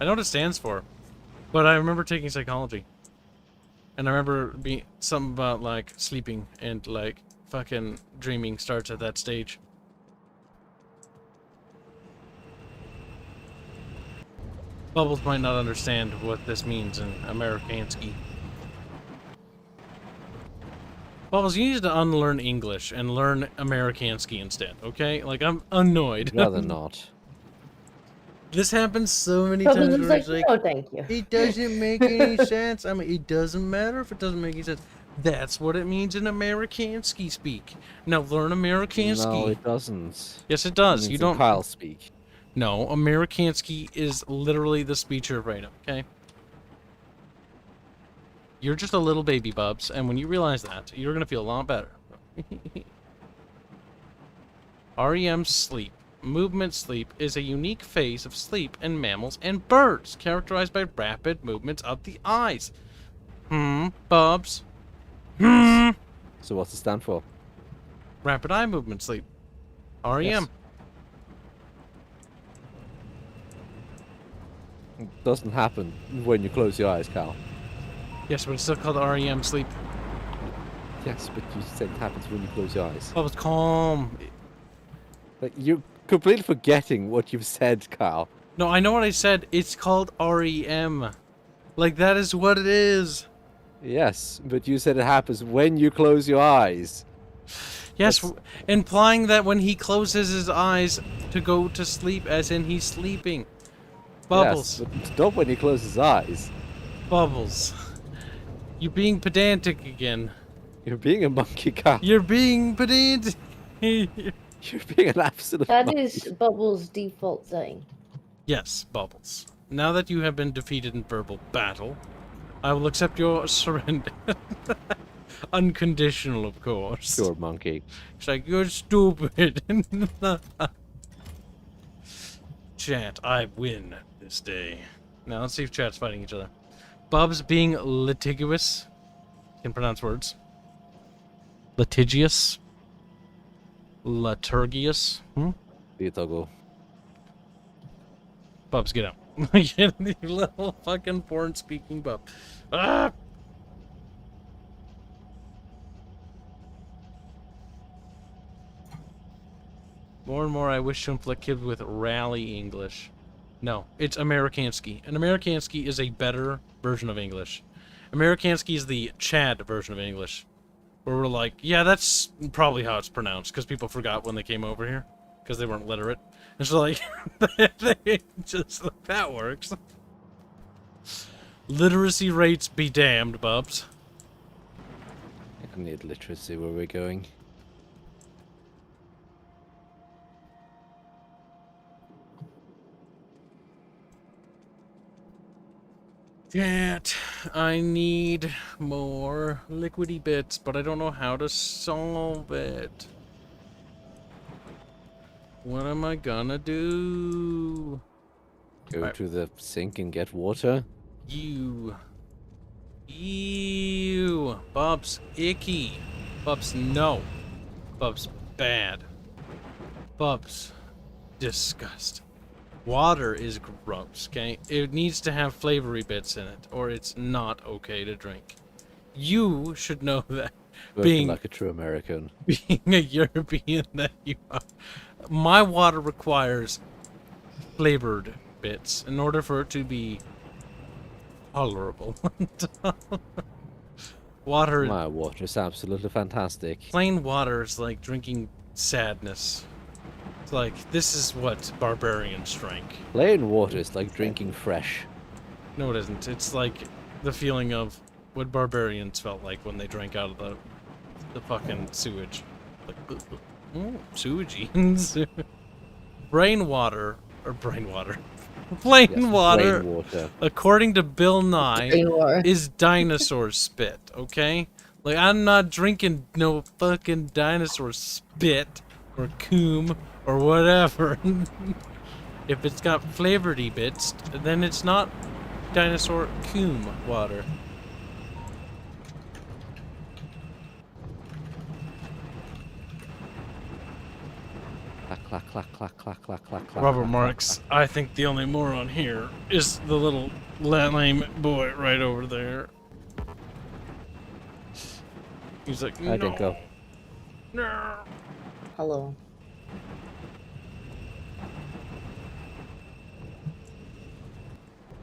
I know what it stands for. But I remember taking psychology. And I remember being something about, like, sleeping and, like, fucking dreaming starts at that stage. Bubbles might not understand what this means in Amerikansky. Bubbles, you need to unlearn English and learn Amerikansky instead, okay? Like, I'm annoyed. Rather not. This happens so many Bubbles times is where like, it's like, no, thank you. it doesn't make any sense. I mean, it doesn't matter if it doesn't make any sense. That's what it means in Amerikansky speak. Now learn Amerikansky. No, it doesn't. Yes, it does. It You means don't. Kyle speak. No, Amerikansky is literally the speech of right now, okay? You're just a little baby, Bubs, and when you realize that, you're gonna feel a lot better. REM sleep. Movement sleep is a unique phase of sleep in mammals and birds, characterized by rapid movements of the eyes. Bubs? So what's it stand for? Rapid eye movement sleep. REM. Yes. It doesn't happen when you close your eyes, Carl. Yes, but it's still called REM sleep. Yes, but you said it happens when you close your eyes. Bubbles, calm. Like, you're completely forgetting what you've said, Carl. No, I know what I said. It's called REM. Like, that is what it is. Yes, but you said it happens when you close your eyes. Yes, implying that when he closes his eyes to go to sleep, as in he's sleeping. Bubbles. Yes, but not when he closes his eyes. Bubbles. You're being pedantic again. You're being a monkey, Carl. You're being pedantic. You're being an absolute That monkey. is Bubbles' default setting. Yes, Bubbles. Now that you have been defeated in verbal battle, I will accept your surrender. Unconditional, of course. Sure, monkey. It's like, you're stupid. Chat, I win this day. Now let's see if chat's fighting each other. Bubs being litigious. Can pronounce words. Litigious. Liturgious. Toggle. Bubs, get out. You little fucking porn-speaking bub. Ah! More and more I wish to inflict Kibs with rally English. No, it's Amerikansky. And Amerikansky is a better version of English. Amerikansky is the Chad version of English. Where we're like, yeah, that's probably how it's pronounced, because people forgot when they came over here. Because they weren't literate. And so like, they just, that works. Literacy rates be damned, Bubs. I need literacy where we're going. Chat, I need more liquidy bits, but I don't know how to solve it. What am I gonna do? Go to the sink and get water. Ew. Bubs, icky. Bubs, no. Bubs, bad. Bubs, disgust. Water is gross, okay? It needs to have flavory bits in it, or it's not okay to drink. You should know that. Working like a true American. Being a European that you are. My water requires flavored bits in order for it to be tolerable. Water. My water is absolutely fantastic. Plain water is like drinking sadness. It's like, this is what barbarians drank. Plain water is like drinking fresh. No, it isn't. It's like the feeling of what barbarians felt like when they drank out of the fucking sewage. Like, sewage. Brain water. Plain water. Plain water. According to Bill Nye, is dinosaur spit, okay? Like, I'm not drinking no fucking dinosaur spit or coom or whatever. If it's got flavory bits, then it's not dinosaur coom water. Clack, clack, clack, clack, clack, clack, clack. Robert clack, Marks, clack, I think the only moron here is the little lame boy right over there. He's like, no. I didn't go. No. Hello.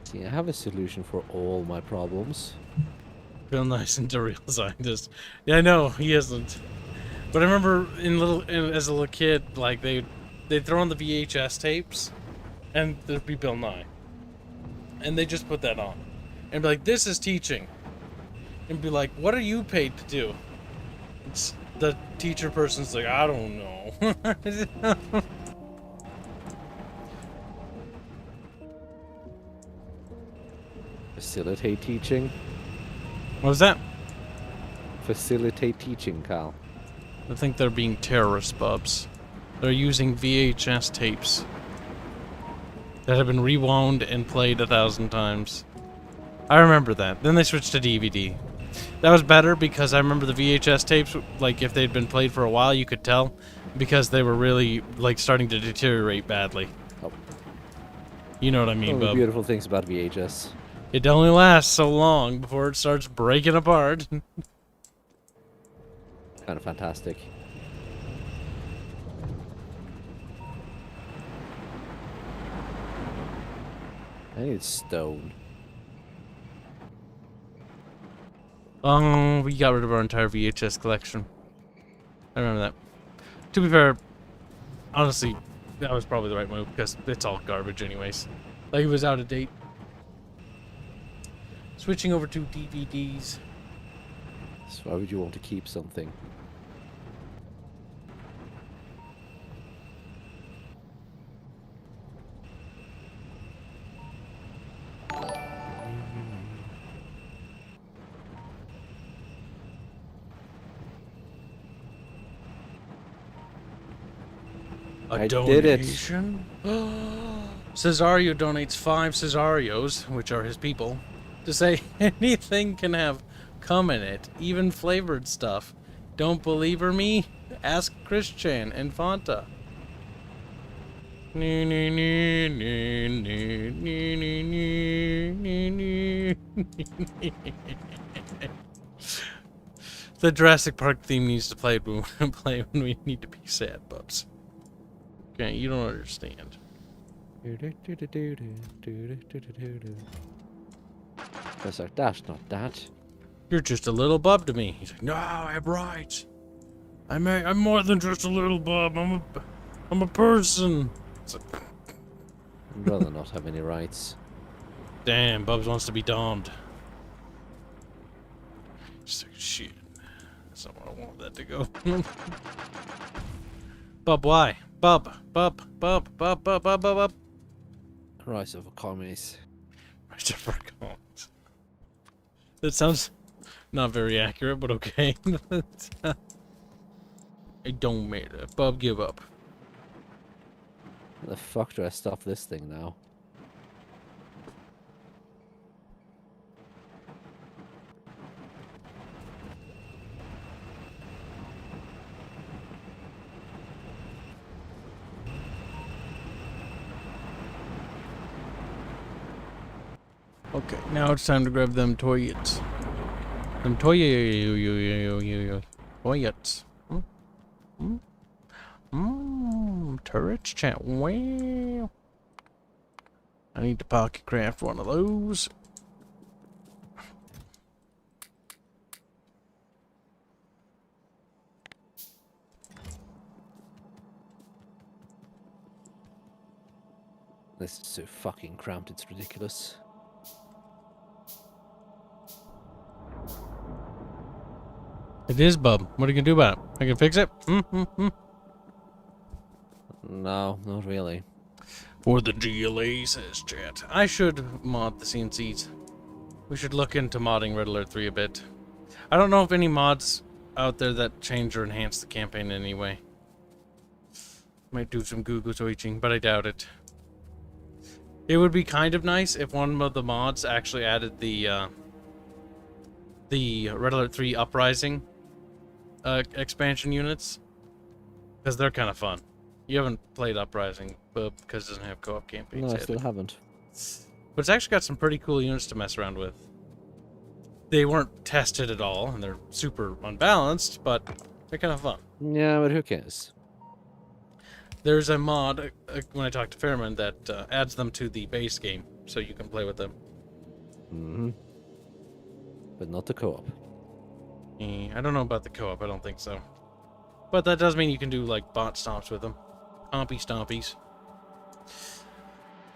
See, I have a solution for all my problems. Real nice and a real scientist. Yeah, I know he isn't. But I remember as a little kid, like they'd throw on the VHS tapes, and there'd be Bill Nye, and they just put that on, and be like, "This is teaching," and be like, "What are you paid to do?" It's the teacher person's like, "I don't know." Facilitate teaching. What was that? Facilitate teaching, Cal. I think they're being terrorist bubs. They're using VHS tapes that have been rewound and played 1,000 times. I remember that. Then they switched to DVD. That was better because I remember the VHS tapes, like if they'd been played for a while, you could tell because they were really like starting to deteriorate badly. Oh. You know what I mean, One of the bub. beautiful things about VHS. It only lasts so long before it starts breaking apart. Kind of fantastic. I need stone. We got rid of our entire VHS collection. I remember that. To be fair, honestly, that was probably the right move because it's all garbage anyways. Like, it was out of date. Switching over to DVDs. So why would you want to keep something? A I did it. donation? Cesario donates 5 Cesarios, which are his people, to say anything can have cum in it, even flavored stuff. Don't believe her me? Ask Christian and Fanta. The Jurassic Park theme needs to play when we need to be sad, bubs. Okay, you don't understand. That's like, that's not that. You're just a little bub to me. He's like, no, I'm right. I'm more than just a little bub. I'm a person. It's like, I'd rather not have any rights. damn, Bubs wants to be domed. Just like, shit. That's not where I want that to go. Bub, why? Bub. Rise of a commies. That sounds not very accurate, but okay. It don't matter. Bub, give up. How the fuck do I stop this thing now? Okay, now it's time to grab them toilets. Them toilets. Turrets chat. Well, I need to pocket craft one of those. This is so fucking cramped, it's ridiculous. It is, bub. What are you gonna do about it? I can fix it? No, not really. For the GLA, says chat. I should mod the CNCs. We should look into modding Red Alert 3 a bit. I don't know if any mods out there that change or enhance the campaign in any way. Might do some Google searching, but I doubt it. It would be kind of nice if one of the mods actually added the Red Alert 3 Uprising expansion units, because they're kind of fun. You haven't played Uprising, but because it doesn't have co-op campaigns. No, I yet. still haven't. But it's actually got some pretty cool units to mess around with. They weren't tested at all, and they're super unbalanced, but they're kind of fun. Yeah, but who cares? There's a mod, when I talked to Fairman, that adds them to the base game, so you can play with them. Mm-hmm. But not the co-op. I don't know about the co-op, I don't think so. But that does mean you can do, like, bot stomps with them. Stompy stompies.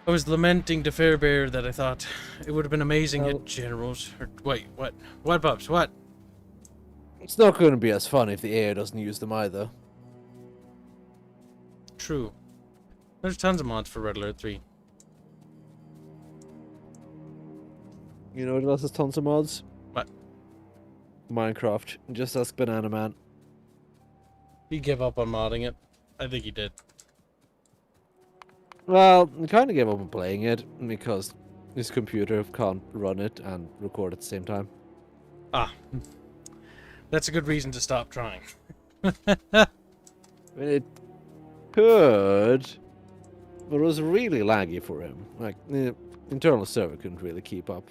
I was lamenting to Fairbear that I thought it would have been amazing at Generals. Wait, what? What, Bubs? What? It's not going to be as fun if the AI doesn't use them either. True. There's tons of mods for Red Alert 3. You know what else has tons of mods? What? Minecraft. Just ask Banana Man. He gave up on modding it. I think he did. Well, I kind of gave up on playing it because his computer can't run it and record at the same time. Ah. That's a good reason to stop trying. I mean, it could, but it was really laggy for him. Like, the internal server couldn't really keep up.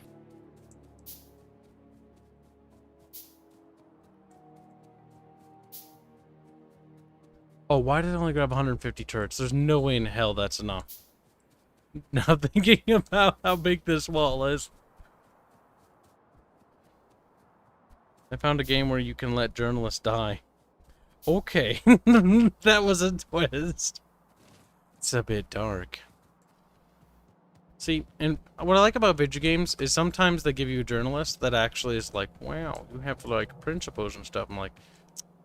Oh, why did it only grab 150 turrets? There's no way in hell that's enough. Now thinking about how big this wall is. I found a game where you can let journalists die. Okay, that was a twist. It's a bit dark. See, and what I like about video games is sometimes they give you a journalist that actually is like, wow, you have like principles and stuff. I'm like,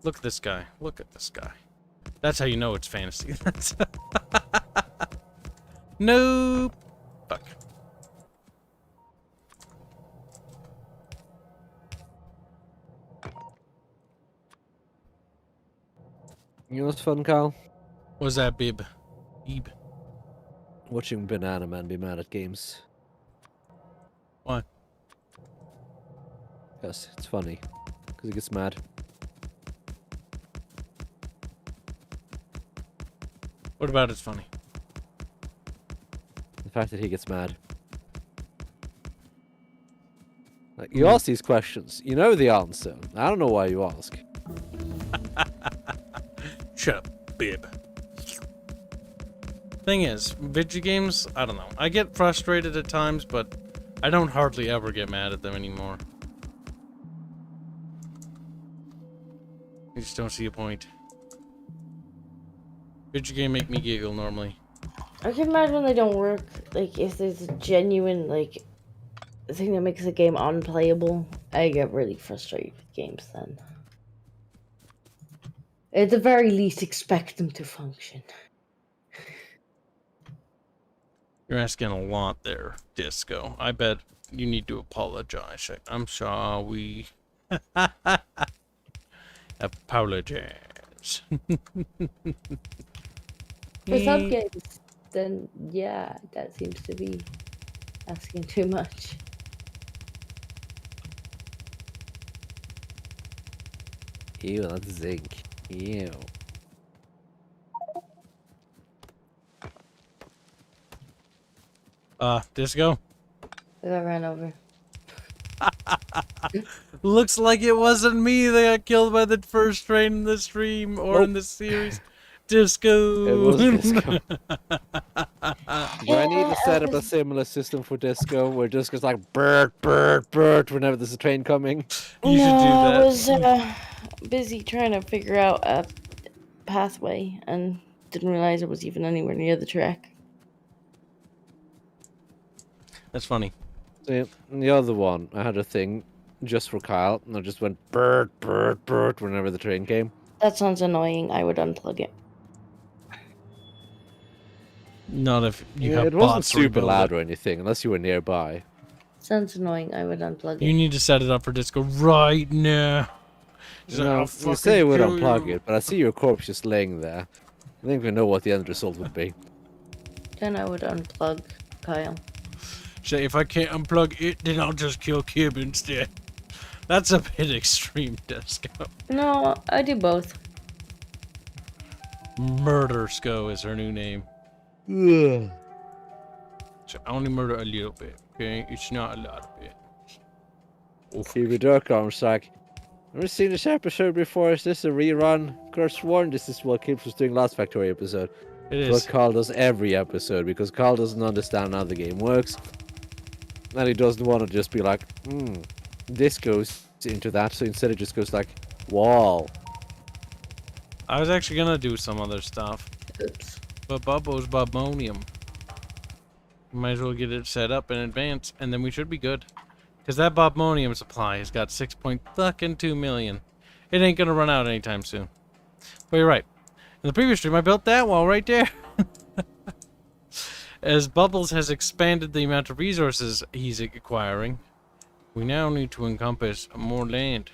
look at this guy. Look at this guy. That's how you know it's fantasy. Nope. Fuck. You know what's fun, Carl? What was that, Bib? Bib. Watching Banana Man be mad at games. Why? Yes, it's funny. Because he gets mad. What about it's funny? The fact that he gets mad. Like, you ask these questions. You know the answer. I don't know why you ask. Shut up, Bib. Thing is, video games, I don't know. I get frustrated at times, but I don't hardly ever get mad at them anymore. I just don't see a point. Video game make me giggle normally. I can imagine when they don't work. Like, if there's a genuine, like, thing that makes a game unplayable, I get really frustrated with games then. At the very least, expect them to function. You're asking a lot there, Disco. I bet you need to apologize. I'm sorry. Apologize. For some games, then yeah, that seems to be asking too much. Ew, that's zinc. Ew. Disco? I got ran over. Looks like it wasn't me that got killed by the first train in the stream or in the series. Disco. It was Disco. Do I need to set up a similar system for Disco where Disco's like bird, bird, bird whenever there's a train coming? You should do that. I was busy trying to figure out a pathway and didn't realize it was even anywhere near the track. That's funny. See, the other one, I had a thing just for Kyle, and I just went bird, bird, bird whenever the train came. That sounds annoying. I would unplug it. Not if you Yeah, have it wasn't bots super rebuild loud it. or anything, unless you were nearby. Sounds annoying. I would unplug You it. need to set it up for Disco right now. He's like, No, "I'll you fucking say you would kill unplug you." it, but I see your corpse just laying there. I think we know what the end result would be. Then I would unplug Kyle. Say, if I can't unplug it, then I'll just kill Kib instead. That's a bit extreme, Disco. No, I do both. Murder Sco is her new name. Ugh. So I only murder a little bit, okay? It's not a lot of it. TV Dark Arms like, never seen this episode before. Is this a rerun? Could have sworn this is what Kibs was doing last Factorio episode. It It's is. what Carl does every episode because Carl doesn't understand how the game works. And he doesn't want to just be like, this goes into that. So instead it just goes like, wall. I was actually gonna do some other stuff, Oops. but Bubbo's Bubmonium. Might as well get it set up in advance, and then we should be good. Because that Bubmonium supply has got 6.2 million. It ain't gonna run out anytime soon. But you're right. In the previous stream, I built that wall right there. As Bubbles has expanded the amount of resources he's acquiring, we now need to encompass more land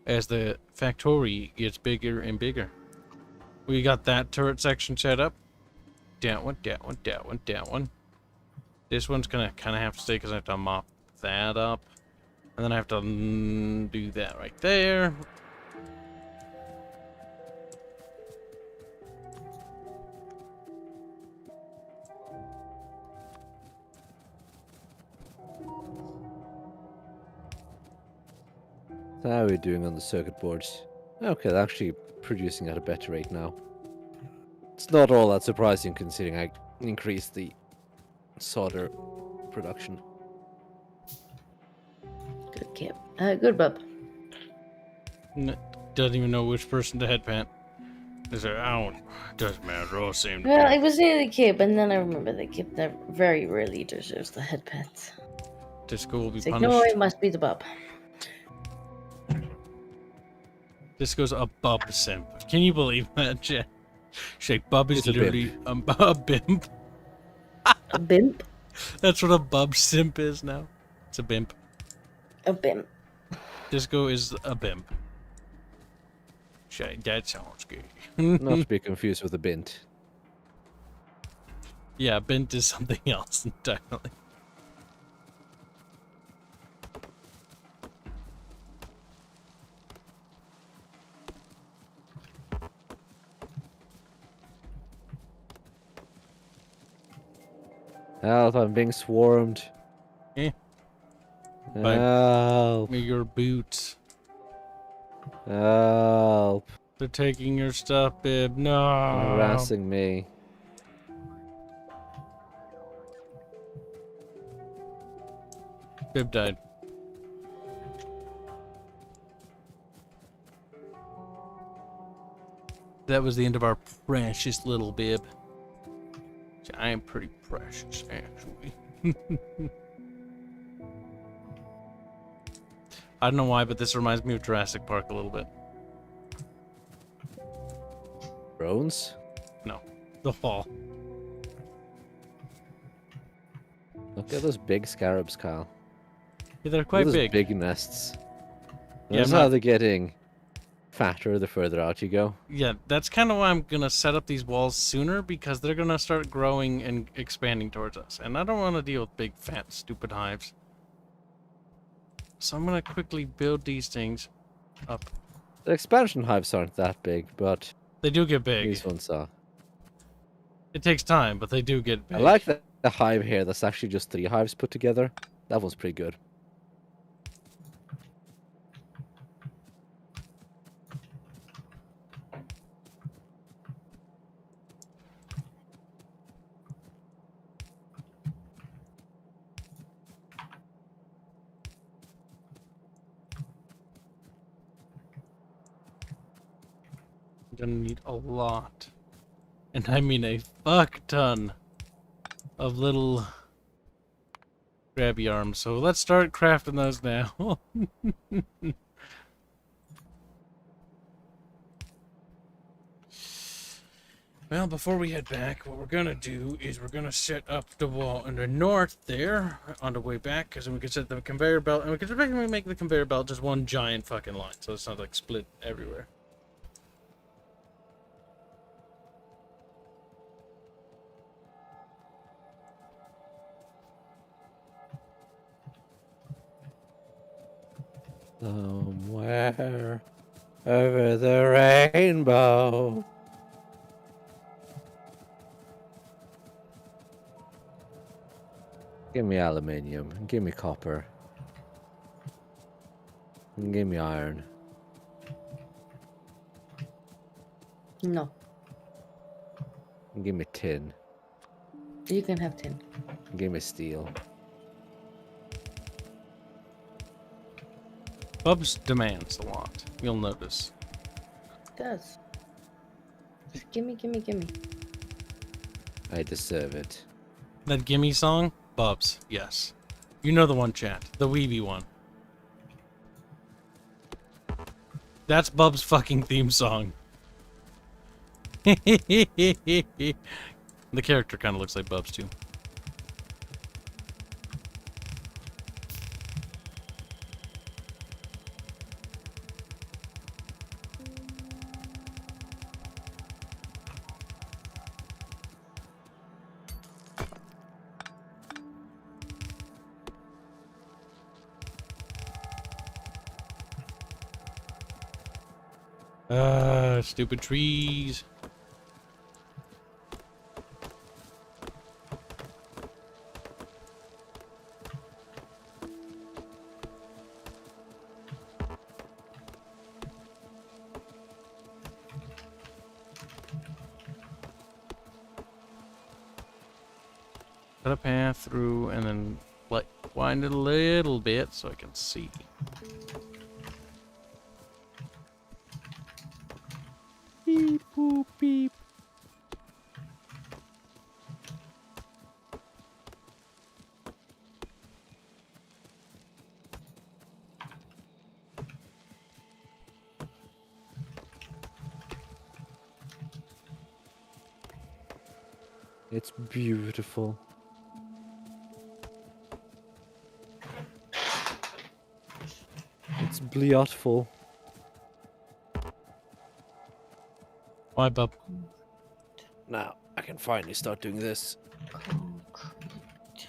as the factory gets bigger and bigger. We got that turret section set up. That one, that one, that one, that one. This one's gonna kind of have to stay because I have to mop that up. And then I have to do that right there. How are we doing on the circuit boards? Okay, they're actually producing at a better rate now. It's not all that surprising considering I increased the solder production. Good Kip. Good Bub. Doesn't even know which person to headpant. Is it? I don't. Doesn't matter. All same. Well, I was saying the Kip, and then I remember the Kip that very rarely deserves the head pet. Disco will be It's like, punished. no, it must be the Bub. Disco's a bub simp. Can you believe that, Jen? Shake Bub is He's a bimp. literally a bimp. A bimp? That's what a bub simp is now. It's a bimp. A bimp. Disco is a bimp. Shake, that sounds good. Not to be confused with a bint. Yeah, bint is something else entirely. Help, I'm being swarmed. Eh. By- Help. Your boots. Help. They're taking your stuff, Bib. No. Harassing me. Bib died. That was the end of our precious little Bib. I am pretty precious, actually. I don't know why, but this reminds me of Jurassic Park a little bit. Drones? No, the fall. Look at those big scarabs, Kyle. Yeah, they're Look at quite those big. big nests. Yeah, Notice I'm how not- they're getting fatter the further out you go. Yeah, that's kind of why I'm gonna set up these walls sooner, because they're gonna start growing and expanding towards us, and I don't want to deal with big, fat, stupid hives. So I'm gonna quickly build these things up. The expansion hives aren't that big, but They do get big. these ones are. It takes time, but they do get big. I like the hive here that's actually just 3 hives put together. That one's pretty good. I'm gonna need a lot, and I mean a fuck ton of little grabby arms. So let's start crafting those now. Well, before we head back, what we're gonna do is we're gonna set up the wall in the north there on the way back, because then we can set the conveyor belt, and we can basically make the conveyor belt just one giant fucking line, so it's not like split everywhere. Somewhere over the rainbow. Give me aluminium. Give me copper. And give me iron. No. And give me tin. You can have 10. And give me steel. Bubs demands a lot. You'll notice. It does. Just gimme, gimme, gimme. I deserve it. That gimme song? Bubs, yes. You know the one, chat. The Weeby one. That's Bub's fucking theme song. The character kind of looks like Bubs too. Stupid trees. Cut a path through and then like wind it a little bit so I can see. Beep boop beep. It's beautiful. It's beautiful. Why, Bub? Now I can finally start doing this. Concrete.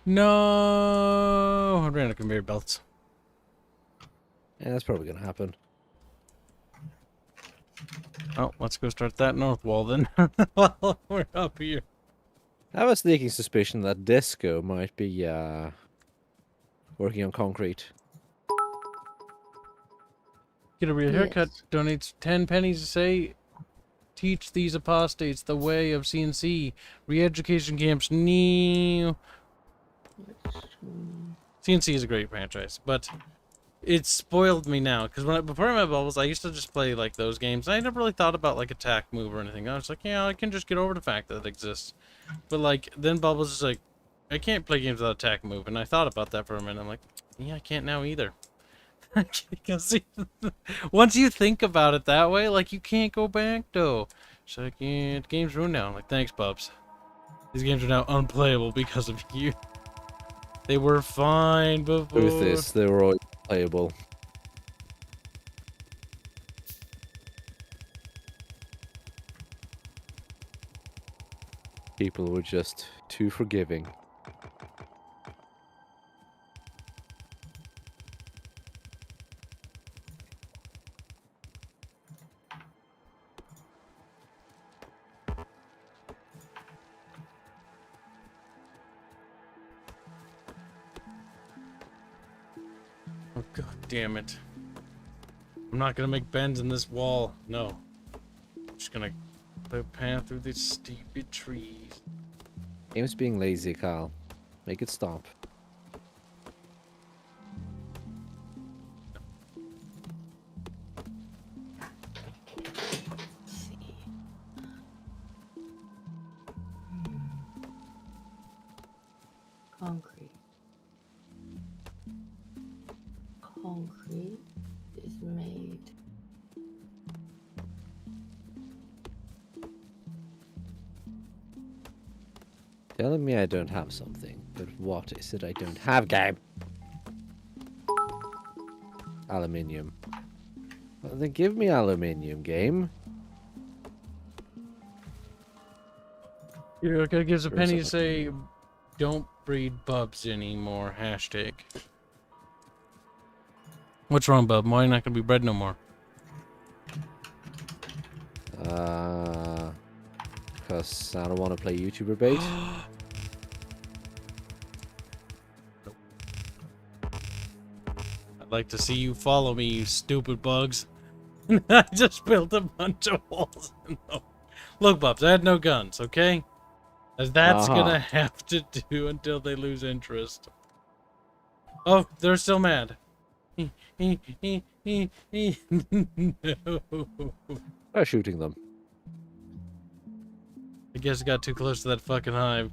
No, I ran out of conveyor belts. Yeah, that's probably gonna happen. Oh, let's go start that north wall then. While we're up here. I have a sneaking suspicion that Disco might be working on concrete. Get a real haircut. Yes. Donates 10 pennies to say, teach these apostates the way of CNC. Re-education camps. New. CNC is a great franchise, but it's spoiled me now. Because before my bubbles, I used to just play like those games. I never really thought about like attack move or anything. I was like, yeah, I can just get over the fact that it exists. But like then bubbles is like, I can't play games without attack move, and I thought about that for a minute. I'm like, yeah, I can't now either. Because once you think about it that way, like you can't go back though. So like, yeah, the game's ruined now. I'm like, thanks, Bubs. These games are now unplayable because of you. They were fine before. Truth is, they were always playable. People were just too forgiving. Oh, god damn it. I'm not gonna make bends in this wall. No. I'm just gonna put a path through these stupid trees. Game's being lazy, Kyle. Make it stop. Concrete. Concrete is made. Telling me I don't have something, but what is it I don't have, game? Aluminium. Well, then give me aluminium, game. You're not gonna give us a Sure, penny to something. say, don't breed bubs anymore. Hashtag. What's wrong, bub? Why not gonna be bred no more? Because I don't want to play YouTuber bait. I'd like to see you follow me, you stupid bugs. I just built a bunch of holes in them. Look, bubs, I had no guns, okay? As that's gonna have to do until they lose interest. Oh, they're still mad. No. Try shooting them. I guess I got too close to that fucking hive.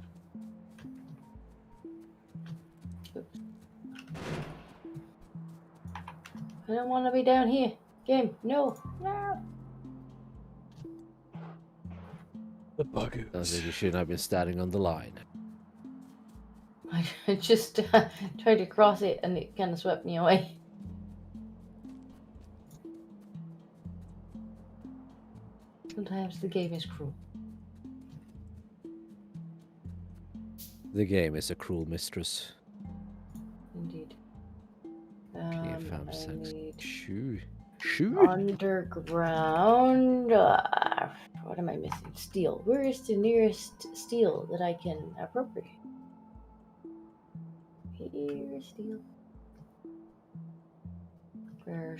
I don't want to be down here. Game, no. No. The buggers. Sounds like you shouldn't have been standing on the line. I just tried to cross it and it kind of swept me away. Sometimes the game is cruel. The game is a cruel mistress. Indeed. I I need Shoo. underground. What am I missing? Steel. Where is the nearest steel that I can appropriate? Here, steel. There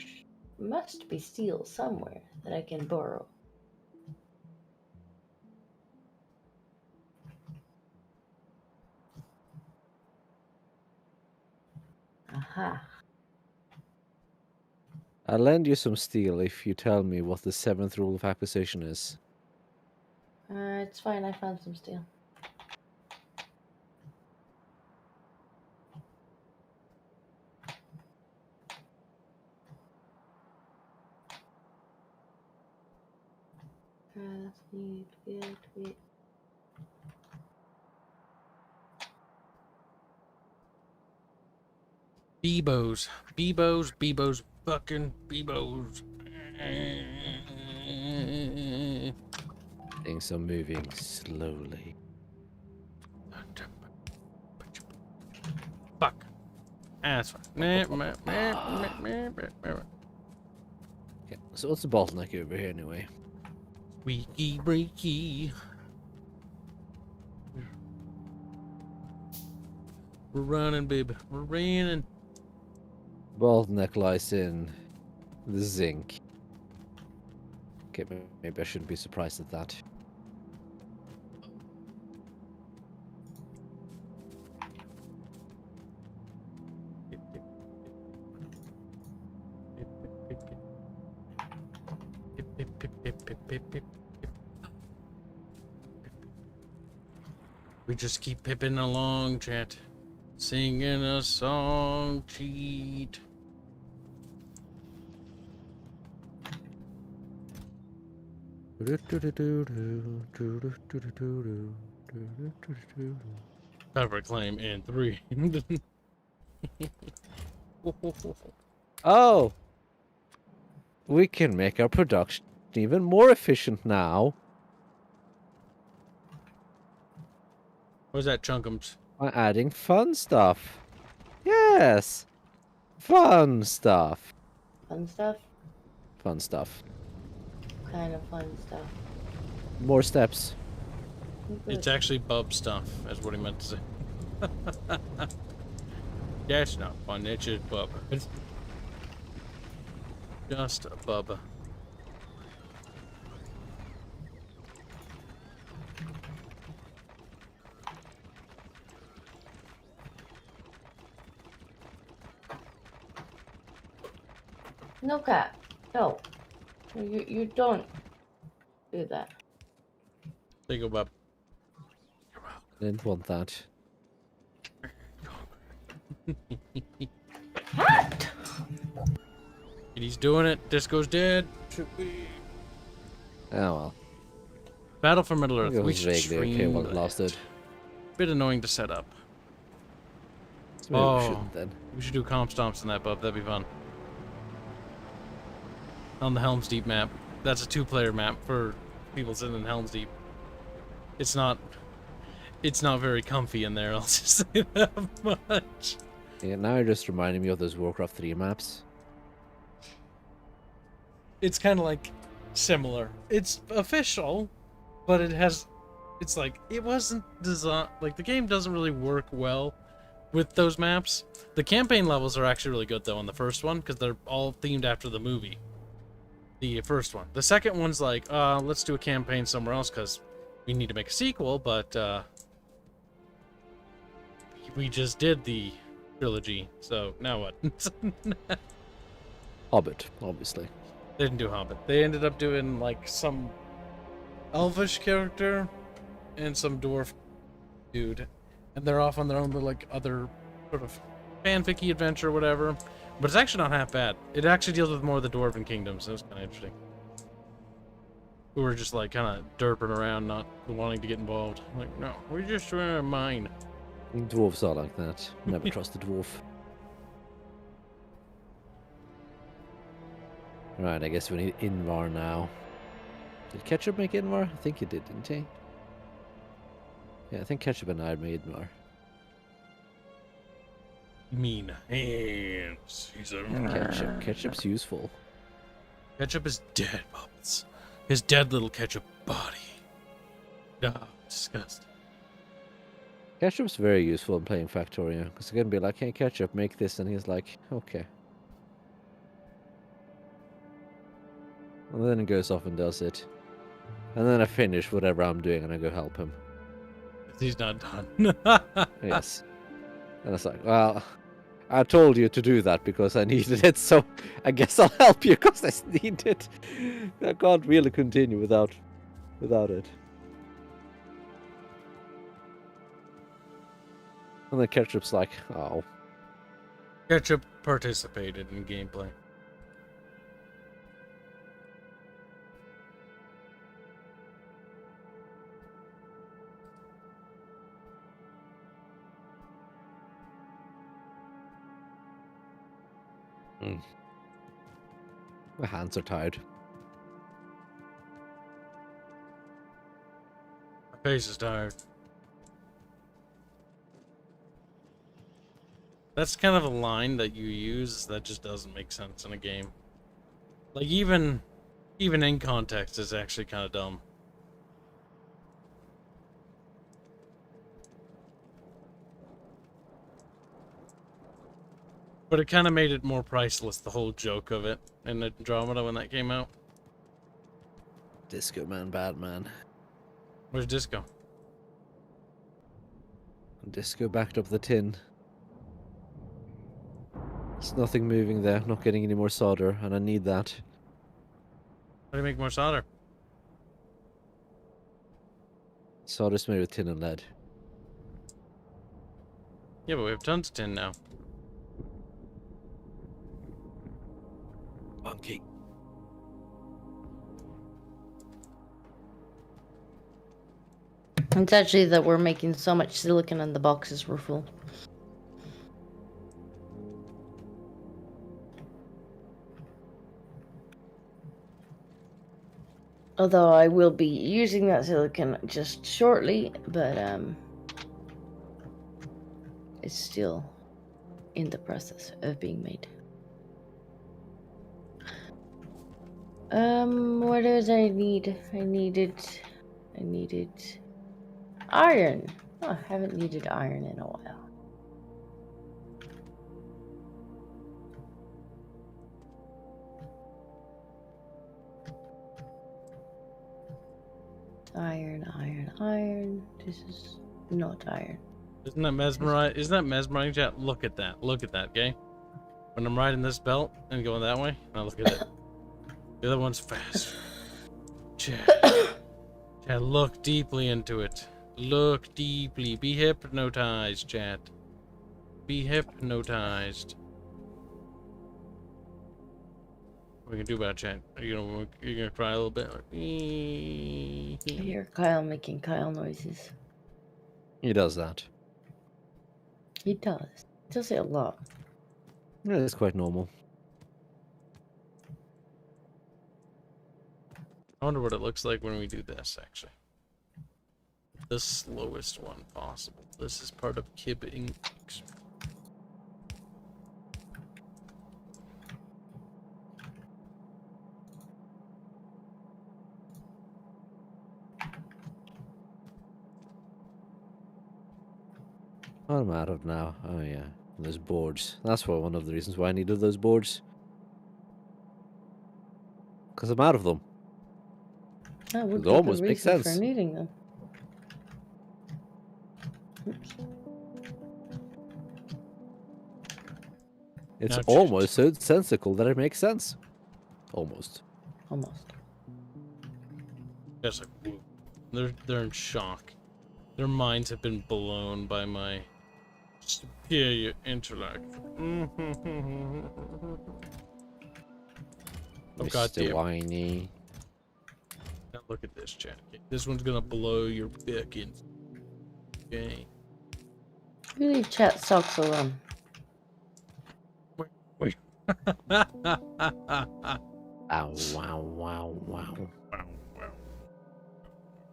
must be steel somewhere that I can borrow. Aha. I'll lend you some steel if you tell me what the 7th rule of acquisition is. It's fine. I found some steel. Wait. Bebos, fucking Bebos. Things are moving slowly. Fuck. That's fine. Okay, so what's the bottleneck over here anyway? Weaky breaky. We're running, baby. We're running. Bottleneck lies in the zinc. Okay, maybe I shouldn't be surprised at that. We just keep pipping along, chat. Singing a song, cheat. Cover claim in 3. Oh! We can make our production even more efficient now. Where's that chunkums? By adding fun stuff. Yes! Fun stuff. Fun stuff? Fun stuff. What kind of fun stuff? More steps. It's actually bub stuff, is what he meant to say. That's not fun, it's just bub. It's just a bub. No, cat. No. You don't do that. There you go, bub. Didn't want that. What? He's doing it. Disco's dead. Should be. Oh well. Battle for Middle I Earth. think it We was should vaguely okay stream while it that. lasted. Bit annoying to set up. So maybe we Oh. shouldn't then. We should do comp stomps in that, bub. That'd be fun. On the Helm's Deep map. That's a 2-player map for people sitting in Helm's Deep. It's not it's not very comfy in there. I'll just say that much. Yeah, now you're just reminding me of those Warcraft 3 maps. It's kind of like similar. It's official, but it's like it wasn't designed. Like the game doesn't really work well with those maps. The campaign levels are actually really good though on the first one because they're all themed after the movie. The first one. The second one's like, let's do a campaign somewhere else because we need to make a sequel, but we just did the trilogy, so now what? Hobbit, obviously. They didn't do Hobbit. They ended up doing like some elvish character and some dwarf dude, and they're off on their own little like other sort of fanficky adventure or whatever. But it's actually not half bad. It actually deals with more of the dwarven kingdoms, so it's kind of interesting. We were just like kind of derping around, not wanting to get involved. Like, no, we're just trying to mine. Dwarves are like that. Never trust a dwarf. Right, I guess we need Invar now. Did Ketchup make Invar? I think he did, didn't he? Yeah, I think Ketchup and I made Invar. Mean hands. He's a Ketchup. Ketchup's useful. Ketchup is dead, Bubbles. His dead little ketchup body. Ah, disgusting. Ketchup's very useful in playing Factorio, because I can be like, hey Ketchup, make this, and he's like, okay. And then he goes off and does it. And then I finish whatever I'm doing and I go help him. He's not done. Yes. And it's like, well, I told you to do that because I needed it, so I guess I'll help you because I need it. I can't really continue without it. And then Ketchup's like, oh. Ketchup participated in gameplay. My hands are tired. My face is tired. That's kind of a line that you use that just doesn't make sense in a game. Like even in context is actually kind of dumb. But it kind of made it more priceless, the whole joke of it in Andromeda when that came out. Disco Man, bad man. Where's Disco? Disco backed up the tin. There's nothing moving there, not getting any more solder, and I need that. How do you make more solder? Solder's made with tin and lead. Yeah, but we have tons of tin now. Monkey. It's actually that we're making so much silicon and the boxes were full. Although I will be using that silicon just shortly, but it's still in the process of being made. What does I need? I needed iron. Oh, I haven't needed iron in a while. Iron. This is not iron. Isn't that mesmerizing? Isn't that mesmerizing, chat? Look at that. Look at that, okay? When I'm riding this belt and going that way, now look at it. The other one's fast. Chat, look deeply into it. Look deeply. Be hypnotized, chat. Be hypnotized. What are we gonna do about it, chat? Are you gonna cry a little bit? I hear Kyle making Kyle noises. He does that. He does. He does it a lot. Yeah, it's quite normal. I wonder what it looks like when we do this, actually. the slowest one possible. This is part of Kibs. What am I out of now? Oh yeah, those boards. That's one of the reasons why I needed those boards. Because I'm out of them. That would It be a good almost makes reason for sense. needing them. Oops. It's Now almost so sensical that it makes sense. Almost. Almost. Just like, they're in shock. Their minds have been blown by my superior intellect. Oh god Mr. damn. Whiny. Now look at this, chat. This one's gonna blow your fucking. Okay. Really, chat sucks alone. Wait. Ow, wow, wow, wow.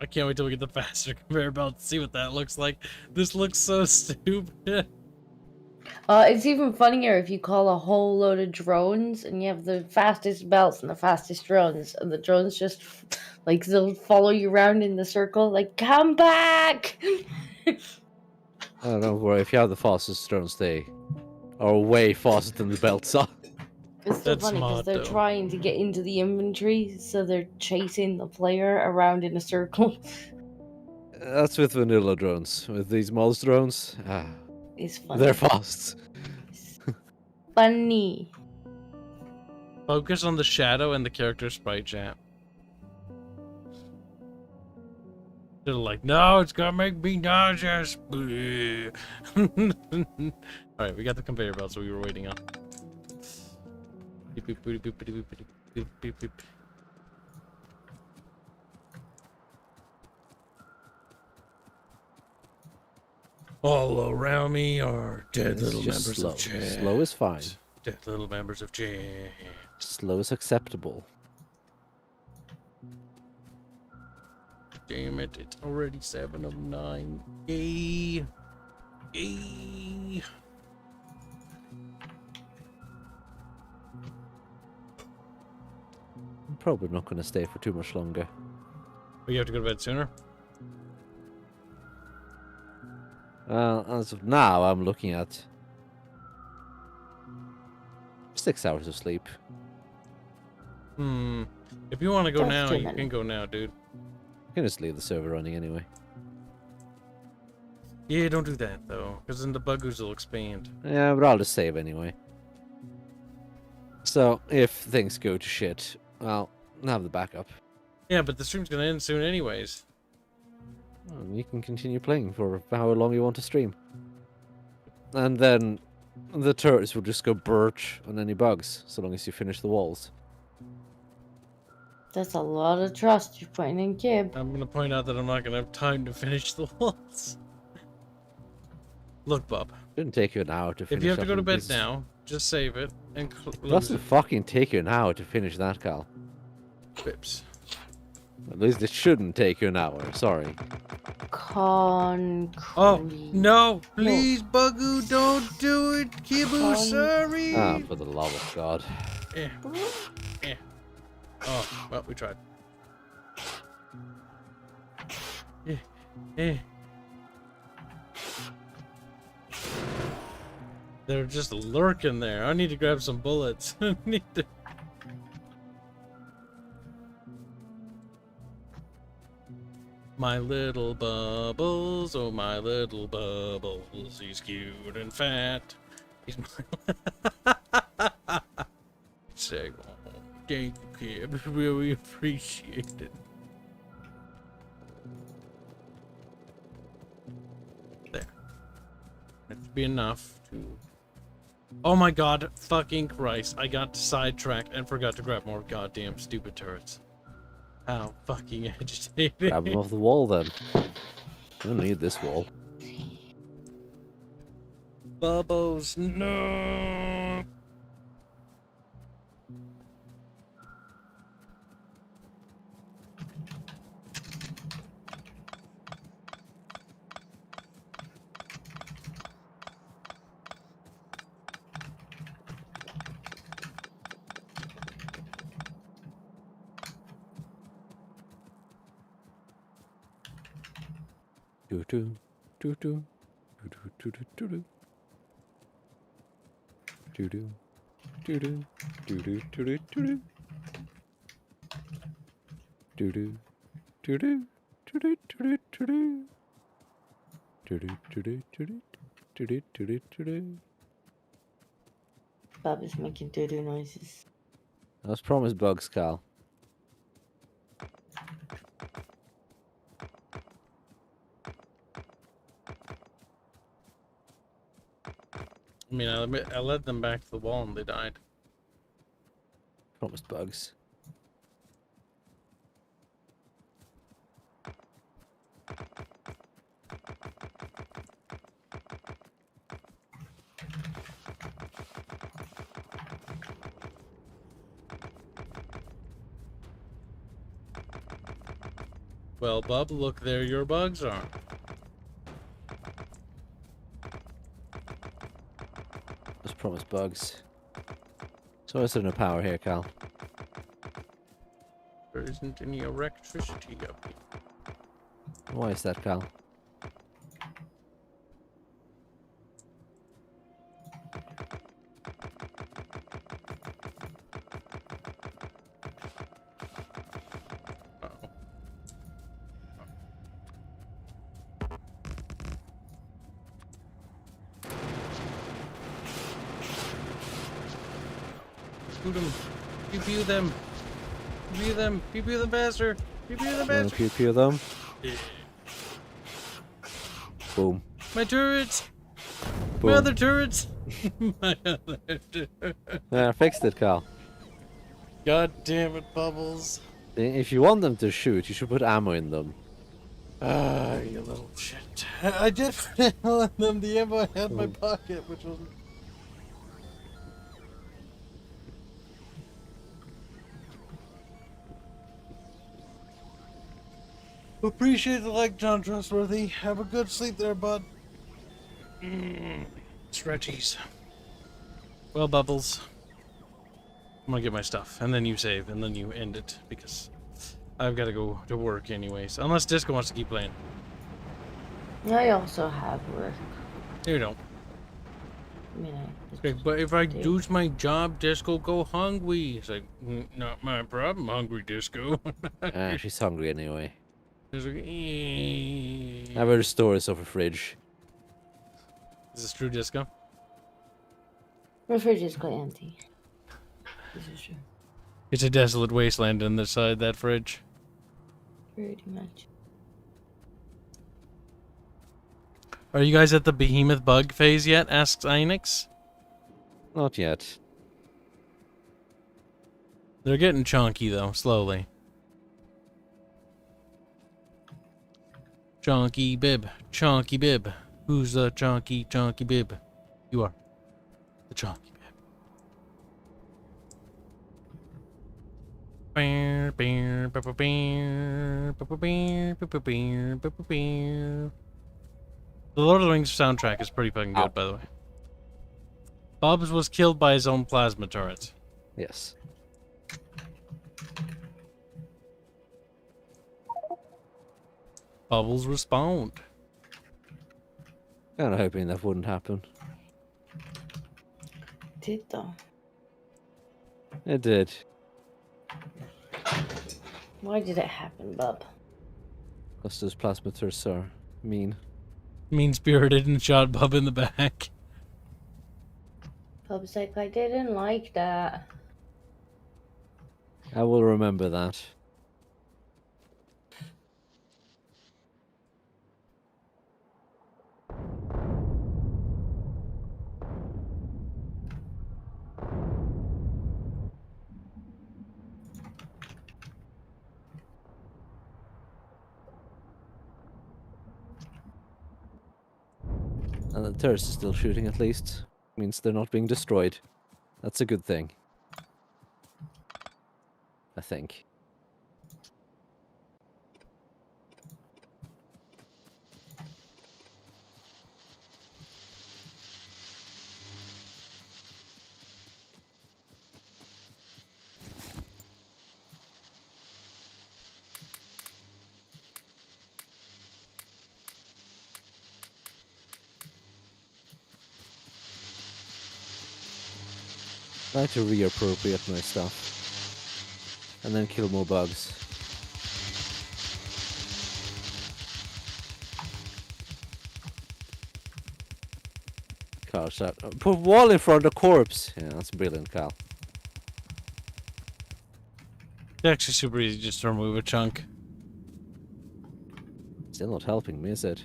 I can't wait till we get the faster conveyor belt to see what that looks like. This looks so stupid. It's even funnier if you call a whole load of drones and you have the fastest belts and the fastest drones, and the drones just like they'll follow you around in the circle, like come back. I don't worry, if you have the fastest drones, they are way faster than the belts are. It's so That's funny because smart, they're though. trying to get into the inventory, so they're chasing the player around in a circle. That's with vanilla drones. With these Moz drones, It's funny. they're fast. Funny. Focus on the shadow and the character sprite, chat. They're like, no, it's gonna make me nauseous. Alright, we got the conveyor belt, so we were waiting on. Beep, beep, beep, beep, beep, beep, beep, beep, beep. All around me are dead It's little just members slow. of chat. Slow is fine. Dead little members of chat. Slow is acceptable. Damn it, it's already 7:09. Yay. Yay. I'm probably not going to stay for too much longer. But you have to go to bed sooner? As of now, I'm looking at 6 hours of sleep. If you want to go That's now, too you many. can go now, dude. I can just leave the server running anyway. Yeah, don't do that, though, because then the buggers will expand. Yeah, but I'll just save anyway. So, if things go to shit, well, I'll have the backup. Yeah, but the stream's gonna end soon anyways. You can continue playing for however long you want to stream. And then the turrets will just go birch on any bugs, so long as you finish the walls. That's a lot of trust you're putting in Kib. I'm gonna point out that I'm not gonna have time to finish the walls. Look, Bub. Didn't take you an hour to finish. If you have to that go to one bed piece. now, just save it and It close doesn't it. fucking take you an hour to finish that, Cal. Bips. At least it shouldn't take you an hour. Sorry. Concrete. Oh no! Please, Bugoo, don't do it, Kibu. Sorry. Ah, for the love of God. Eh. Eh. Oh, well, we tried. Eh. Eh. They're just lurking there. I need to grab some bullets. I need to. My little bubbles, oh my little bubbles, he's cute and fat. He's my. Say, oh, thank you, kid. Really appreciate it. There. That should be enough to. Oh my god, fucking Christ. I got sidetracked and forgot to grab more goddamn stupid turrets. How fucking agitated. Grab them off the wall then. I don't need this wall. Bubbles, no. Do do do do do do do do do. Do do do do do do do do do. Do do do do do do do do do. Do do do do do do do do do do do. Bub is making doo-doo noises. I was promised bugs, Cal. I mean, I led them back to the wall and they died. Promised bugs. Well, Bub, look there your bugs are. Was promised bugs. So is there no power here, Cal? There isn't any electricity up here. Why is that, Cal? Shoot them. Pew pew them. Pew pew them. Pew pew them faster. Pew pew them faster. Pew pew them. Yeah. Boom. My turrets. Boom. My other turrets. My other turrets. Yeah, I fixed it, Cal. God damn it, Bubbles. If you want them to shoot, you should put ammo in them. Ah, you little shit. I did put ammo in them. The ammo I had in my pocket, which wasn't. Appreciate the like, John Trustworthy. Have a good sleep there, bud. Stretchies. Well, Bubbles. I'm gonna get my stuff, and then you save, and then you end it, because I've got to go to work anyways. Unless Disco wants to keep playing. I also have work. You don't. I mean, Okay, but if I lose my job, Disco go hungry. It's like, not my problem, hungry Disco. She's hungry anyway. It's like, I better store this over fridge. Is this true, Disco? My fridge is quite empty. This is true. It's a desolate wasteland inside that fridge. Pretty much. Are you guys at the behemoth bug phase yet? Asks Inix. Not yet. They're getting chunky though, slowly. Chunky bib, chunky bib. Who's the chunky bib? You are the chunky bib. The Lord of the Rings soundtrack is pretty fucking good, by the way. Bubs was killed by his own plasma turret. Yes. Bubbles respond. Kinda hoping that wouldn't happen. Did though. It did. Why did it happen, Bub? Because those plasma turrets are mean. Mean-spirited and shot Bub in the back. Bub's like, I didn't like that. I will remember that. And the turrets are still shooting at least. Means they're not being destroyed. That's a good thing. I think. I like to reappropriate my stuff. And then kill more bugs. Gosh, that, put wall in front of the corpse. Yeah, that's brilliant, Cal. It's actually super easy just to remove a chunk. Still not helping me, is it?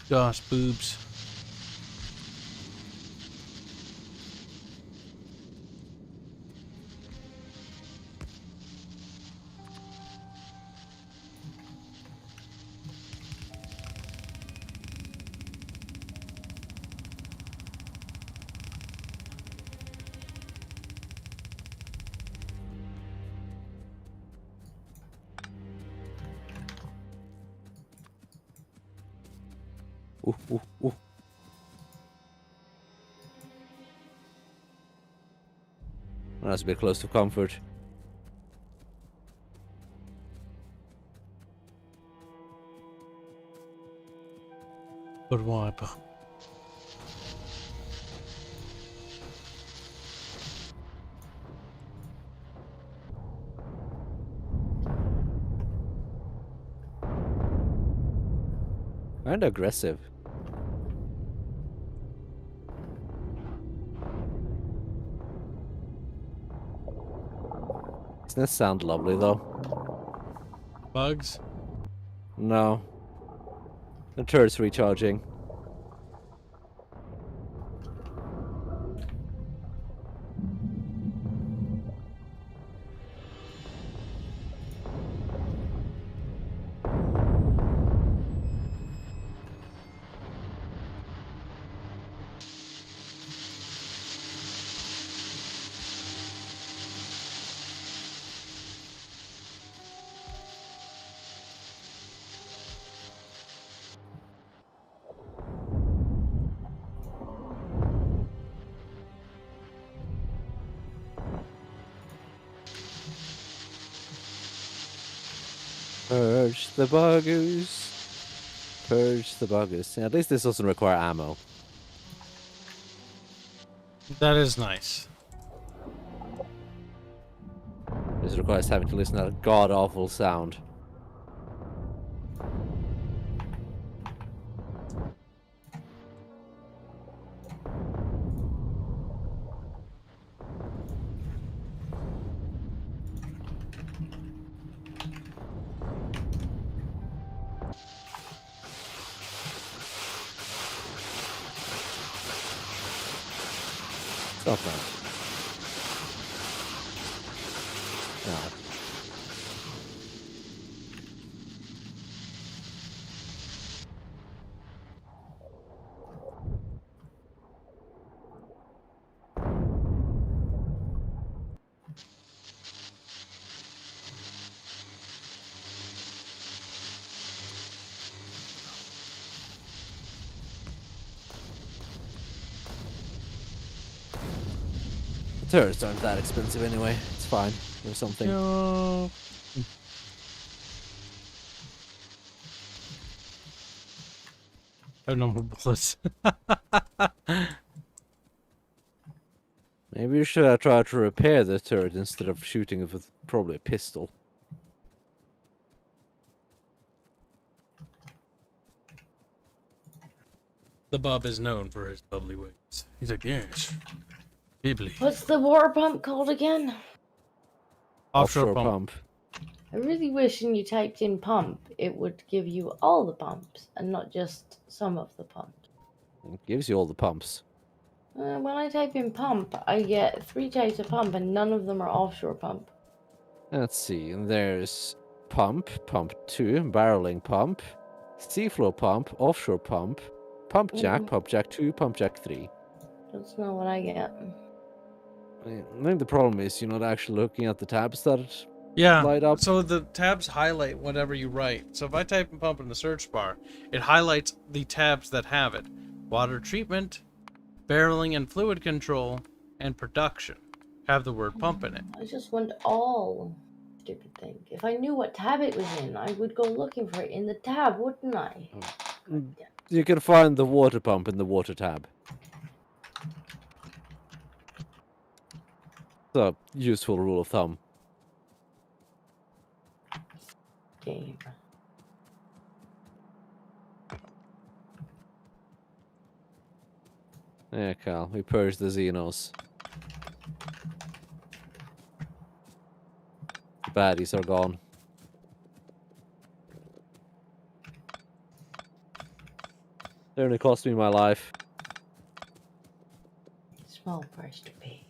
Gosh, boobs. Ooh, ooh, ooh. Well, that's a bit close to comfort. But wipe. And aggressive. Doesn't that sound lovely, though? Bugs? No. The turret's recharging. Purge the buggers. Purge the buggers. Yeah, at least this doesn't require ammo. That is nice. This requires having to listen to that god-awful sound. Stop that. No. The turrets aren't that expensive anyway. It's fine. There's something. No. I have no more bullets. Maybe you should have tried to repair the turret instead of shooting it with probably a pistol. The Bub is known for his bubbly ways. He's like, yes. Bibbly. What's the water pump called again? Offshore pump. I really wish when you typed in pump, it would give you all the pumps and not just some of the pumps. It gives you all the pumps. When I type in pump, I get 3 types of pump and none of them are offshore pump. Let's see. There's pump, pump 2, barreling pump, seafloor pump, offshore pump, pump jack 2, pump jack 3. That's not what I get. I think the problem is you're not actually looking at the tabs that light Yeah, up. so the tabs highlight whatever you write. So if I type in pump in the search bar, it highlights the tabs that have it. Water treatment, barreling and fluid control, and production have the word pump in it. I just want all. Stupid thing. If I knew what tab it was in, I would go looking for it in the tab, wouldn't I? You can find the water pump in the water tab. It's a useful rule of thumb. Game. Yeah, Cal, we purged the Xenos. The baddies are gone. They only cost me my life. Small price to pay.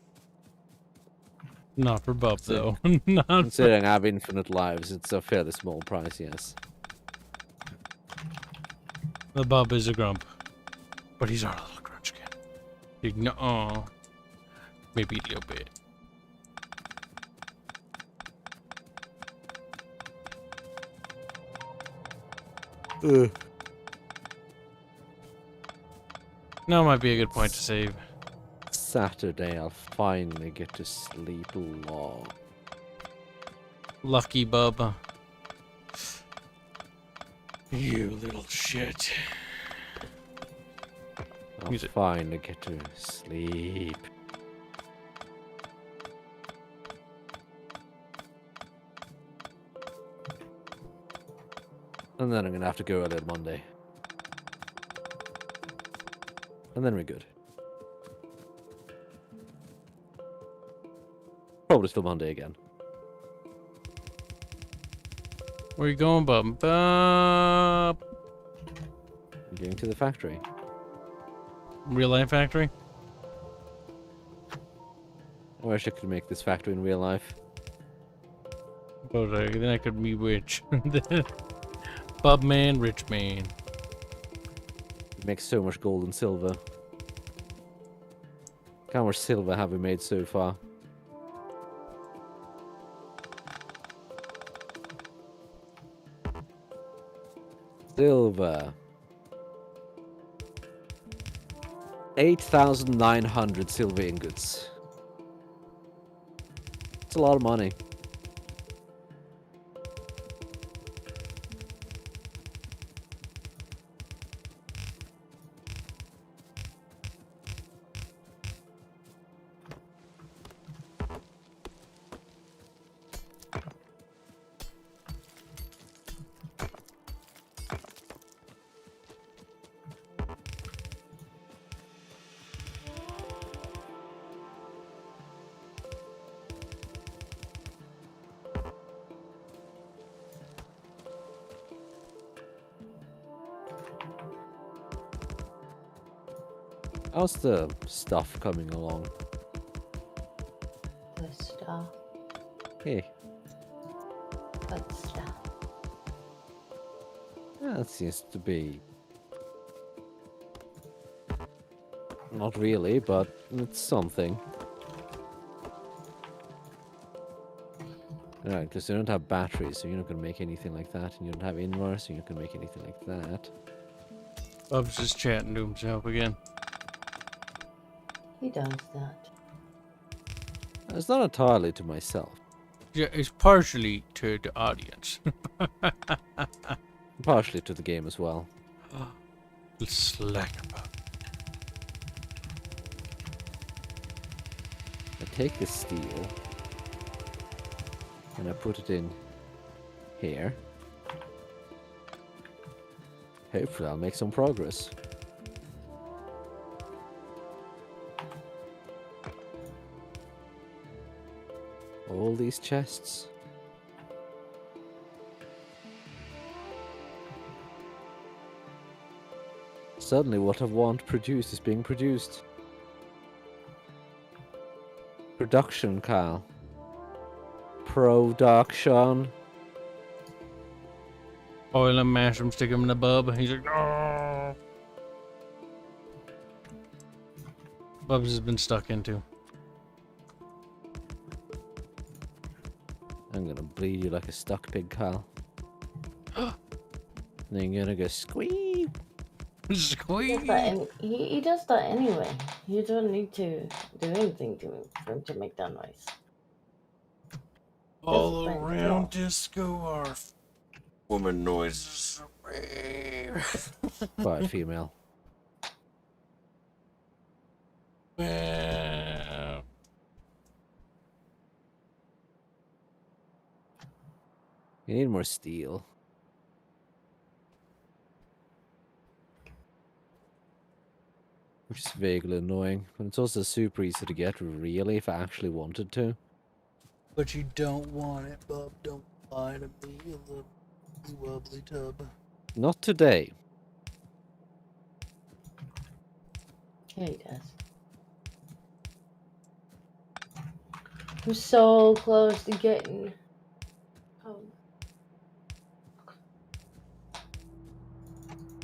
Not for Bub, So, though. Not for... Considering I have infinite lives, it's a fairly small price, yes. The Bub is a grump. But he's our little crunchkin. Aw. Maybe a little bit. Now might be a good point to save. Saturday, I'll finally get to sleep long. Lucky Bub. You little shit. I'll Music. finally get to sleep. And then I'm gonna have to go early on Monday. And then we're good. Probably still Monday again. Where you going, Bub? Bub. I'm going to the factory. Real life factory? I wish I could make this factory in real life. But then I could be rich. Bub man, rich man. It makes so much gold and silver. How much silver have we made so far? Silver. 8,900 silver ingots. It's a lot of money. How's the stuff coming along? The stuff. Hey, What stuff? that seems to be... Not really, but it's something. Right, because you don't have batteries, so you're not going to make anything like that. And you don't have inverse, so you're not going to make anything like that. Bub's just chatting to himself again. He does that. It's not entirely to myself. Yeah, it's partially to the audience. Partially to the game as well. Slacker Bub. I take the steel and I put it in here. Hopefully I'll make some progress. All these chests. Suddenly what I want produced is being produced. Production, Kyle. Production. Oil and mash him, stick him in the Bub. He's like, no. Bub's has been stuck into. I'm gonna bleed you like a stuck pig, Kyle. Then you're gonna go squeak. Squeak. He does that anyway. You don't need to do anything to him for him to make that noise. All Just around disco arf. woman noises. Quiet female. Wow. You need more steel. Which is vaguely annoying, but it's also super easy to get, really, if I actually wanted to. But you don't want it, Bub. Don't lie to me, you little wobbly tub. Not today. Yeah, he does. I'm so close to getting. Oh.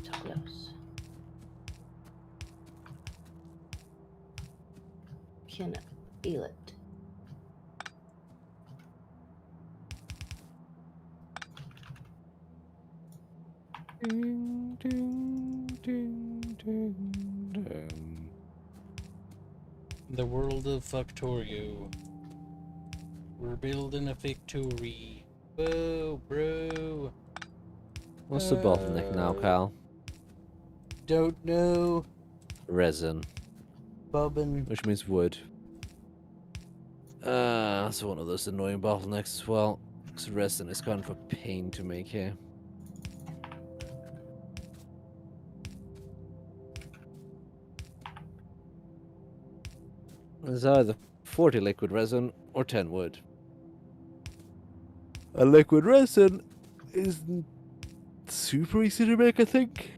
So close. Can feel it. Ding, ding, ding, ding, ding. The world of Factorio. We're building a factory. Whoa, bro. What's the bottleneck now, Kyle? Don't know. Resin, Bubbin. which means wood. That's one of those annoying bottlenecks as well. Because resin is kind of a pain to make here. There's either 40 liquid resin or 10 wood. A liquid resin isn't super easy to make, I think.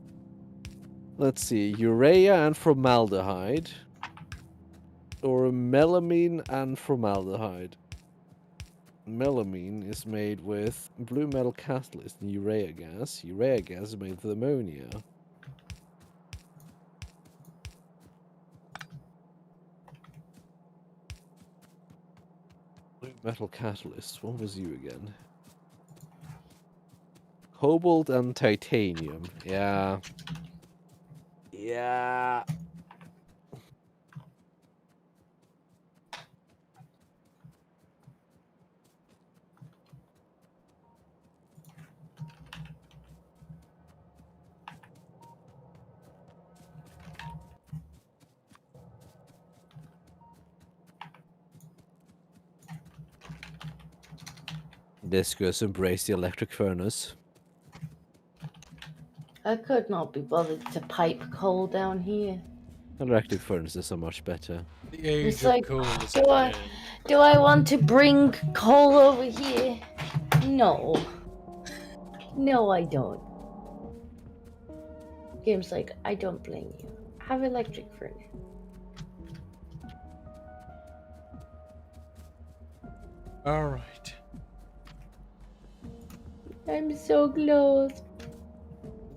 Let's see, urea and formaldehyde. Or melamine and formaldehyde. Melamine is made with blue metal catalyst and urea gas. Urea gas is made with ammonia. Blue metal catalyst. What was you again? Cobalt and titanium. Yeah. Yeah. Discus embrace the electric furnace. I could not be bothered to pipe coal down here. Electric furnaces are much better. The age It's of like, coal is do I- dead. Do I want to bring coal over here? No. No, I don't. Game's like, I don't blame you. Have electric furnace. Alright. I'm so close.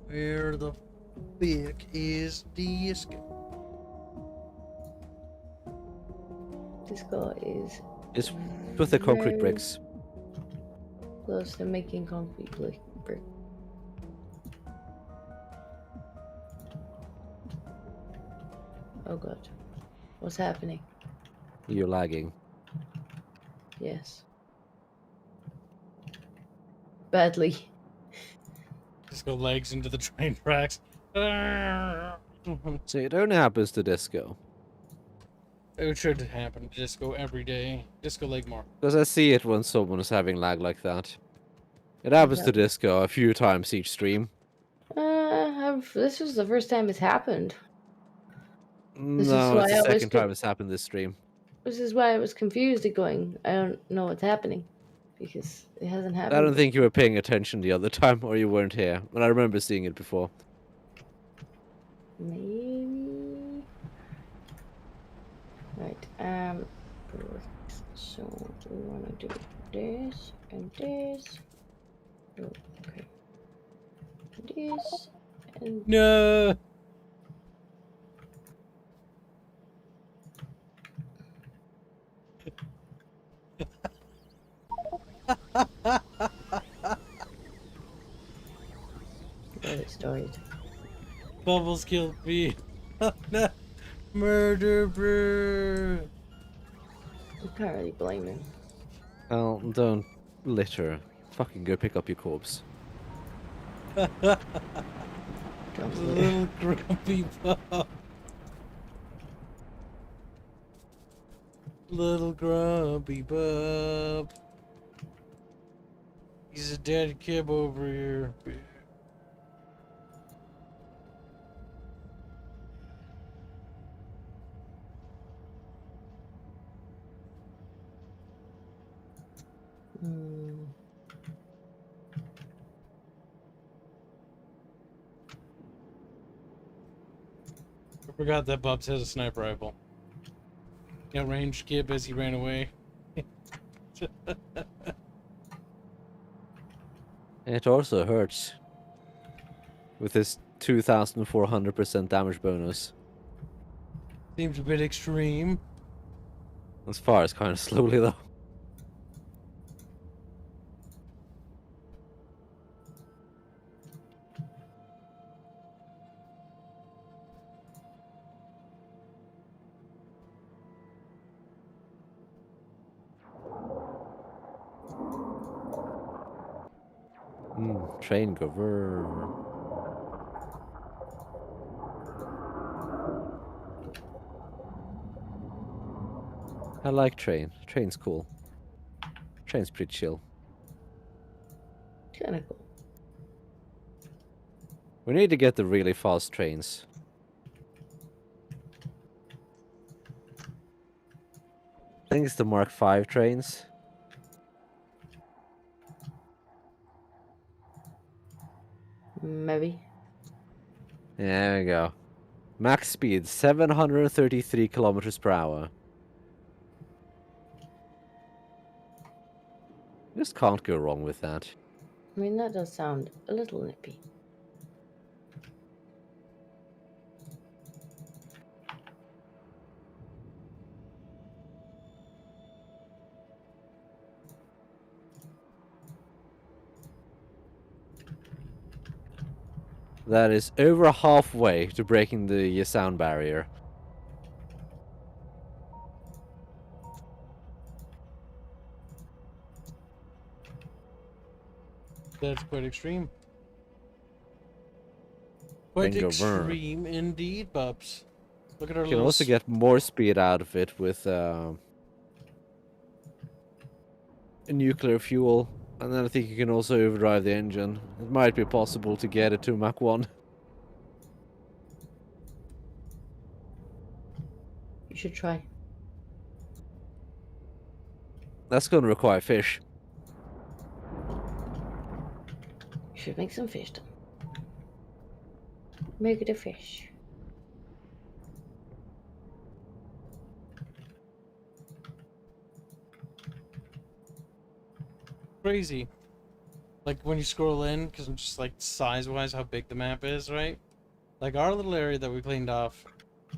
Where the fuck is Disco? Disco is It's with the concrete very bricks. close to making concrete brick. Oh god. What's happening? You're lagging. Yes. Badly. Disco legs into the train tracks. See, it only happens to Disco. It should happen to Disco every day. Disco leg more. Because I see it when someone is having lag like that. It happens to Disco a few times each stream. This was the first time it's happened. This is No, why it's I the was second time it's happened this stream. This is why I was confused at going, I don't know what's happening. Because it hasn't happened. I don't think you were paying attention the other time, or you weren't here. But I remember seeing it before. Maybe. Right, so we want to do this and this. Oh, okay. This and No. other stories. Bubbles killed me. No. Murder, bro. You can't really blame him. Well, don't litter. Fucking go pick up your corpse. Little grumpy Bub. Little grumpy Bub. He's a dead kib over here. I forgot that Bubs has a sniper rifle. He outranged Kib as he ran away. It also hurts. With his 2,400% damage bonus. Seems a bit extreme. As far as kind of slowly though. Train go vrr. I like train. Train's cool. Train's pretty chill. Kinda cool. We need to get the really fast trains. I think it's the Mark V trains. Maybe. Yeah, there we go. Max speed 733 kilometers per hour. Just can't go wrong with that. I mean, that does sound a little nippy. That is over halfway to breaking the sound barrier. That's quite extreme. Quite Bingo burn. extreme indeed, Bubs. Look at our You can little also get more speed out of it with nuclear fuel. And then I think you can also overdrive the engine. It might be possible to get it to Mach 1. You should try. That's going to require fish. You should make some fish then. Make it a fish. crazy. Like when you scroll in, because I'm just like size-wise how big the map is, right? Like our little area that we cleaned off,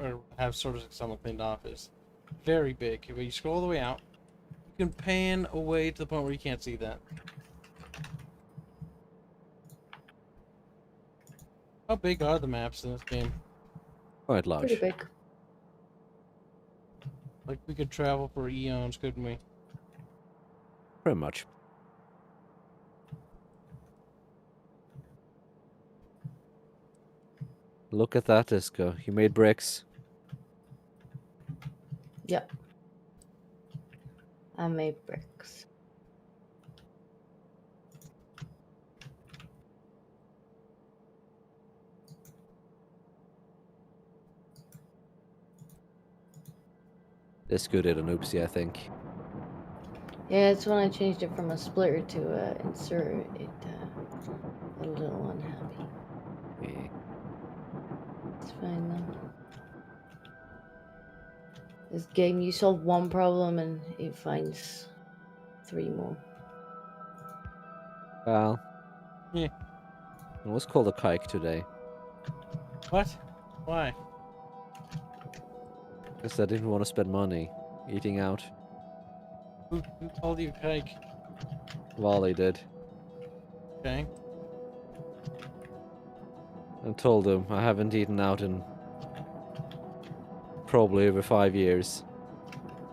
or have sort of somewhat cleaned off, is very big. But you scroll all the way out, you can pan away to the point where you can't see that. How big are the maps in this game? Quite large. Pretty big. Like we could travel for eons, couldn't we? Pretty much. Look at that, Disco. You made bricks. Yep. I made bricks. Disco did an oopsie, I think. Yeah, it's when I changed it from a splitter to insert. It a little unhappy. Yeah. It's fine though. This game, you solve one problem and it finds 3 more. Well. Yeah. I was called a kike today. What? Why? Because I didn't want to spend money eating out. Who called you kike? Wally did. Okay. I told him I haven't eaten out in probably over 5 years.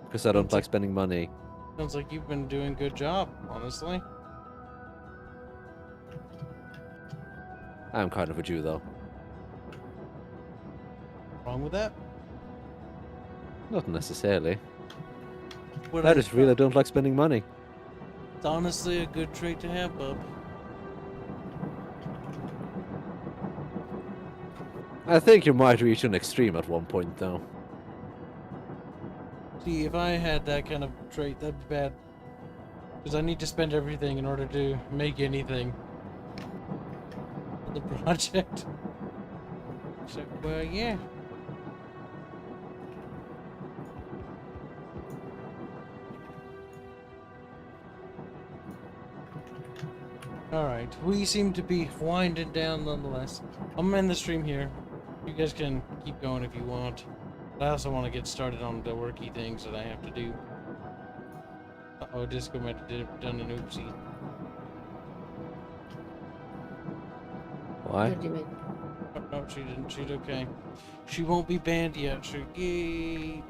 Because I don't like spending money. Sounds like you've been doing a good job, honestly. I'm kind of a Jew, though. Wrong with that? Not necessarily. What I just really don't like spending money. It's honestly a good trait to have, bub. I think you might reach an extreme at one point, though. See, if I had that kind of trait, that'd be bad. Because I need to spend everything in order to make anything for the project. So, well, yeah. Alright, we seem to be winding down nonetheless. I'm in the stream here. You guys can keep going if you want. But I also want to get started on the worky things that I have to do. Uh-oh, Disco might have done an oopsie. Why? What do you mean? Oh, no, she didn't. She's okay. She won't be banned yet. Yay.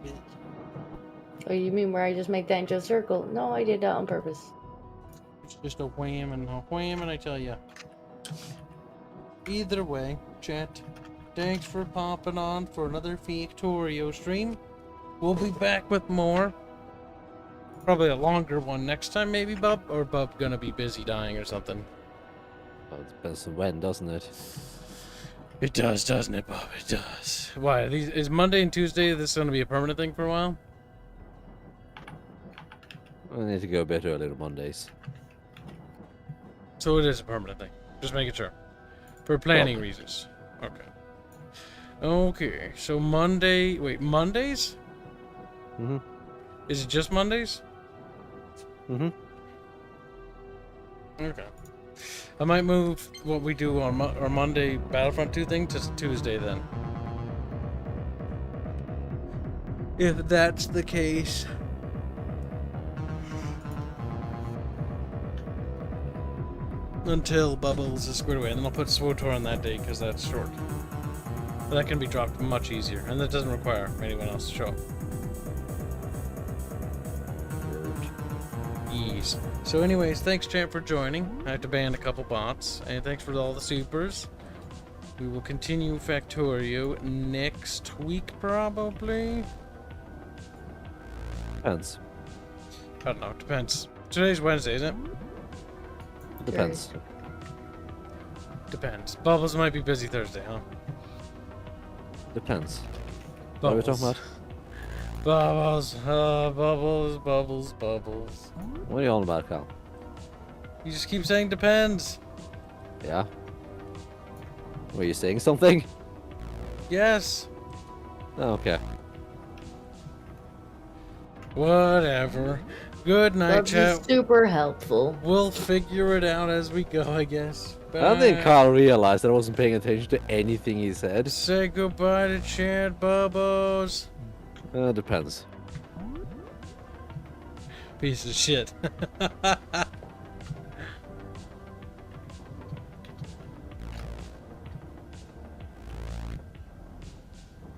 Oh, you mean where I just make that into a circle? No, I did that on purpose. It's just a wham, and I tell ya. Either way, chat, thanks for popping on for another Factorio stream. We'll be back with more. Probably a longer one next time, maybe, Bub? Or Bub gonna be busy dying or something? Well, it depends on when, doesn't it? It does, doesn't it, Bub? It does. Why? Is Monday and Tuesday this gonna be a permanent thing for a while? I need to go a bit earlier on Mondays. So it is a permanent thing. Just making sure. For planning reasons. Okay. Okay, so Monday... Wait, Mondays? Mm-hmm. Is it just Mondays? Mm-hmm. Okay. I might move what we do on our Monday Battlefront 2 thing to Tuesday then. If that's the case. Until Bubbles is squared away, and then I'll put SWOTOR on that day because that's short. But that can be dropped much easier, and that doesn't require anyone else to show up. Ease. So anyways, thanks champ for joining. I had to ban a couple bots, and thanks for all the supers. We will continue Factorio next week probably. Depends. I don't know, it depends. Today's Wednesday, isn't it? Depends. Depends. Bubbles might be busy Thursday, huh? Depends. What are we talking about? Bubbles, bubbles. What are you on about, Cal? You just keep saying depends. Yeah? Were you saying something? Yes. Oh, okay. Whatever. Good night, That'd chat. be super helpful. We'll figure it out as we go, I guess. I don't think Carl realized that I wasn't paying attention to anything he said. Say goodbye to chat, Bubbles. Depends. Piece of shit.